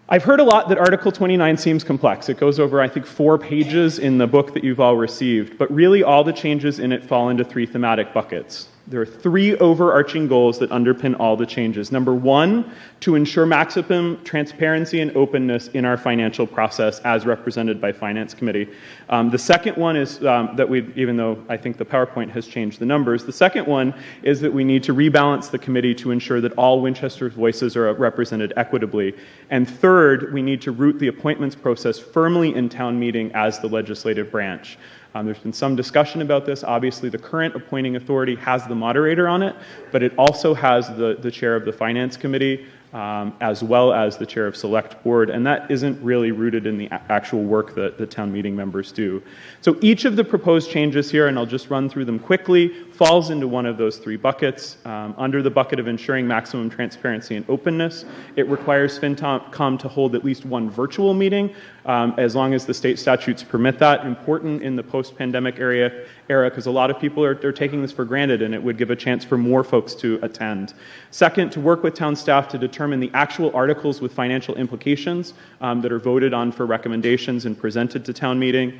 I've heard a lot that Article 29 seems complex. It goes over, I think, 4 pages in the book that you've all received, but really all the changes in it fall into 3 thematic buckets. There are 3 overarching goals that underpin all the changes. Number 1, to ensure maximum transparency and openness in our financial process as represented by Finance Committee. The second one is that even though I think the PowerPoint has changed the numbers, the second one is that we need to rebalance the committee to ensure that all Winchester voices are represented equitably. And third, we need to root the appointments process firmly in town meeting as the legislative branch. There's been some discussion about this. Obviously, the current appointing authority has the moderator on it, but it also has the chair of the Finance Committee, as well as the chair of Select Board, and that isn't really rooted in the actual work that the town meeting members do. So each of the proposed changes here, and I'll just run through them quickly, falls into one of those 3 buckets. Under the bucket of ensuring maximum transparency and openness, it requires FinCom to hold at least 1 virtual meeting, as long as the state statutes permit that. Important in the post-pandemic era, because a lot of people are taking this for granted, and it would give a chance for more folks to attend. Second, to work with town staff to determine the actual articles with financial implications that are voted on for recommendations and presented to town meeting.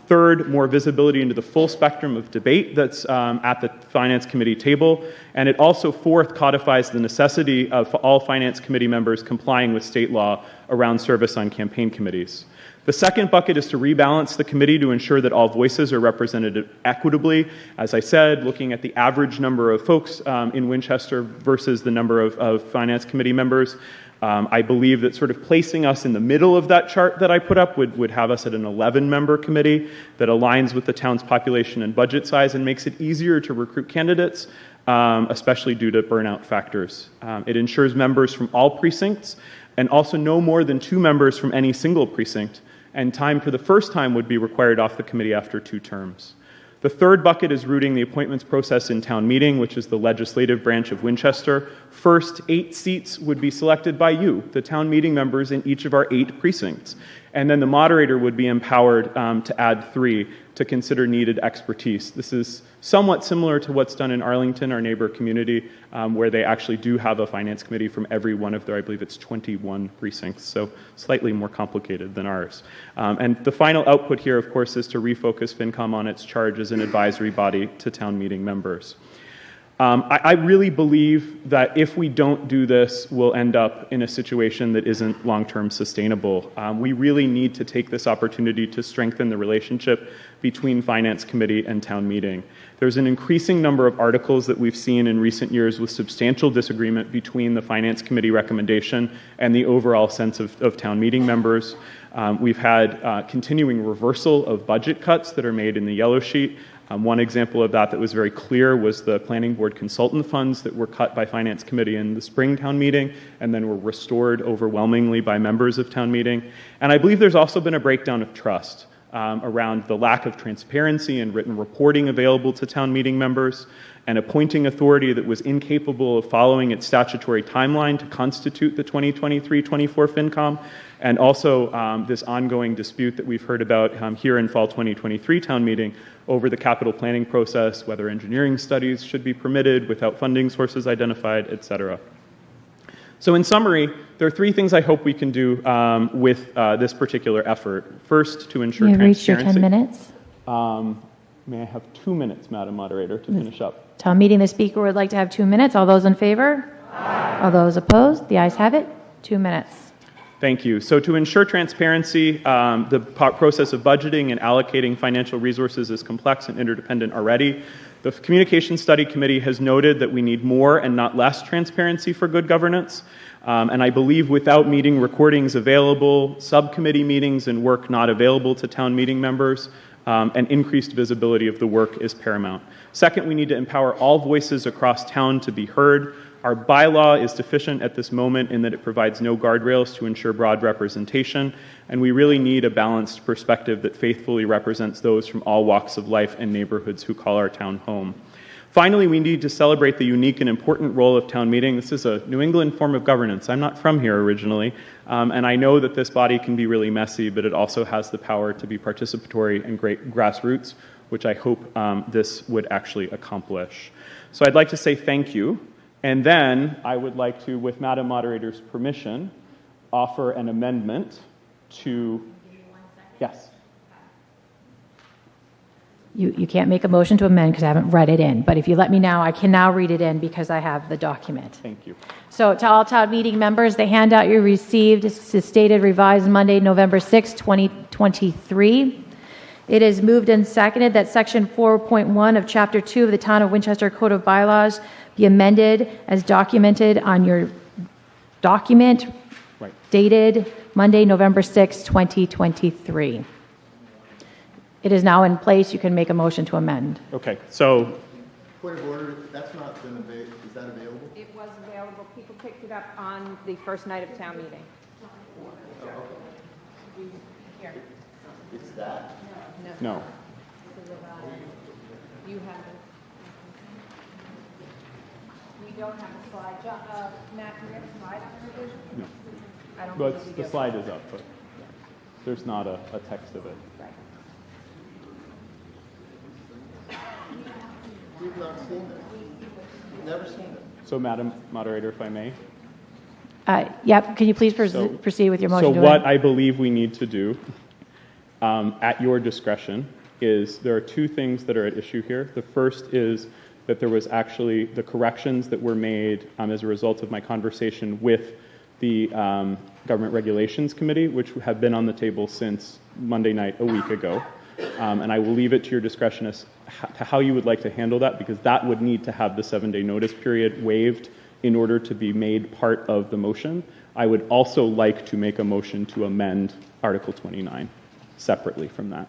Third, more visibility into the full spectrum of debate that's at the Finance Committee table. And it also, fourth, codifies the necessity of all Finance Committee members complying with state law around service on campaign committees. The second bucket is to rebalance the committee to ensure that all voices are represented equitably. As I said, looking at the average number of folks in Winchester versus the number of Finance Committee members, I believe that sort of placing us in the middle of that chart that I put up would have us at an 11-member committee that aligns with the town's population and budget size and makes it easier to recruit candidates, especially due to burnout factors. It ensures members from all precincts and also no more than 2 members from any single precinct, and time for the first time would be required off the committee after 2 terms. The third bucket is rooting the appointments process in town meeting, which is the legislative branch of Winchester. First 8 seats would be selected by you, the town meeting members in each of our 8 precincts. And then the moderator would be empowered to add 3 to consider needed expertise. This is somewhat similar to what's done in Arlington, our neighbor community, where they actually do have a finance committee from every one of their, I believe it's 21 precincts, so slightly more complicated than ours. And the final output here, of course, is to refocus FinCom on its charge as an advisory body to town meeting members. I really believe that if we don't do this, we'll end up in a situation that isn't long-term sustainable. We really need to take this opportunity to strengthen the relationship between Finance Committee and town meeting. There's an increasing number of articles that we've seen in recent years with substantial disagreement between the Finance Committee recommendation and the overall sense of town meeting members. We've had continuing reversal of budget cuts that are made in the yellow sheet. One example of that was very clear was the planning board consultant funds that were cut by Finance Committee in the spring town meeting and then were restored overwhelmingly by members of town meeting. And I believe there's also been a breakdown of trust. around the lack of transparency and written reporting available to town meeting members, an appointing authority that was incapable of following its statutory timeline to constitute the 2023-24 FinCom, and also this ongoing dispute that we've heard about here in fall 2023 town meeting over the capital planning process, whether engineering studies should be permitted without funding sources identified, et cetera. So in summary, there are three things I hope we can do with this particular effort. First, to ensure You transparency. reached your 10 minutes. May I have 2 minutes, Madam Moderator, to finish up? Town meeting, the speaker would like to have 2 minutes. All those in favor? Aye. All those opposed? The ayes have it. 2 minutes. Thank you. So to ensure transparency, the process of budgeting and allocating financial resources is complex and interdependent already. The Communications Study Committee has noted that we need more and not less transparency for good governance. And I believe without meeting recordings available, subcommittee meetings and work not available to town meeting members, and increased visibility of the work is paramount. Second, we need to empower all voices across town to be heard. Our bylaw is deficient at this moment in that it provides no guardrails to ensure broad representation, and we really need a balanced perspective that faithfully represents those from all walks of life and neighborhoods who call our town home. Finally, we need to celebrate the unique and important role of town meeting. This is a New England form of governance. I'm not from here originally, and I know that this body can be really messy, but it also has the power to be participatory and great grassroots, which I hope this would actually accomplish. So I'd like to say thank you, and then I would like to, with Madam Moderator's permission, offer an amendment to... Yes. You can't make a motion to amend because I haven't read it in, but if you let me now, I can now read it in because I have the document. Thank you. So to all town meeting members, the handout you received is stated revised Monday, November 6, 2023. It is moved and seconded that Section 4.1 of Chapter 2 of the Town of Winchester Code of Bylaws be amended as documented on your document dated Monday, November 6, 2023. It is now in place. You can make a motion to amend. Okay, so... Point of order, that's not been available. Is that available? It was available. People picked it up on the first night of town meeting. Here. It's that? No. You have it. We don't have a slide. Matt, do we have a slide on the revision? No. I don't But believe we the do. slide is up, but there's not a text of it. Right. We've not seen it. We've never seen it. So, Madam Moderator, if I may. Yep. Can you please proceed with your motion? So what I believe we need to do, at your discretion, is there are two things that are at issue here. The first is that there was actually the corrections that were made as a result of my conversation with the Government Regulations Committee, which have been on the table since Monday night a week ago. And I will leave it to your discretion as to how you would like to handle that, because that would need to have the 7-day notice period waived in order to be made part of the motion. I would also like to make a motion to amend Article 29 separately from that.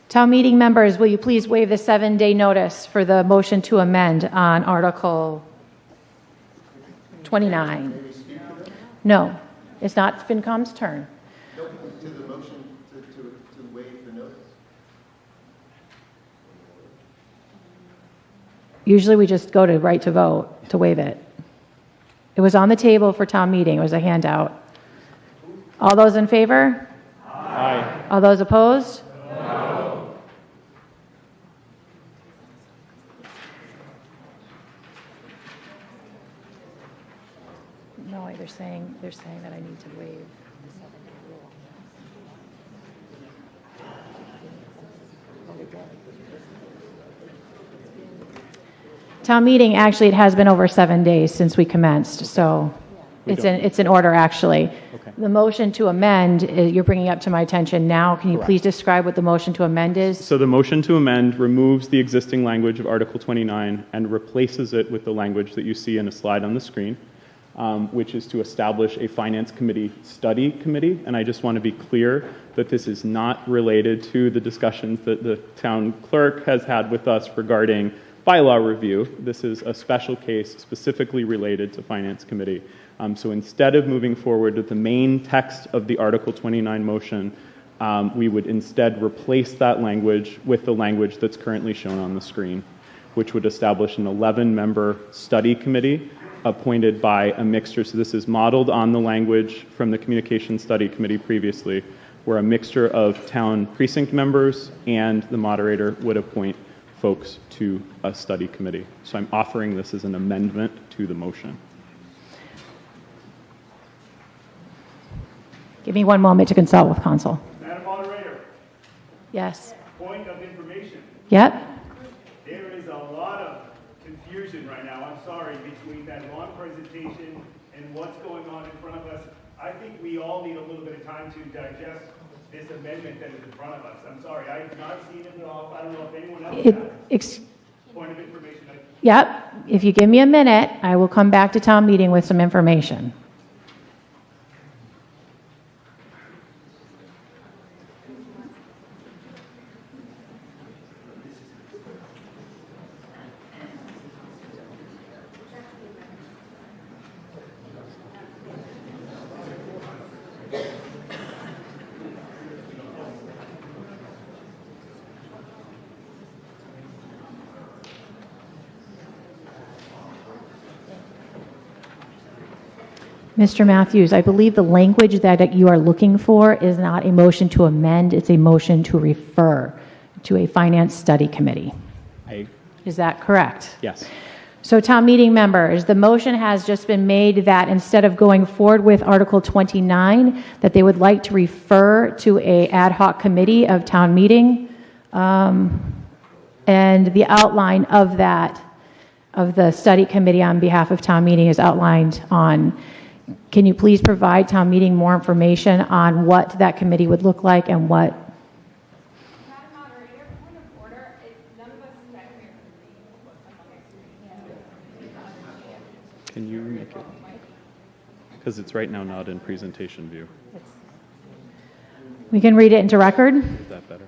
Town meeting members, will you please waive the 7-day notice for the motion to amend on Article 29? No, it's not FinCom's turn. No, to the motion to waive the notice. Usually we just go to right to vote to waive it. It was on the table for town meeting. It was a handout. All those in favor? Aye. All those opposed? No, they're saying that I need to waive the 7-day rule. Town meeting, actually, it has been over 7 days since we commenced, so it's in order, actually. Okay. The motion to amend, you're bringing up to my attention now. Can you Correct. please describe what the motion to amend is? So the motion to amend removes the existing language of Article 29 and replaces it with the language that you see in a slide on the screen. which is to establish a Finance Committee study committee. And I just want to be clear that this is not related to the discussions that the town clerk has had with us regarding bylaw review. This is a special case specifically related to Finance Committee. So instead of moving forward with the main text of the Article 29 motion, we would instead replace that language with the language that's currently shown on the screen, which would establish an 11-member study committee appointed by a mixture. So this is modeled on the language from the Communication Study Committee previously, where a mixture of town precinct members and the moderator would appoint folks to a study committee. So I'm offering this as an amendment to the motion. Give me one moment to consult with counsel. Madam Moderator. Yes. Point of information. Yep. There is a lot of confusion right now, I'm sorry, between that long presentation and what's going on in front of us. I think we all need a little bit of time to digest this amendment that is in front of us. I'm sorry, I have not seen it at all. I don't know if anyone else has. Point of information. Yep. If you give me a minute, I will come back to town meeting with some information. Mr. Matthews, I believe the language that you are looking for is not a motion to amend, it's a motion to refer to a finance study committee. Is that correct? Yes. So town meeting members, the motion has just been made that instead of going forward with Article 29, that they would like to refer to a ad hoc committee of town meeting. And the outline of that, of the study committee on behalf of town meeting is outlined on. Can you please provide town meeting more information on what that committee would look like and what? Can you make it? Because it's right now not in presentation view. We can read it into record. Is that better?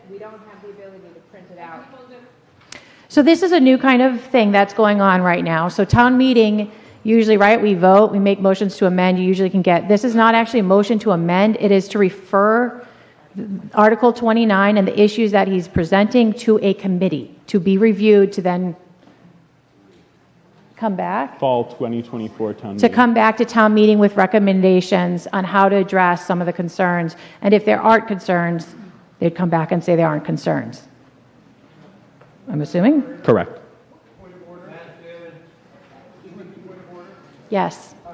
We don't have the ability to print it out. So this is a new kind of thing that's going on right now. So town meeting, usually, right, we vote, we make motions to amend, you usually can get, this is not actually a motion to amend, it is to refer Article 29 and the issues that he's presenting to a committee to be reviewed, to then come back. Fall 2024 town meeting. To come back to town meeting with recommendations on how to address some of the concerns. And if there aren't concerns, they'd come back and say there aren't concerns. I'm assuming? Correct. Yes. The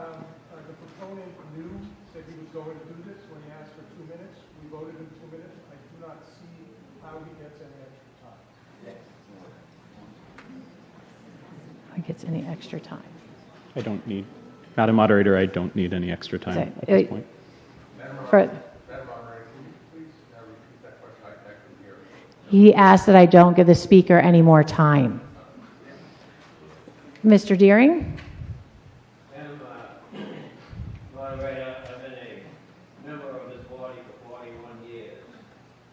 proponent knew that he was going to do this when he asked for 2 minutes. We voted in 2 minutes. I do not see how he gets any extra time. He gets any extra time. I don't need, Madam Moderator, I don't need any extra time at this point. He asked that I don't give the speaker any more time. Mr. Deering? Madam Moderator, I've been a member of this body for 41 years,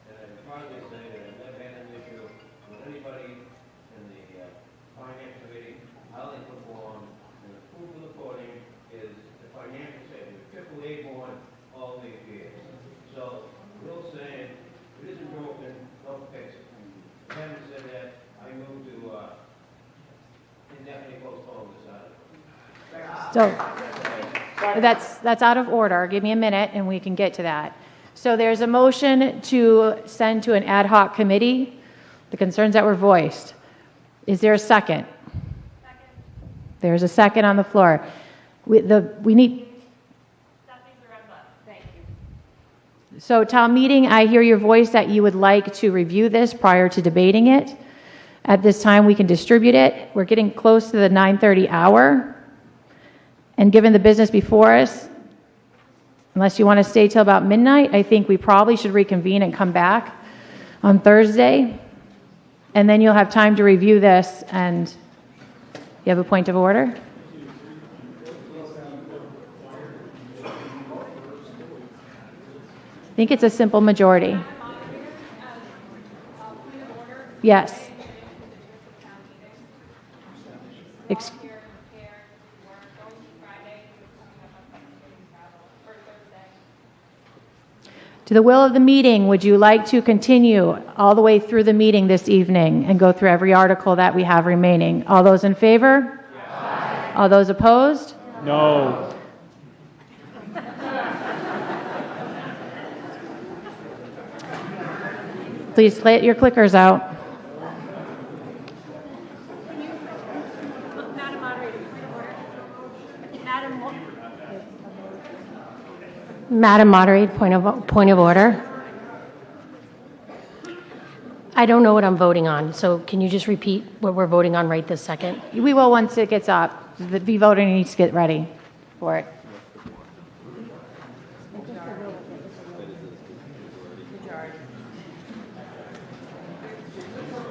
and I can proudly say that I've never had an issue with anybody in the Finance Committee, how they perform, and the proof of the voting is the financial statement, AAA board all these years. So, Will saying, if it isn't broken, don't fix it. Having said that, I move to indefinitely postpone this item. So that's out of order. Give me a minute and we can get to that. So there's a motion to send to an ad hoc committee the concerns that were voiced. Is there a second? There's a second on the floor. We need. So town meeting, I hear your voice that you would like to review this prior to debating it. At this time, we can distribute it. We're getting close to the 9:30 hour. And given the business before us, unless you want to stay till about midnight, I think we probably should reconvene and come back on Thursday, and then you'll have time to review this. And you have a point of order? I think it's a simple majority. Yes. To the will of the meeting, would you like to continue all the way through the meeting this evening and go through every article that we have remaining? All those in favor? Yes. All those opposed? No. Please let your clickers out. Madam Moderator, point of order. I don't know what I'm voting on, so can you just repeat what we're voting on right this second? We will once it gets up. The voter needs to get ready for it.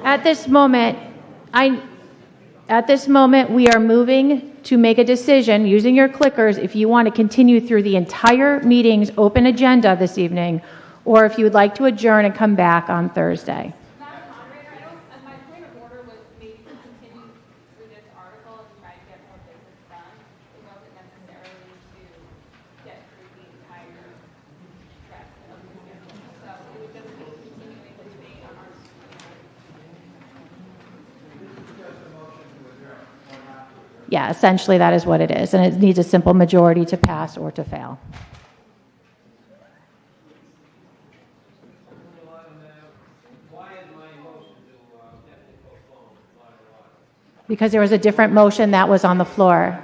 At this moment, we are moving to make a decision using your clickers if you want to continue through the entire meeting's open agenda this evening, or if you would like to adjourn and come back on Thursday. Yeah, essentially that is what it is, and it needs a simple majority to pass or to fail. Because there was a different motion that was on the floor.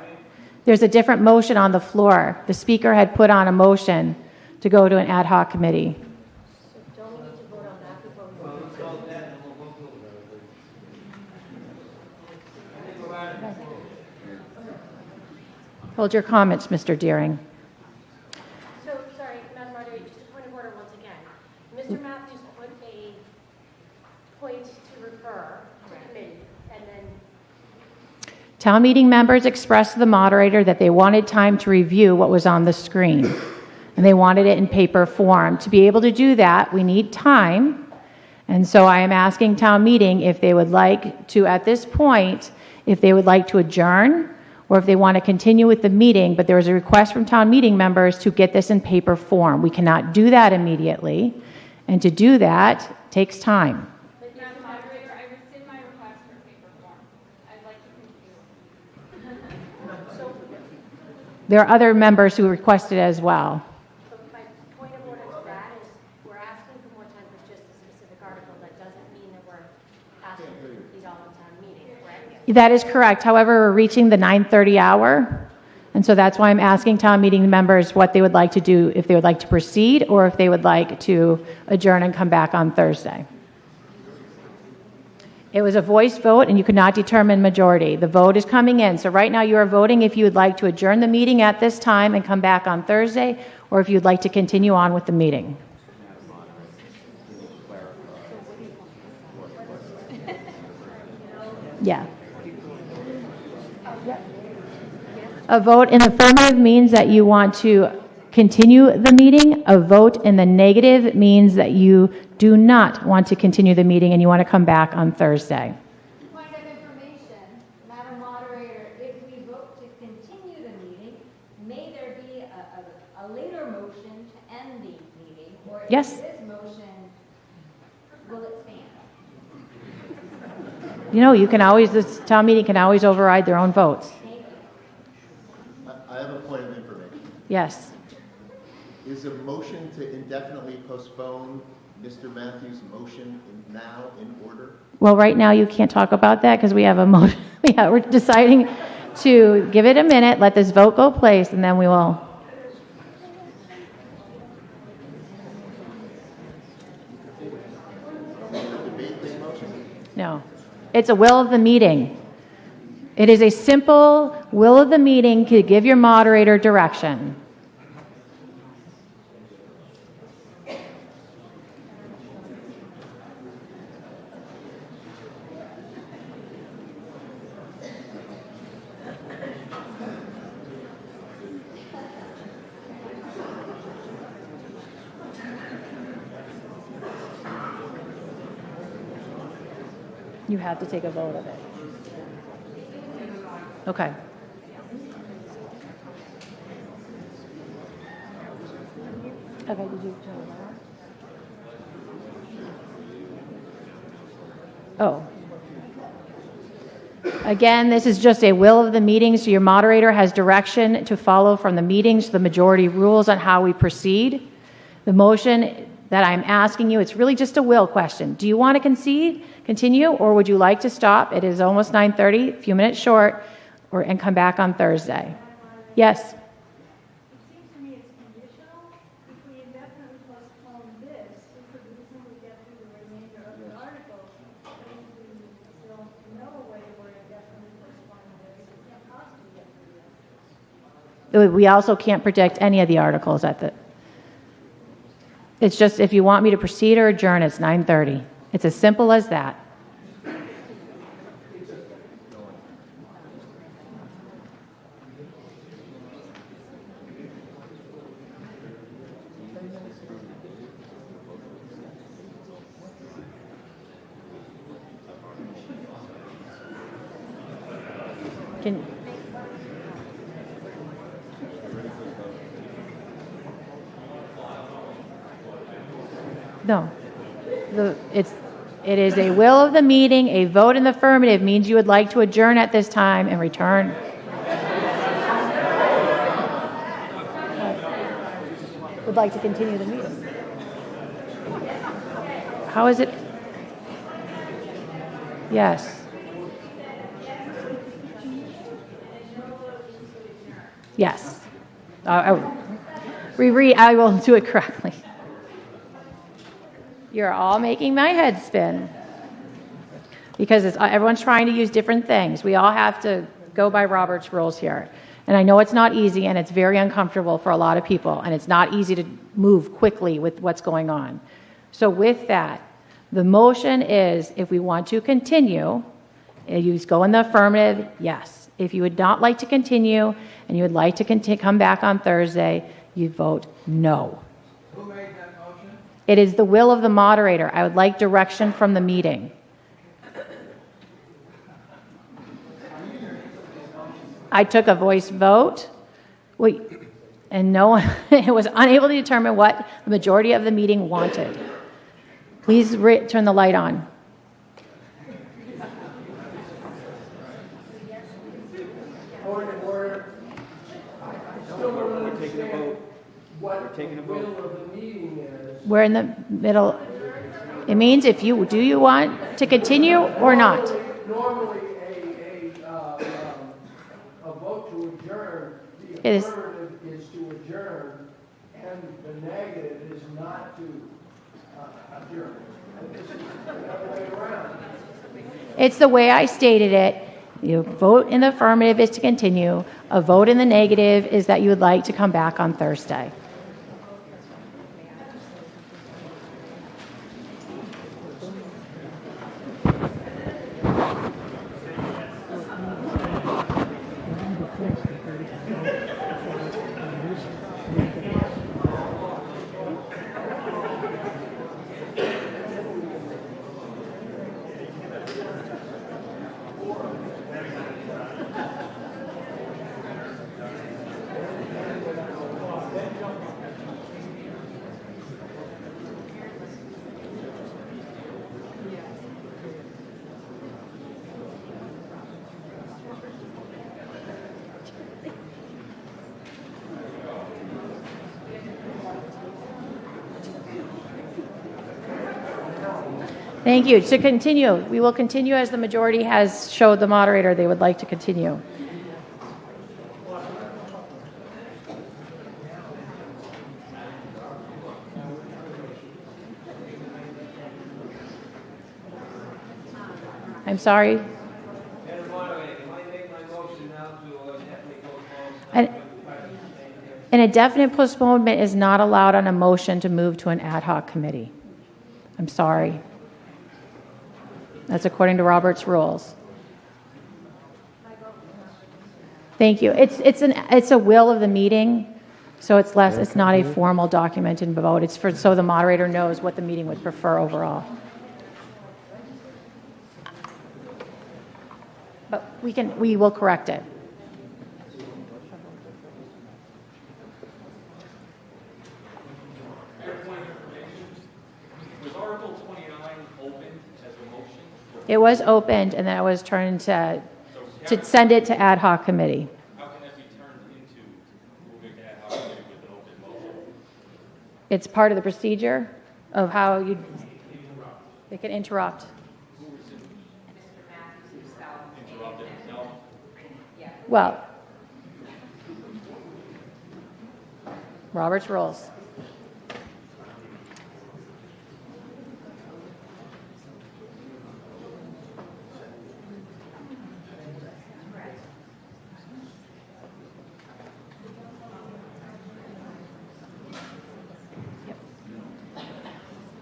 There's a different motion on the floor. The speaker had put on a motion to go to an ad hoc committee. Hold your comments, Mr. Deering. So, sorry, Madam Moderator, just a point of order once again. Mr. Matthews put a point to refer to committee, and then... Town meeting members expressed to the moderator that they wanted time to review what was on the screen, and they wanted it in paper form. To be able to do that, we need time, and so I am asking town meeting if they would like to, at this point, if they would like to adjourn, or if they want to continue with the meeting, but there is a request from town meeting members to get this in paper form. We cannot do that immediately, and to do that takes time. Madam Moderator, I rescind my request for paper form. I'd like to continue. There are other members who requested as well. So my point of order to that is we're asking for more time for just a specific article. That doesn't mean that we're asking to complete all of town meeting, correct? That is correct. However, we're reaching the 9:30 hour, and so that's why I'm asking town meeting members what they would like to do, if they would like to proceed or if they would like to adjourn and come back on Thursday. It was a voice vote, and you could not determine majority. The vote is coming in. So right now you are voting if you would like to adjourn the meeting at this time and come back on Thursday, or if you'd like to continue on with the meeting. Yeah. A vote in the affirmative means that you want to continue the meeting. A vote in the negative means that you do not want to continue the meeting and you want to come back on Thursday. Point of information, Madam Moderator, if we vote to continue the meeting, may there be a later motion to end the meeting? Or if Yes. this motion, will it stand? You know, you can always, this town meeting can always override their own votes. I have a point of information. Yes. Is a motion to indefinitely postpone Mr. Matthews' motion now in order? Well, right now you can't talk about that because we have a motion. We're deciding to give it a minute, let this vote go place, and then we will. No. It's a will of the meeting. It is a simple will of the meeting to give your moderator direction. You have to take a vote of it. Okay. Okay, did you turn it on? Oh. Again, this is just a will of the meeting, so your moderator has direction to follow from the meetings, the majority rules on how we proceed. The motion that I'm asking you, it's really just a will question. Do you want to continue, or would you like to stop? It is almost 9:30, a few minutes short, and come back on Thursday. Yes? We also can't predict any of the articles it's just if you want me to proceed or adjourn, it's 9:30. It's as simple as that. No. It is a will of the meeting. A vote in the affirmative means you would like to adjourn at this time and return. Would like to continue the meeting. How is it? Yes. Yes. I will do it correctly. You're all making my head spin because everyone's trying to use different things. We all have to go by Robert's rules here. And I know it's not easy, and it's very uncomfortable for a lot of people, and it's not easy to move quickly with what's going on. So with that, the motion is if we want to continue, you go in the affirmative, yes. If you would not like to continue and you would like to come back on Thursday, you vote no. Who made that motion? It is the will of the moderator. I would like direction from the meeting. I took a voice vote, and no one it was unable to determine what the majority of the meeting wanted. Please turn the light on. Point of order. We're taking a vote. What the will of the meeting is. We're in the middle. It means do you want to continue or not? Normally, a vote to adjourn, the affirmative is to adjourn, and the negative is not to adjourn. And this is the other way around. It's the way I stated it. You vote in the affirmative is to continue. A vote in the negative is that you would like to come back on Thursday. Thank you. To continue, we will continue as the majority has showed the moderator they would like to continue. I'm sorry. An indefinite postponement is not allowed on a motion to move to an ad hoc committee. I'm sorry. That's according to Robert's rules. Thank you. It's a will of the meeting, so it's not a formal documented vote. It's so the moderator knows what the meeting would prefer overall. But we will correct it. Was Article 29 opened as a motion? It was opened, and then it was turned to send it to ad hoc committee. How can that be turned into moving to ad hoc committee with an open motion? It's part of the procedure of how they can interrupt. Interrupted himself? Well, Robert's rules.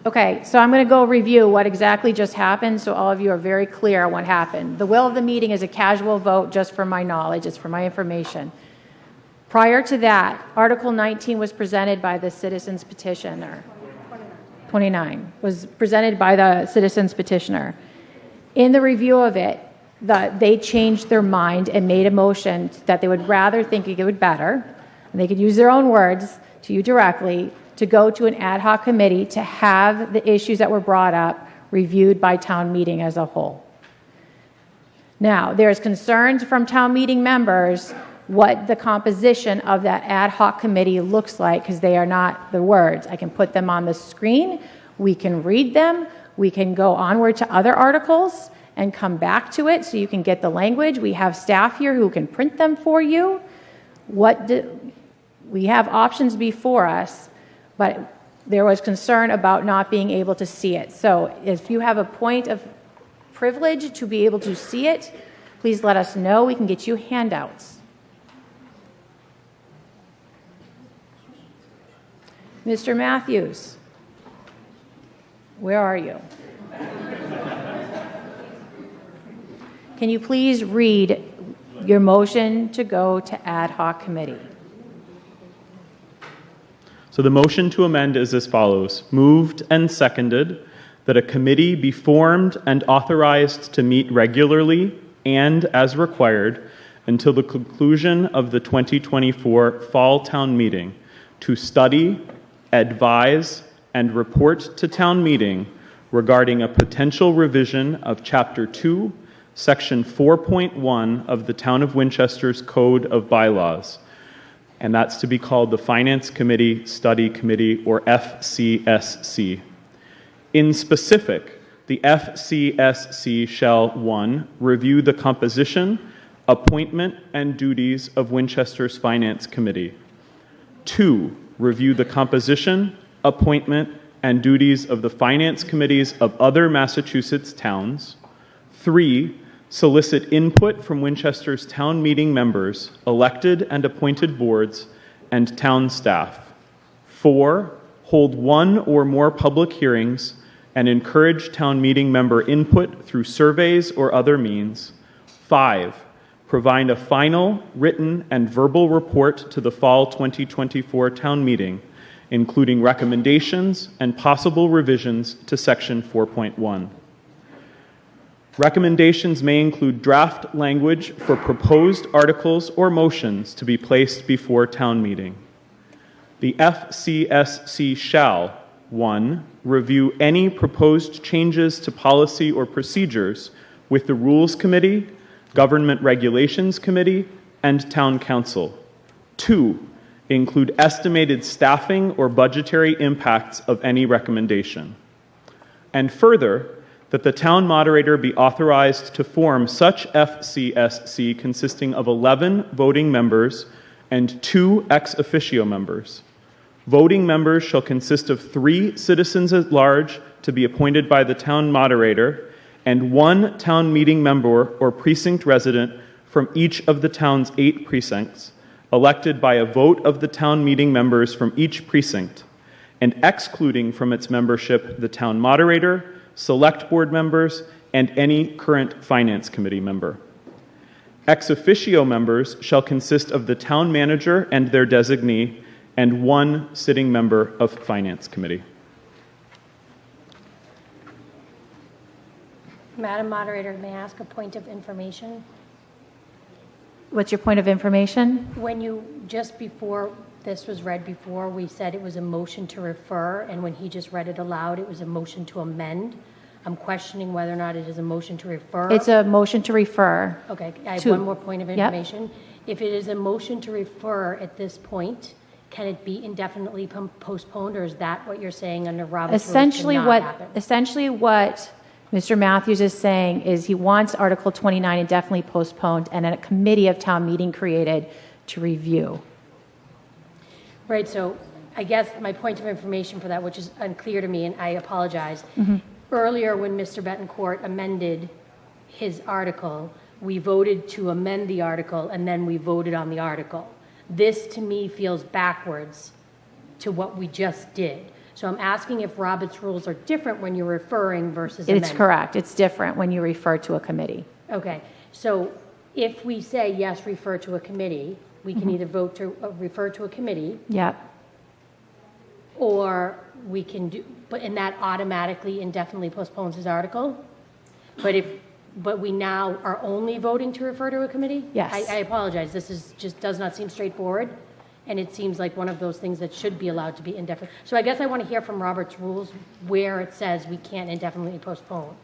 Okay, so I'm going to go review what exactly just happened so all of you are very clear on what happened. The will of the meeting is a casual vote, just for my knowledge, it's for my information. Prior to that, Article 19 was presented by the citizens petitioner. 29 was presented by the citizens petitioner. In the review of it, they changed their mind and made a motion that they would rather think it would better, and they could use their own words to you directly, to go to an ad hoc committee to have the issues that were brought up reviewed by town meeting as a whole. Now, there's concerns from town meeting members what the composition of that ad hoc committee looks like, because they are not the words. I can put them on the screen, we can read them, we can go onward to other articles and come back to it so you can get the language. We have staff here who can print them for you. We have options before us, but there was concern about not being able to see it. So if you have a point of privilege to be able to see it, please let us know. We can get you handouts. Mr. Matthews, where are you? Can you please read your motion to go to ad hoc committee? So the motion to amend is as follows. Moved and seconded that a committee be formed and authorized to meet regularly and as required until the conclusion of the 2024 Fall Town Meeting to study, advise, and report to town meeting regarding a potential revision of Chapter 2, Section 4.1 of the Town of Winchester's Code of Bylaws, and that's to be called the Finance Committee Study Committee, or FCSC. In specific, the FCSC shall 1. Review the composition, appointment, and duties of Winchester's Finance Committee. 2. Review the composition, appointment, and duties of the Finance Committees of other Massachusetts towns. 3. Solicit input from Winchester's town meeting members, elected and appointed boards, and town staff. 4. Hold one or more public hearings and encourage town meeting member input through surveys or other means. 5. Provide a final written and verbal report to the Fall 2024 town meeting, including recommendations and possible revisions to Section 4.1. Recommendations may include draft language for proposed articles or motions to be placed before town meeting. The FCSC shall, 1. Review any proposed changes to policy or procedures with the Rules Committee, Government Regulations Committee, and Town Council. 2. Include estimated staffing or budgetary impacts of any recommendation. And further, that the town moderator be authorized to form such FCSC consisting of 11 voting members and 2 ex officio members. Voting members shall consist of 3 citizens at large to be appointed by the town moderator and 1 town meeting member or precinct resident from each of the town's 8 precincts, elected by a vote of the town meeting members from each precinct, and excluding from its membership the town moderator, select board members, and any current finance committee member. Ex officio members shall consist of the town manager and their designee, and 1 sitting member of finance committee. Madam Moderator, may I ask a point of information? What's your point of information? When you, just before this was read before, we said it was a motion to refer, and when he just read it aloud, it was a motion to amend. I'm questioning whether or not it is a motion to refer. It's a motion to refer. Okay, I have to- one more point of Yep. information. If it is a motion to refer at this point, can it be indefinitely postponed, or is that what you're saying under Robert's rules cannot happen? Essentially what Mr. Matthews is saying is he wants Article 29 indefinitely postponed and a committee of town meeting created to review. Right, so I guess my point of information for that, which is unclear to me, and I apologize. Mhm. Earlier, when Mr. Betancourt amended his article, we voted to amend the article, and then we voted on the article. This, to me, feels backwards to what we just did. So I'm asking if Robert's rules are different when you're referring versus amending. It's correct. It's different when you refer to a committee. Okay, so if we say, yes, refer to a committee, we can Mhm. either vote to refer to a committee, Yep. or we can do, and that automatically indefinitely postpones his article? But we now are only voting to refer to a committee? Yes. I apologize, this is, just does not seem straightforward, and it seems like one of those things that should be allowed to be indefinite. So I guess I want to hear from Robert's rules where it says we can't indefinitely postpone.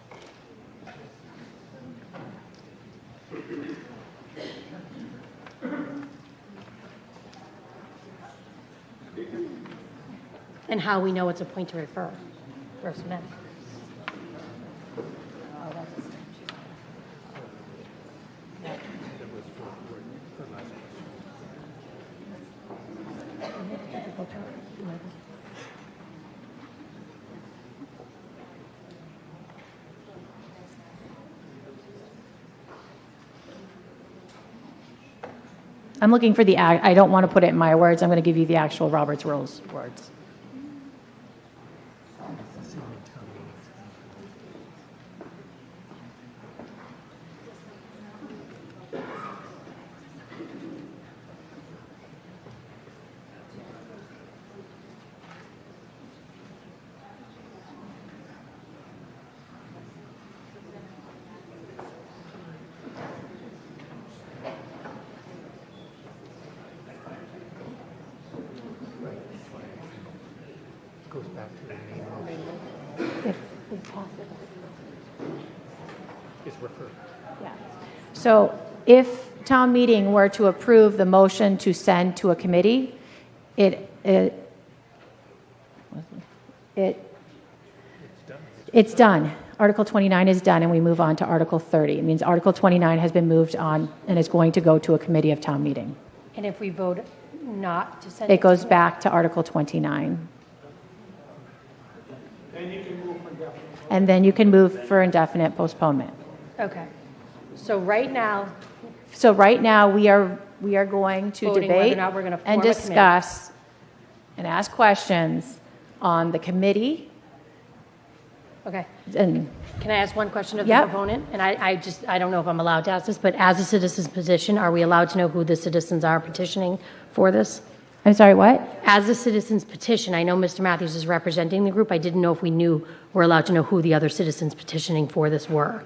And how we know it's a point to refer versus amend. I'm looking for I don't want to put it in my words. I'm going to give you the actual Robert's Rules words. Goes back to the main motion. If possible. Is referred. Yeah. So if town meeting were to approve the motion to send to a committee, it's done. Article 29 is done, and we move on to Article 30. It means Article 29 has been moved on and is going to go to a committee of town meeting. And if we vote not to send It goes to- back to Article 29. And then you can move for indefinite postponement. Okay. So right now, we are going to Voting whether or debate not we're gonna form and a committee. discuss and ask questions on the committee. okay. And Can I ask one question of the Yep. proponent? And I don't know if I'm allowed to ask this, but as a citizen's petition, are we allowed to know who the citizens are petitioning for this? I'm sorry, what? As a citizen's petition, I know Mr. Matthews is representing the group. I didn't know if we're allowed to know who the other citizens petitioning for this were.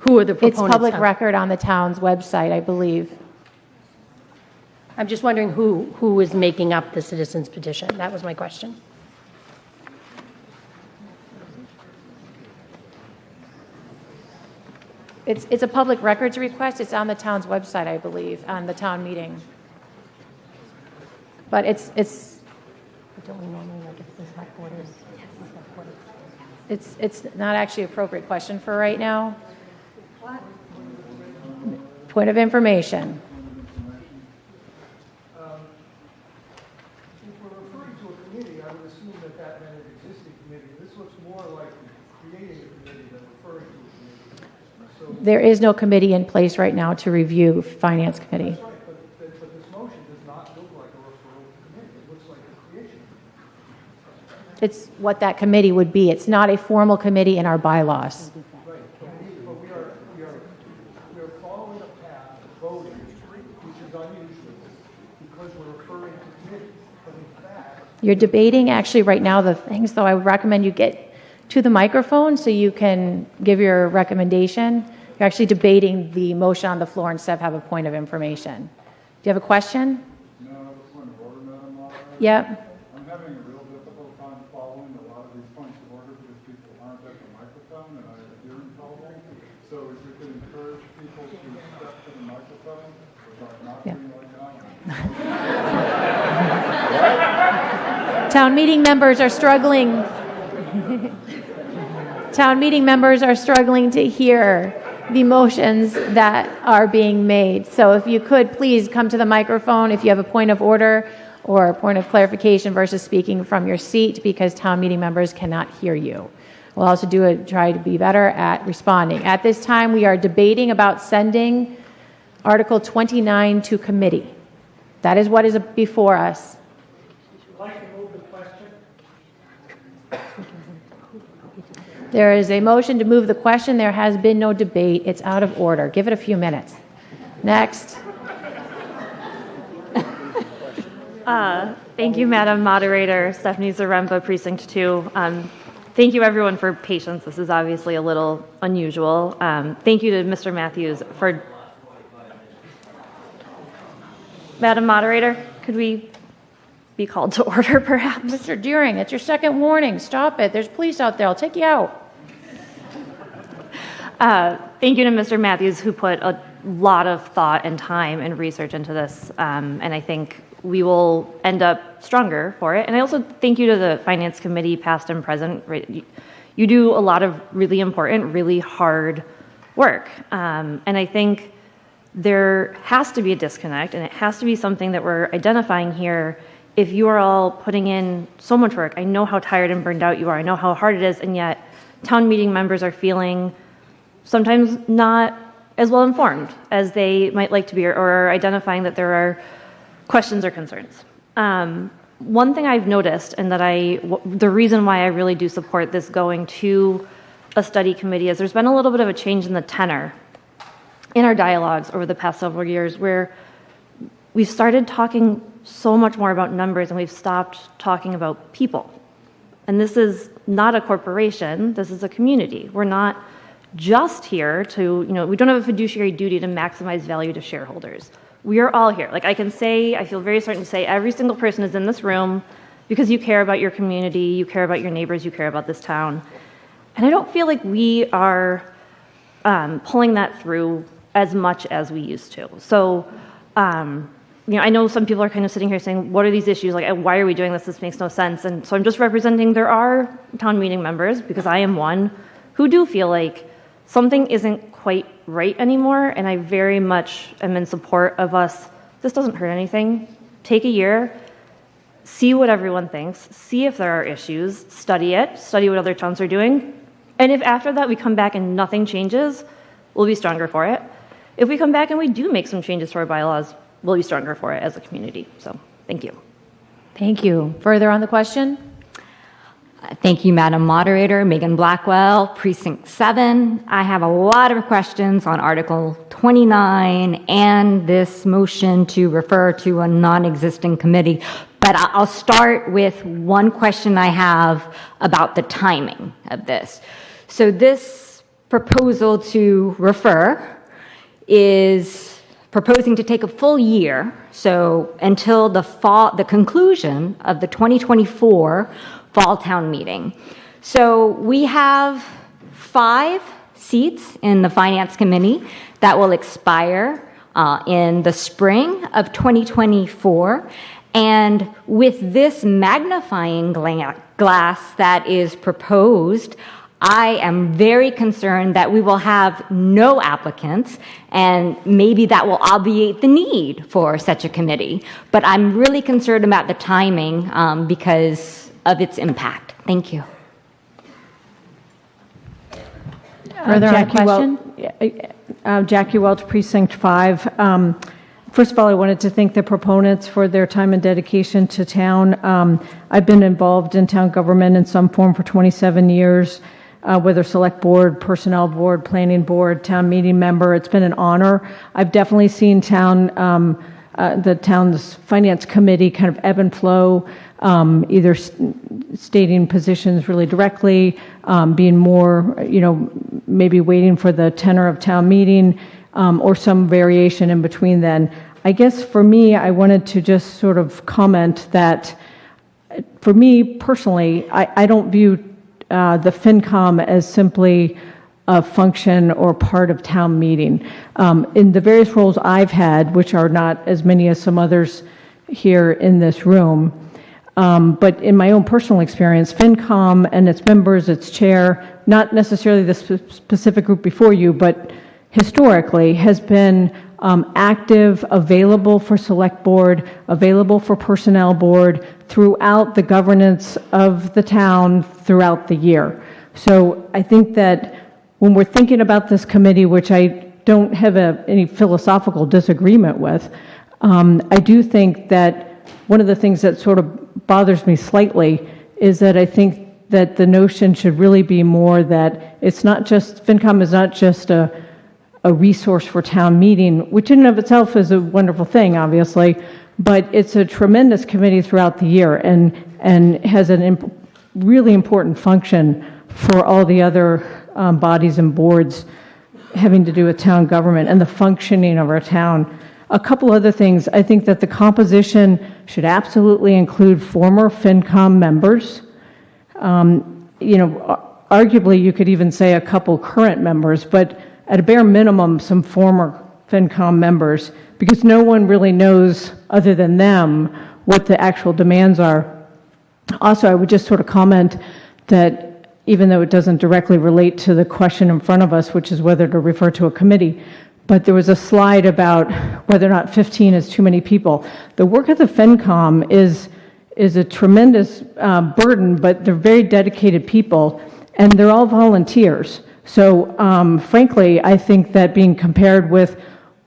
Who are the It's proponents? public of- record on the town's website, I believe. I'm just wondering who is making up the citizens petition. That was my question. It's a public records request. It's on the town's website, I believe, on the town meeting. But it's Don't we normally like if the select board is? Yes, the select board is. it's not actually an appropriate question for right now. Point of information. If we're referring to a committee, I would assume that that meant an existing committee. This looks more like creating a committee than referring to a committee. So There is no committee in place right now to review Finance Committee. that's right, but this motion does not look like a referral to committee. It looks like a creation. It's what that committee would be. It's not a formal committee in our bylaws. Right, but we are following a path of voting, which is unusual, because we're referring to committee. But in fact, You're debating actually right now the things, though I would recommend you get to the microphone so you can give your recommendation. You're actually debating the motion on the floor instead of have a point of information. Do you have a question? No, it's point of order, Madam Moderator. Yep. I'm having a real difficult time following a lot of these points of order because people aren't at the microphone and I have a hearing problem. So if you could encourage people to step to the microphone, which I'm not doing right now. Town meeting members are struggling. Town meeting members are struggling to hear the motions that are being made. So if you could please come to the microphone if you have a point of order or a point of clarification versus speaking from your seat, because town meeting members cannot hear you. We'll also try to be better at responding. At this time, we are debating about sending Article 29 to committee. That is what is before us. Would you like to move the question? There is a motion to move the question. There has been no debate. It's out of order. Give it a few minutes. Next. Thank you, Madam Moderator. Stephanie Zaremba, Precinct 2. Thank you, everyone, for patience. This is obviously a little unusual. Thank you to Mr. Matthews for... Madam Moderator, could we be called to order, perhaps? Mr. Deering, it's your second warning. Stop it. There's police out there. I'll take you out. Thank you to Mr. Matthews, who put a lot of thought and time and research into this, and I think we will end up stronger for it. And I also thank you to the Finance Committee, past and present. You do a lot of really important, really hard work, and I think there has to be a disconnect, and it has to be something that we're identifying here. If you are all putting in so much work, I know how tired and burned out you are, I know how hard it is, and yet town meeting members are feeling sometimes not as well informed as they might like to be, or are identifying that there are questions or concerns. One thing I've noticed, and that the reason why I really do support this going to a study committee, is there's been a little bit of a change in the tenor in our dialogues over the past several years, where we've started talking so much more about numbers and we've stopped talking about people. And this is not a corporation, this is a community. We're not just here to, we don't have a fiduciary duty to maximize value to shareholders. We are all here. Like I feel very certain to say every single person is in this room because you care about your community, you care about your neighbors, you care about this town. And I don't feel like we are pulling that through as much as we used to. So, I know some people are kind of sitting here saying, what are these issues? Like, why are we doing this? This makes no sense. And so I'm just representing there are town meeting members, because I am one, who do feel like something isn't quite right anymore. And I very much am in support of us. This doesn't hurt anything. Take a year, see what everyone thinks, see if there are issues, study it, study what other towns are doing. And if after that we come back and nothing changes, we'll be stronger for it. If we come back and we do make some changes to our bylaws, we'll be stronger for it as a community. So, thank you. Thank you. Further on the question? Thank you, Madam Moderator. Megan Blackwell, Precinct 7. I have a lot of questions on Article 29 and this motion to refer to a non-existing committee, but I'll start with one question I have about the timing of this. So this proposal to refer is proposing to take a full year, so until the conclusion of the 2024 Fall Town Meeting. So we have 5 seats in the Finance Committee that will expire in the spring of 2024. And with this magnifying glass that is proposed, I am very concerned that we will have no applicants, and maybe that will obviate the need for such a committee. But I'm really concerned about the timing because of its impact. Thank you. Further on question? Jackie Welch, Precinct 5. First of all, I wanted to thank the proponents for their time and dedication to town. I've been involved in town government in some form for 27 years. Whether select board, personnel board, planning board, town meeting member, it's been an honor. I've definitely seen the town's finance committee kind of ebb and flow either stating positions really directly, being more, maybe waiting for the tenor of town meeting, or some variation in between then. I guess for me, I wanted to just sort of comment that for me personally, I don't view the FinCom as simply a function or part of town meeting. In the various roles I've had, which are not as many as some others here in this room, but in my own personal experience, FinCom and its members, its chair, not necessarily the specific group before you, but historically has been active, available for select board, available for personnel board throughout the governance of the town throughout the year. So I think that when we're thinking about this committee, which I don't have any philosophical disagreement with, I do think that one of the things that sort of bothers me slightly is that I think that the notion should really be more that it's not just, FinCom is not just a resource for town meeting, which in and of itself is a wonderful thing, obviously, but it's a tremendous committee throughout the year and has a really important function for all the other bodies and boards having to do with town government and the functioning of our town. A couple other things. I think that the composition should absolutely include former FinCom members. Arguably, you could even say a couple current members, but at a bare minimum, some former FinCom members, because no one really knows, other than them, what the actual demands are. Also, I would just sort of comment that even though it doesn't directly relate to the question in front of us, which is whether to refer to a committee, but there was a slide about whether or not 15 is too many people. The work of the FinCom is a tremendous burden, but they're very dedicated people, and they're all volunteers. So frankly, I think that being compared with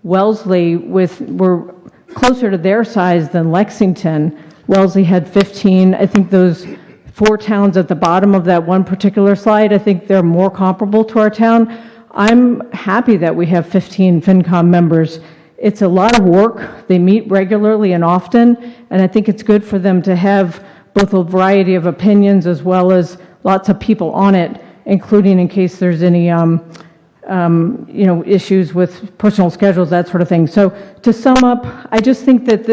Wellesley, we're closer to their size than Lexington. Wellesley had 15. I think those 4 towns at the bottom of that one particular slide, I think they're more comparable to our town. I'm happy that we have 15 FinCom members. It's a lot of work. They meet regularly and often, and I think it's good for them to have both a variety of opinions as well as lots of people on it, including in case there's any issues with personal schedules, that sort of thing. So to sum up, I just think that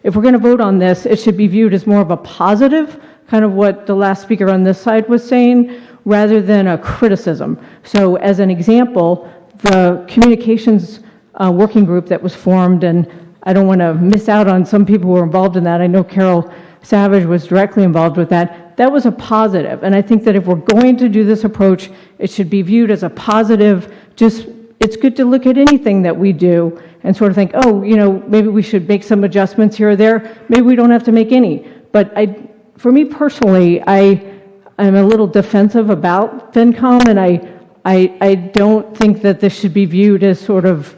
if we're going to vote on this, it should be viewed as more of a positive, kind of what the last speaker on this side was saying, rather than a criticism. So as an example, the communications working group that was formed, and I don't want to miss out on some people who were involved in that. I know Carol Savage was directly involved with that. That was a positive. And I think that if we're going to do this approach, it should be viewed as a positive. Just, it's good to look at anything that we do and sort of think, oh, maybe we should make some adjustments here or there. Maybe we don't have to make any. But for me personally, I'm a little defensive about FinCom, and I don't think that this should be viewed as sort of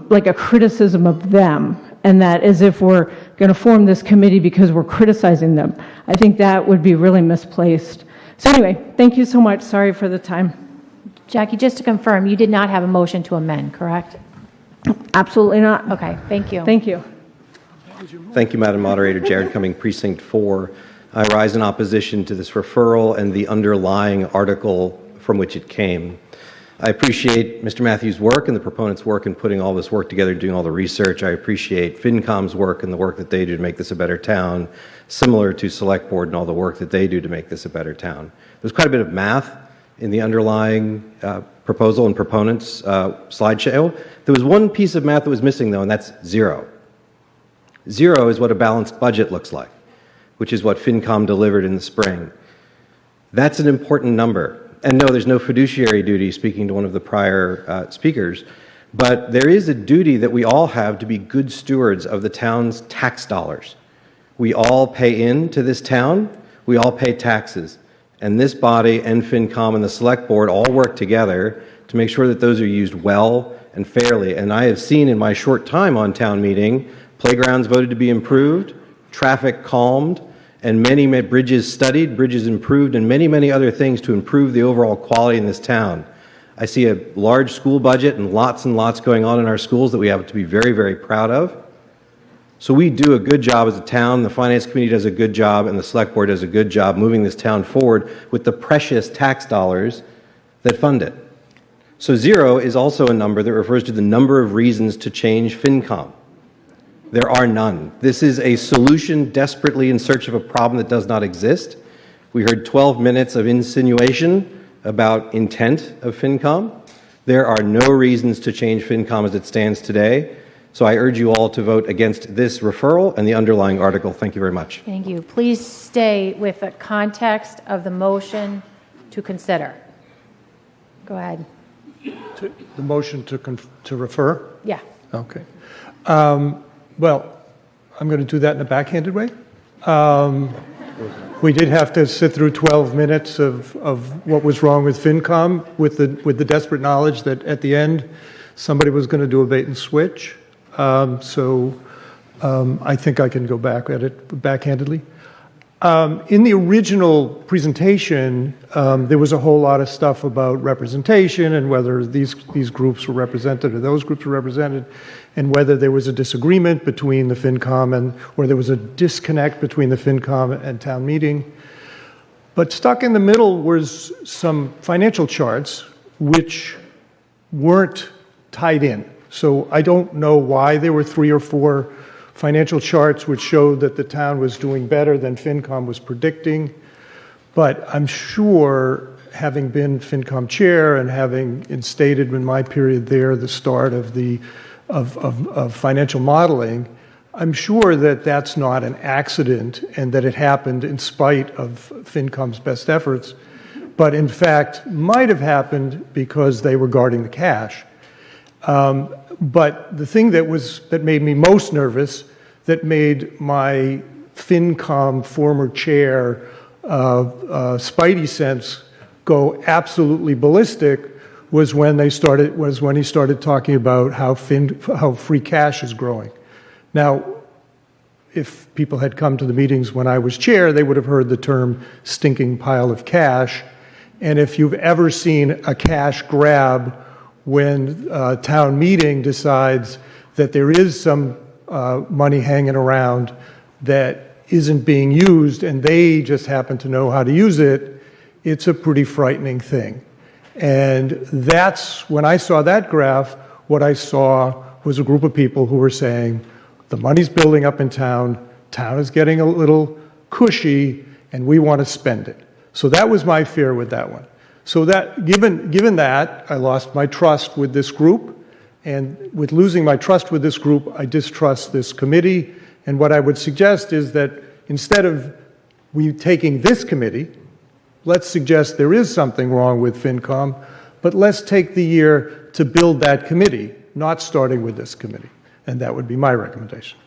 like a criticism of them, and that as if we're going to form this committee because we're criticizing them. I think that would be really misplaced. So anyway, thank you so much. Sorry for the time. Jackie, just to confirm, you did not have a motion to amend, correct? Absolutely not. Okay, thank you. Thank you. Thank you, Madam Moderator. Jared Cumming, Precinct 4. I rise in opposition to this referral and the underlying article from which it came. I appreciate Mr. Matthews' work and the proponents' work in putting all this work together, doing all the research. I appreciate FinCom's work and the work that they do to make this a better town, similar to Select Board and all the work that they do to make this a better town. There's quite a bit of math in the underlying proposal and proponents' slideshow. There was one piece of math that was missing, though, and that's 0. 0 is what a balanced budget looks like, which is what FinCom delivered in the spring. That's an important number. And no, there's no fiduciary duty, speaking to one of the prior speakers, but there is a duty that we all have to be good stewards of the town's tax dollars. We all pay into this town, we all pay taxes, and this body and FinCom and the Select Board all work together to make sure that those are used well and fairly. And I have seen in my short time on town meeting, playgrounds voted to be improved, traffic calmed, and many bridges studied, bridges improved, and many, many other things to improve the overall quality in this town. I see a large school budget and lots going on in our schools that we have to be very, very proud of. So we do a good job as a town, the Finance Committee does a good job, and the Select Board does a good job moving this town forward with the precious tax dollars that fund it. So 0 is also a number that refers to the number of reasons to change FinCom. There are none. This is a solution desperately in search of a problem that does not exist. We heard 12 minutes of insinuation about intent of FinCom. There are no reasons to change FinCom as it stands today. So I urge you all to vote against this referral and the underlying article. Thank you very much. Thank you. Please stay with the context of the motion to consider. Go ahead. The motion to refer? Yeah. Okay. Well, I'm going to do that in a backhanded way. We did have to sit through 12 minutes of what was wrong with FinCom with the desperate knowledge that at the end somebody was going to do a bait and switch. So I think I can go back at it backhandedly. In the original presentation, there was a whole lot of stuff about representation and whether these groups were represented or those groups were represented, and whether there was a disagreement between the FinCom or there was a disconnect between the FinCom and town meeting. But stuck in the middle was some financial charts which weren't tied in. So I don't know why there were 3 or 4 financial charts which showed that the town was doing better than FinCom was predicting. But I'm sure, having been FinCom chair and having instated in my period there the start of financial modeling, I'm sure that that's not an accident and that it happened in spite of FinCom's best efforts, but in fact might have happened because they were guarding the cash. But the thing that made me most nervous, that made my FinCom former chair spidey sense go absolutely ballistic, was when he started talking about how free cash is growing. Now, if people had come to the meetings when I was chair, they would have heard the term stinking pile of cash. And if you've ever seen a cash grab when a town meeting decides that there is some money hanging around that isn't being used and they just happen to know how to use it, it's a pretty frightening thing. And that's, when I saw that graph, what I saw was a group of people who were saying, the money's building up in town is getting a little cushy, and we want to spend it. So that was my fear with that one. So that, given that, I lost my trust with this group, and with losing my trust with this group, I distrust this committee. And what I would suggest is that instead of we taking this committee, let's suggest there is something wrong with FinCom, but let's take the year to build that committee, not starting with this committee. And that would be my recommendation.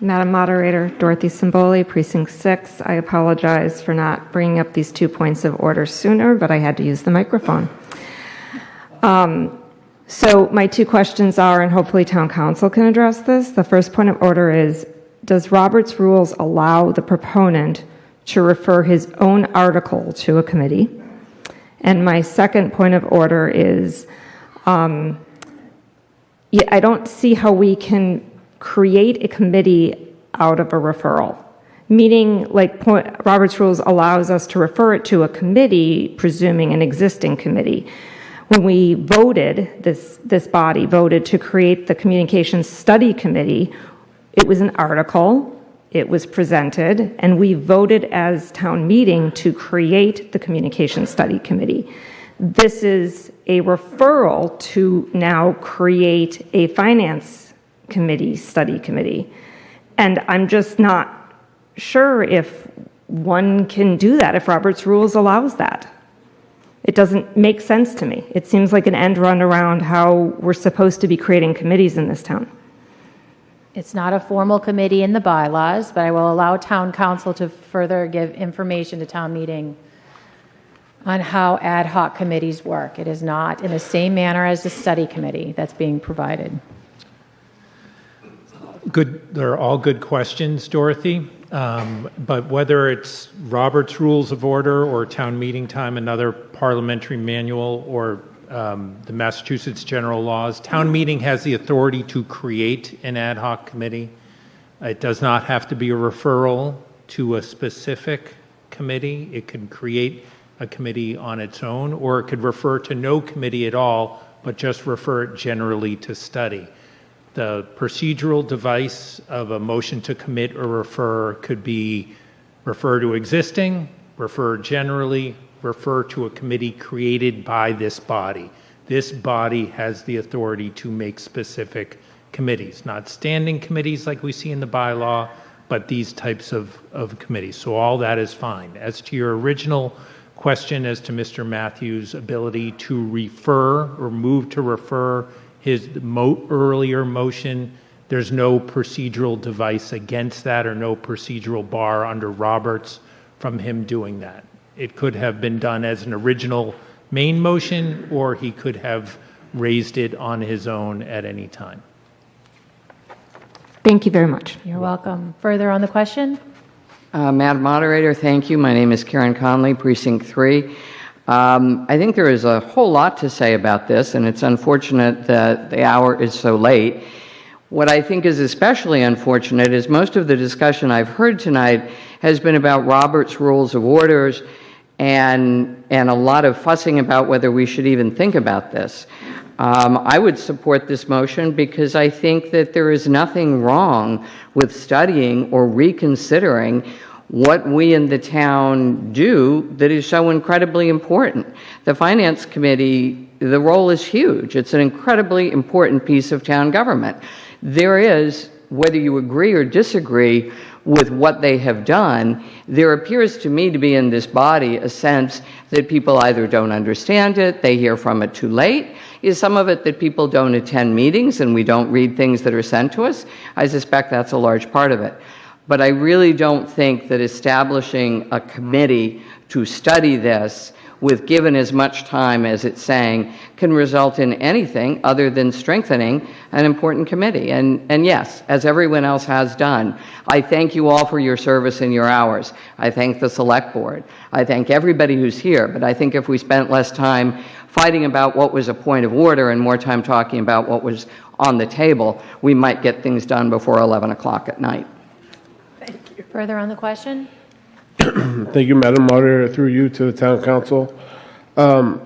Madam Moderator, Dorothy Simboli, Precinct 6. I apologize for not bringing up these 2 points of order sooner, but I had to use the microphone. So my 2 questions are, and hopefully Town Council can address this. The first point of order is, does Robert's Rules allow the proponent to refer his own article to a committee? And my second point of order is, I don't see how we can create a committee out of a referral. Meaning, like Robert's Rules allows us to refer it to a committee, presuming an existing committee. When we voted, this body voted to create the Communications Study Committee, it was an article, it was presented, and we voted as town meeting to create the Communications Study Committee. This is a referral to now create a Finance Committee, Study Committee. And I'm just not sure if one can do that, if Robert's Rules allows that. It doesn't make sense to me. It seems like an end run around how we're supposed to be creating committees in this town. It's not a formal committee in the bylaws, but I will allow Town Council to further give information to town meeting on how ad hoc committees work. It is not in the same manner as the study committee that's being provided. Good. They're all good questions, Dorothy. But whether it's Robert's Rules of Order or town meeting time, another parliamentary manual, or the Massachusetts general laws. Town meeting has the authority to create an ad hoc committee. It does not have to be a referral to a specific committee. It can create a committee on its own, or it could refer to no committee at all, but just refer it generally to study. The procedural device of a motion to commit or refer could be refer to existing, refer generally, refer to a committee created by this body. This body has the authority to make specific committees, not standing committees like we see in the bylaw, but these types of committees. So all that is fine. As to your original question as to Mr. Matthews' ability to refer or move to refer his earlier motion, there's no procedural device against that or no procedural bar under Roberts from him doing that. It could have been done as an original main motion, or he could have raised it on his own at any time. Thank you very much. You're welcome. Further on the question? Madam Moderator, thank you. My name is Karen Conley, Precinct 3. I think there is a whole lot to say about this, and it's unfortunate that the hour is so late. What I think is especially unfortunate is most of the discussion I've heard tonight has been about Robert's Rules of Orders and a lot of fussing about whether we should even think about this. I would support this motion because I think that there is nothing wrong with studying or reconsidering what we in the town do that is so incredibly important. The Finance Committee, the role is huge. It's an incredibly important piece of town government. There is, whether you agree or disagree with what they have done, there appears to me to be in this body a sense that people either don't understand it, they hear from it too late. Is some of it that people don't attend meetings and we don't read things that are sent to us? I suspect that's a large part of it. But I really don't think that establishing a committee to study this with given as much time as it's saying can result in anything other than strengthening an important committee. And yes, as everyone else has done, I thank you all for your service and your hours. I thank the Select Board. I thank everybody who's here. But I think if we spent less time fighting about what was a point of order and more time talking about what was on the table, we might get things done before 11 o'clock at night. Thank you. Further on the question? Thank you, Madam Moderator, through you to the Town Council. The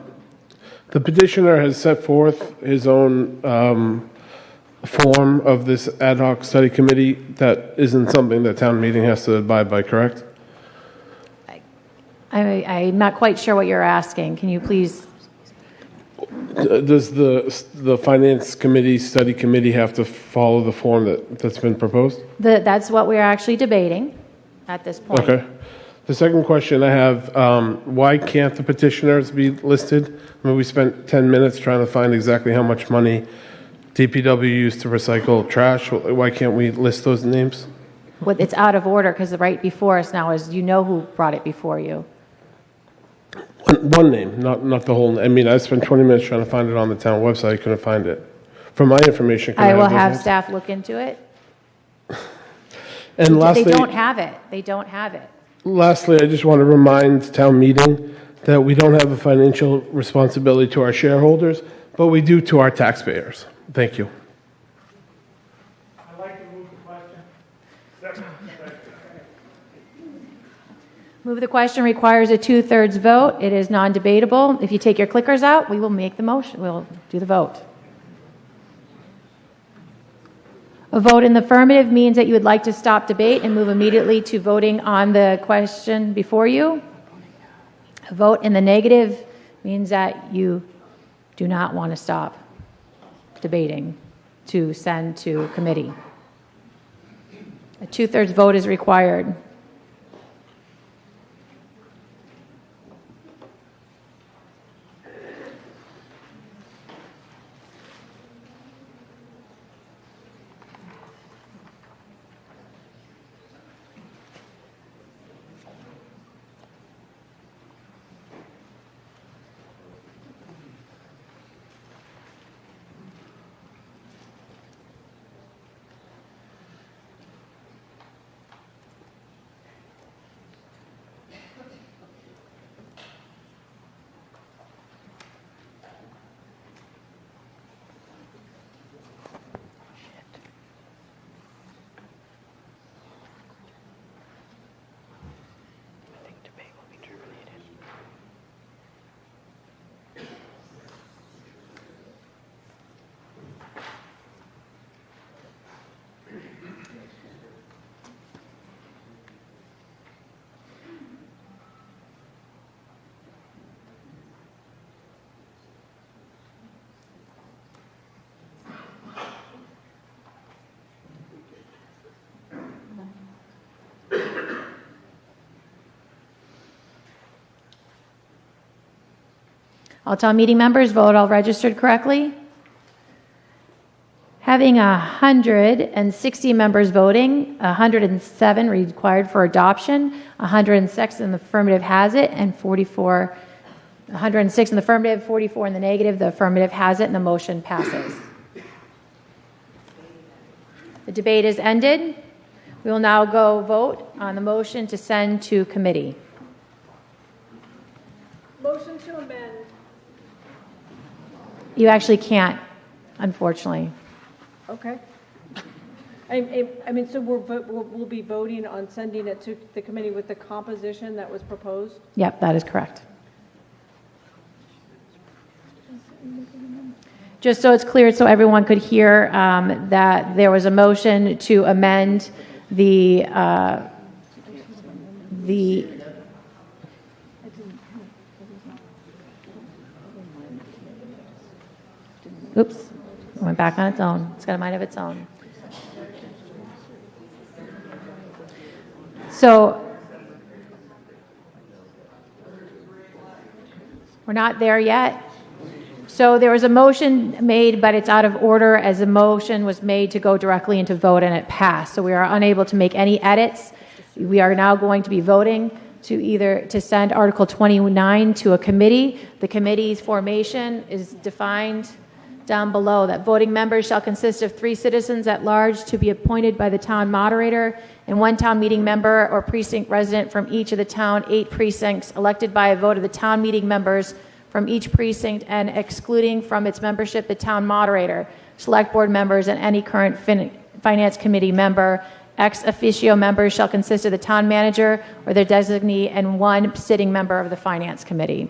petitioner has set forth his own form of this ad hoc study committee that isn't something that town meeting has to abide by, correct? I'm not quite sure what you're asking. Can you please? Does the Finance Committee, Study Committee have to follow the form that's been proposed? That's what we're actually debating at this point. Okay. The second question I have, why can't the petitioners be listed? I mean, we spent 10 minutes trying to find exactly how much money DPW used to recycle trash. Why can't we list those names? Well, it's out of order because right before us now is you know who brought it before you. One name, not the whole. I mean, I spent 20 minutes trying to find it on the town website. I couldn't find it. For my information, can I will those have names? staff look into it. And lastly, they don't have it. They don't have it. Lastly, I just want to remind town meeting that we don't have a financial responsibility to our shareholders, but we do to our taxpayers. Thank you. I'd like to move the question. Second. Move the question requires a 2/3 vote. It is non-debatable. If you take your clickers out, we will make the motion. We'll do the vote. A vote in the affirmative means that you would like to stop debate and move immediately to voting on the question before you. A vote in the negative means that you do not want to stop debating to send to committee. A 2/3 vote is required. All town meeting members vote all registered correctly. Having 160 members voting, 107 required for adoption, 106 in the affirmative has it, and 106 in the affirmative, 44 in the negative. The affirmative has it, and the motion passes. The debate is ended. We will now go vote on the motion to send to committee. Motion to amend. You actually can't, unfortunately. Okay. I mean, so we'll be voting on sending it to the committee with the composition that was proposed? Yep, that is correct. Just so it's clear, so everyone could hear that there was a motion to amend the oops, it went back on its own. It's got a mind of its own. So we're not there yet. So there was a motion made, but it's out of order as a motion was made to go directly into vote and it passed. So we are unable to make any edits. We are now going to be voting to send Article 29 to a committee. The committee's formation is defined down below, that voting members shall consist of 3 citizens at large to be appointed by the town moderator and 1 town meeting member or precinct resident from each of the town 8 precincts elected by a vote of the town meeting members from each precinct and excluding from its membership the town moderator, select board members, and any current finance committee member. Ex officio members shall consist of the town manager or their designee and 1 sitting member of the finance committee.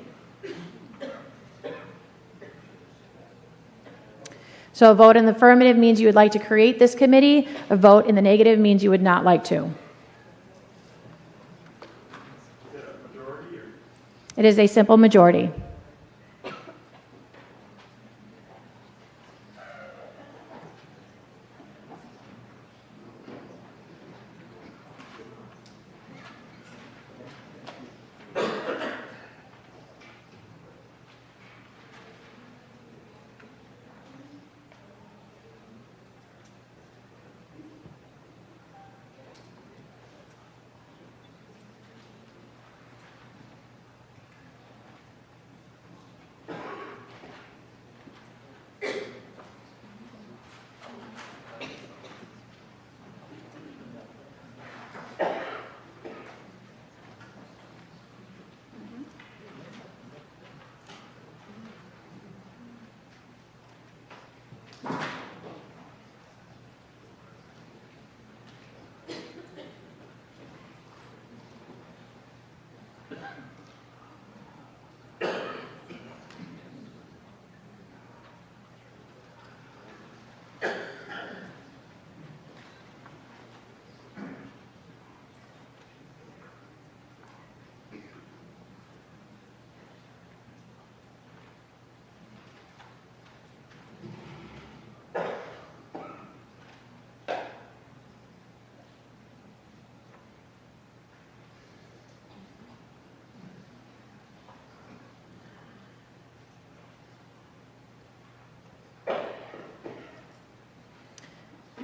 So a vote in the affirmative means you would like to create this committee. A vote in the negative means you would not like to. It is a simple majority.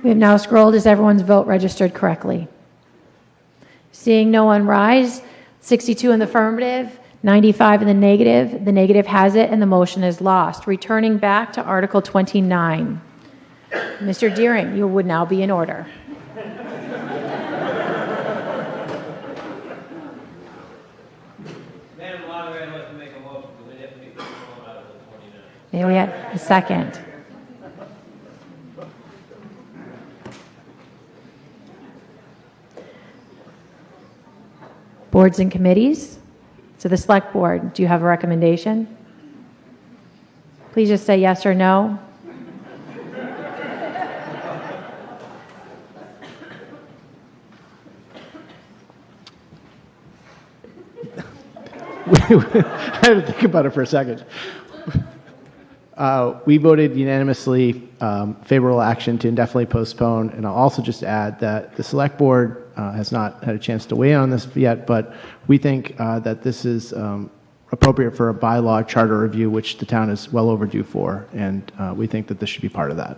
We have now scrolled. Is everyone's vote registered correctly? Seeing no one rise, 62 in the affirmative, 95 in the negative. The negative has it, and the motion is lost. Returning back to Article 29. Mr. Deering, you would now be in order. Madam Moderator, I'd like to make a motion to indefinitely postpone Article 29. May we have a second? Boards and committees. So the select board, do you have a recommendation? Please just say yes or no. I had to think about it for a second. We voted unanimously favorable action to indefinitely postpone, and I'll also just add that the select board has not had a chance to weigh in on this yet, but we think that this is appropriate for a bylaw charter review, which the town is well overdue for, and we think that this should be part of that.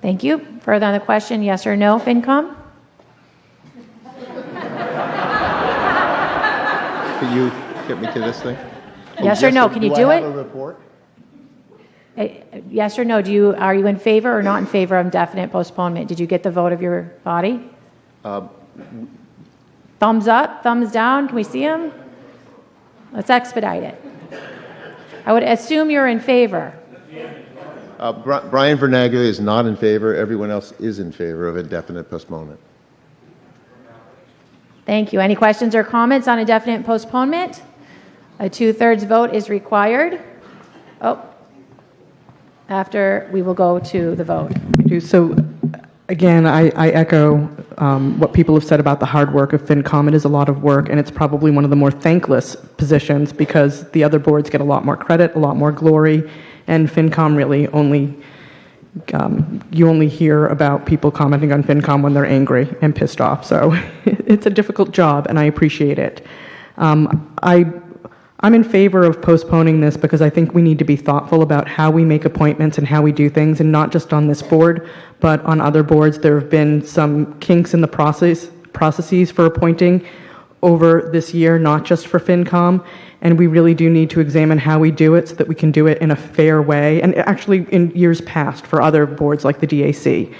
Thank you. Further on the question, yes or no, FinCom? Can you get me to this thing? Yes or no? Can you do I it? have a report? Yes or no? Are you in favor or not in favor of indefinite postponement? Did you get the vote of your body? Thumbs up, thumbs down. Can we see them? Let's expedite it. I would assume you're in favor. Brian Vernaglia is not in favor. Everyone else is in favor of indefinite postponement. Thank you. Any questions or comments on indefinite postponement? A 2/3 vote is required. After we will go to the vote. So, again, I echo what people have said about the hard work of FinCom. It is a lot of work, and it's probably one of the more thankless positions because the other boards get a lot more credit, a lot more glory, and FinCom really you only hear about people commenting on FinCom when they're angry and pissed off. So it's a difficult job, and I appreciate it. I'm in favor of postponing this because I think we need to be thoughtful about how we make appointments and how we do things, and not just on this board, but on other boards. There have been some kinks in the processes for appointing over this year, not just for FinCom, and we really do need to examine how we do it so that we can do it in a fair way, and actually in years past for other boards like the DAC.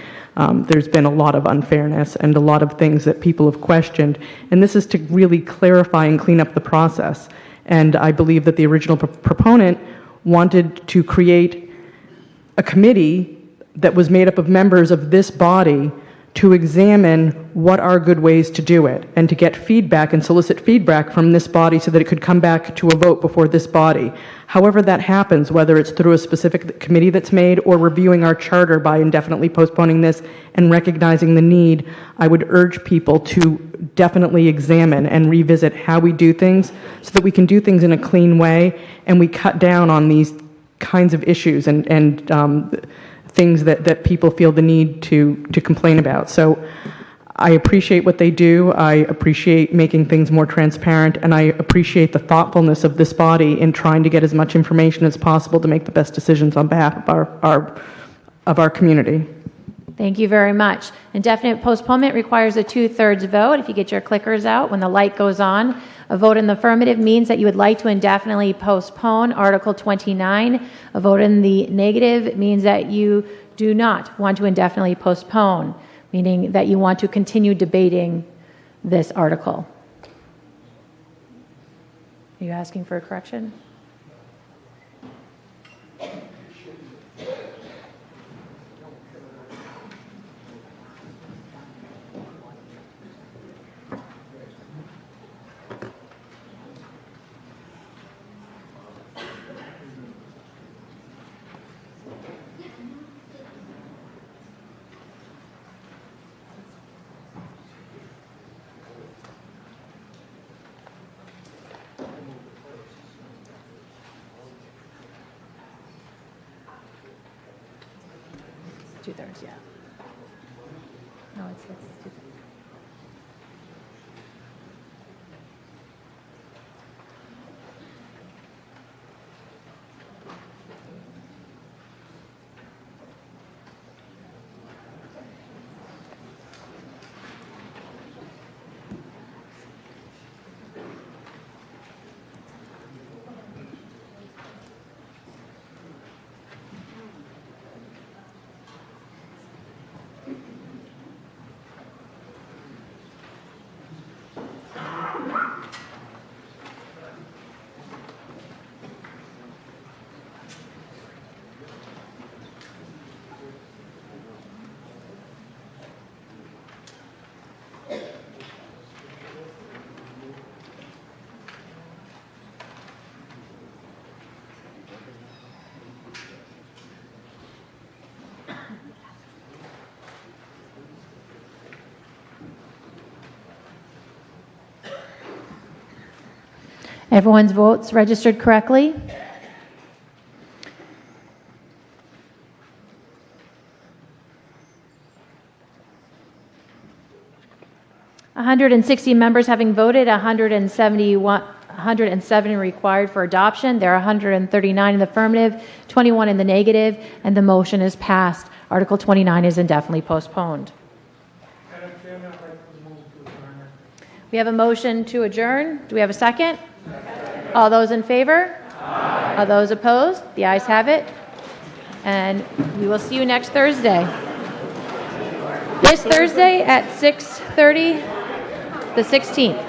There's been a lot of unfairness and a lot of things that people have questioned, and this is to really clarify and clean up the process. And I believe that the original proponent wanted to create a committee that was made up of members of this body to examine what are good ways to do it and to get feedback and solicit feedback from this body so that it could come back to a vote before this body. However that happens, whether it's through a specific committee that's made or reviewing our charter by indefinitely postponing this and recognizing the need, I would urge people to definitely examine and revisit how we do things so that we can do things in a clean way and we cut down on these kinds of issues and things that people feel the need to complain about. So I appreciate what they do. I appreciate making things more transparent, and I appreciate the thoughtfulness of this body in trying to get as much information as possible to make the best decisions on behalf of our community. Thank you very much. Indefinite postponement requires a 2/3 vote. If you get your clickers out when the light goes on, a vote in the affirmative means that you would like to indefinitely postpone Article 29. A vote in the negative means that you do not want to indefinitely postpone, meaning that you want to continue debating this article. Are you asking for a correction? Two-thirds, yeah. No, it's two-thirds. Everyone's votes registered correctly? $160 members having voted, 171 107 required for adoption. There are 139 in the affirmative, 21 in the negative, and the motion is passed. Article 29 is indefinitely postponed. We have a motion to adjourn. Do we have a second? All those in favor? Aye. All those opposed? The ayes have it. And we will see you next Thursday. This Thursday at 6:30, the 16th.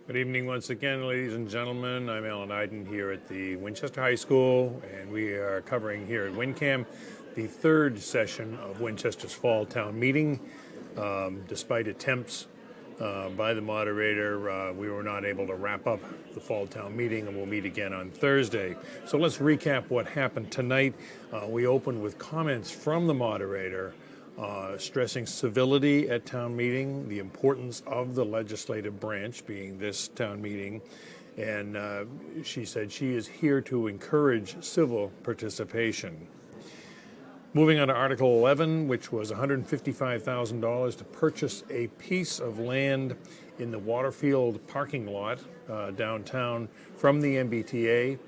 Good evening once again, ladies and gentlemen. I'm Alan Iden here at the Winchester High School, and we are covering here at WinCam the third session of Winchester's Fall Town Meeting. Despite attempts by the moderator, we were not able to wrap up the Fall Town Meeting, and we'll meet again on Thursday. So let's recap what happened tonight. We opened with comments from the moderator stressing civility at town meeting, the importance of the legislative branch, being this town meeting, and she said she is here to encourage civil participation. Moving on to Article 11, which was $155,000 to purchase a piece of land in the Waterfield parking lot downtown from the MBTA.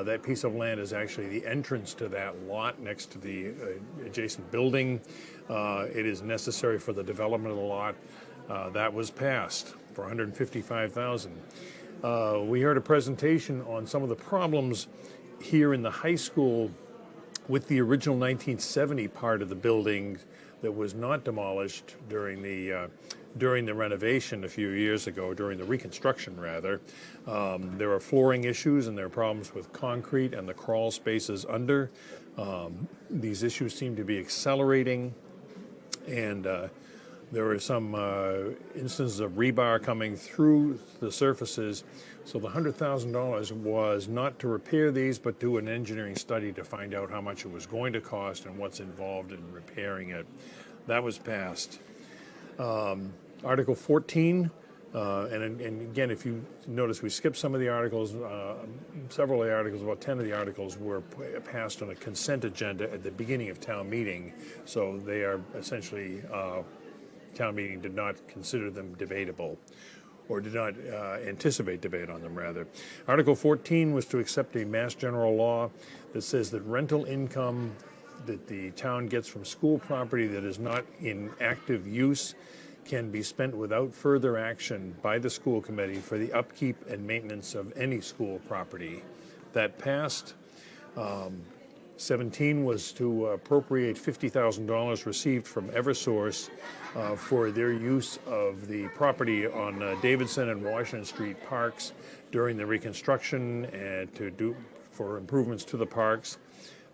That piece of land is actually the entrance to that lot next to the adjacent building. It is necessary for the development of the lot. That was passed for $155,000. We heard a presentation on some of the problems here in the high school with the original 1970 part of the building that was not demolished during the renovation a few years ago, during the reconstruction rather. There are flooring issues and there are problems with concrete and the crawl spaces under. These issues seem to be accelerating, and there are some instances of rebar coming through the surfaces. So the $100,000 was not to repair these, but do an engineering study to find out how much it was going to cost and what's involved in repairing it. That was passed. Article 14, and again, if you notice, we skipped some of the articles. Several of the articles, about 10 of the articles, were passed on a consent agenda at the beginning of town meeting. So they are essentially, town meeting did not consider them debatable, or did not anticipate debate on them, rather. Article 14 was to accept a Mass General law that says that rental income that the town gets from school property that is not in active use can be spent without further action by the school committee for the upkeep and maintenance of any school property. That passed. 17 was to appropriate $50,000 received from Eversource for their use of the property on Davidson and Washington Street parks during the reconstruction and for improvements to the parks.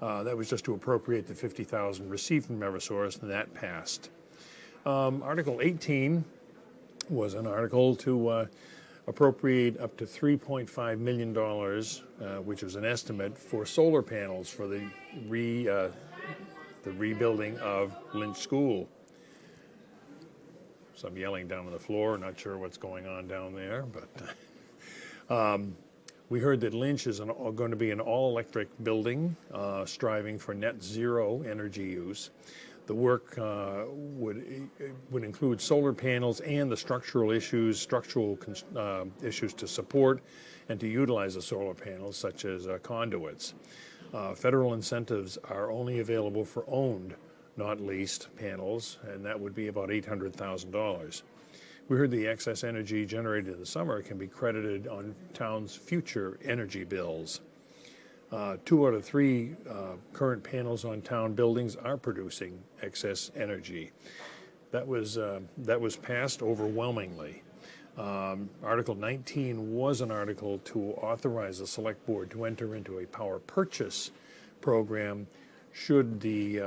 That was just to appropriate the $50,000 received from Eversource, and that passed. Article 18 was an article to appropriate up to $3.5 million, which was an estimate for solar panels for the rebuilding of Lynch School. some yelling down on the floor. Not sure what's going on down there, but we heard that Lynch is going to be an all-electric building, striving for net zero energy use. The work would include solar panels and the structural issues to support and to utilize the solar panels, such as conduits. Federal incentives are only available for owned, not leased panels, and that would be about $800,000. We heard the excess energy generated in the summer can be credited on town's future energy bills. 2 out of 3 current panels on town buildings are producing excess energy. That was passed overwhelmingly. Article 19 was an article to authorize the Select Board to enter into a power purchase program should the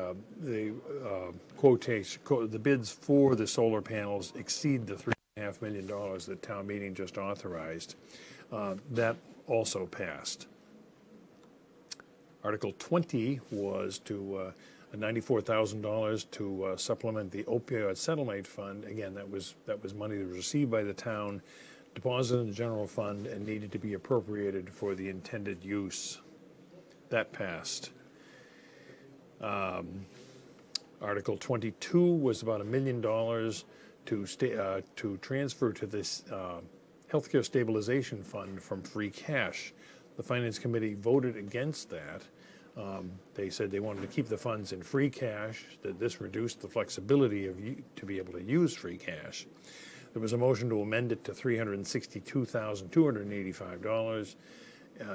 bids for the solar panels exceed the $3.5 million that town meeting just authorized. That also passed. Article 20 was to $94,000 to supplement the opioid settlement fund. Again, that was money that was received by the town, deposited in the general fund, and needed to be appropriated for the intended use. That passed. Article 22 was about $1 million to transfer to this healthcare stabilization fund from free cash. The Finance Committee voted against that. They said they wanted to keep the funds in free cash, that this reduced the flexibility to be able to use free cash. There was a motion to amend it to $362,285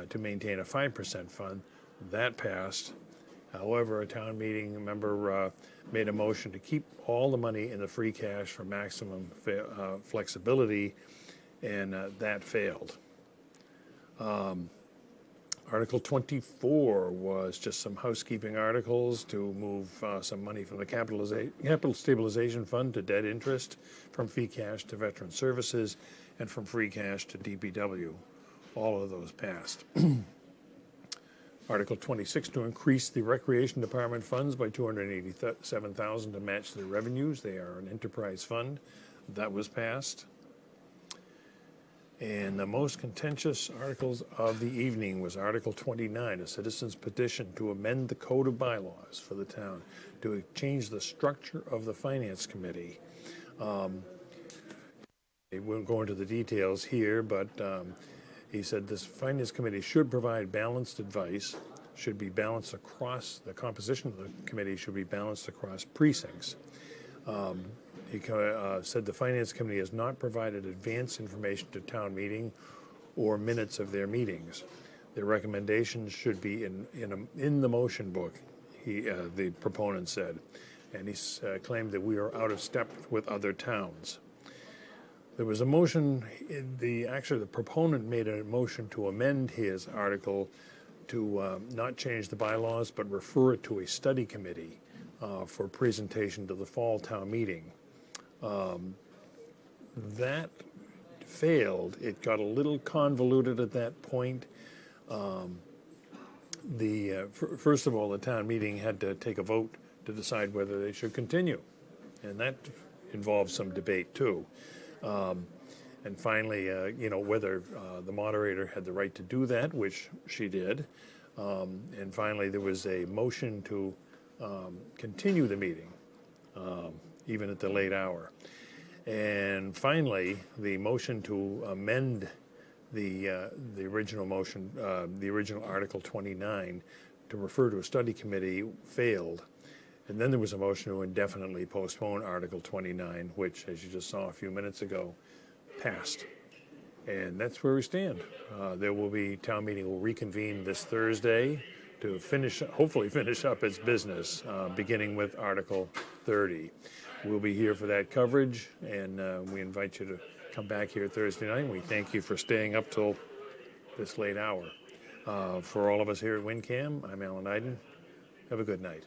to maintain a 5% fund. That passed. However, a town meeting member made a motion to keep all the money in the free cash for maximum flexibility, and that failed. Article 24 was just some housekeeping articles to move some money from the capital stabilization fund to debt interest, from free cash to veteran services, and from free cash to DPW. All of those passed. Article 26 to increase the Recreation Department funds by $287,000 to match their revenues. They are an enterprise fund. That was passed. And the most contentious articles of the evening was Article 29, a citizen's petition to amend the Code of Bylaws for the town, to change the structure of the Finance Committee. I won't go into the details here, but he said this Finance Committee should provide balanced advice, should be balanced across, the composition of the committee should be balanced across precincts. He said the Finance Committee has not provided advance information to town meeting or minutes of their meetings. Their recommendations should be in the motion book, the proponent said. And he claimed that we are out of step with other towns. There was a motion, actually the proponent made a motion to amend his article to not change the bylaws, but refer it to a study committee for presentation to the fall town meeting. That failed. It got a little convoluted at that point. First of all, the town meeting had to take a vote to decide whether they should continue, and that involved some debate too. And finally, whether the moderator had the right to do that, which she did. And finally, there was a motion to continue the meeting, even at the late hour. And finally, the motion to amend the original motion, the original Article 29, to refer to a study committee failed. And then there was a motion to indefinitely postpone Article 29, which, as you just saw a few minutes ago, passed. And that's where we stand. Town meeting will reconvene this Thursday to hopefully finish up its business, beginning with Article 30. We'll be here for that coverage, and we invite you to come back here Thursday night. We thank you for staying up till this late hour. For all of us here at WinCam, I'm Alan Iden. Have a good night.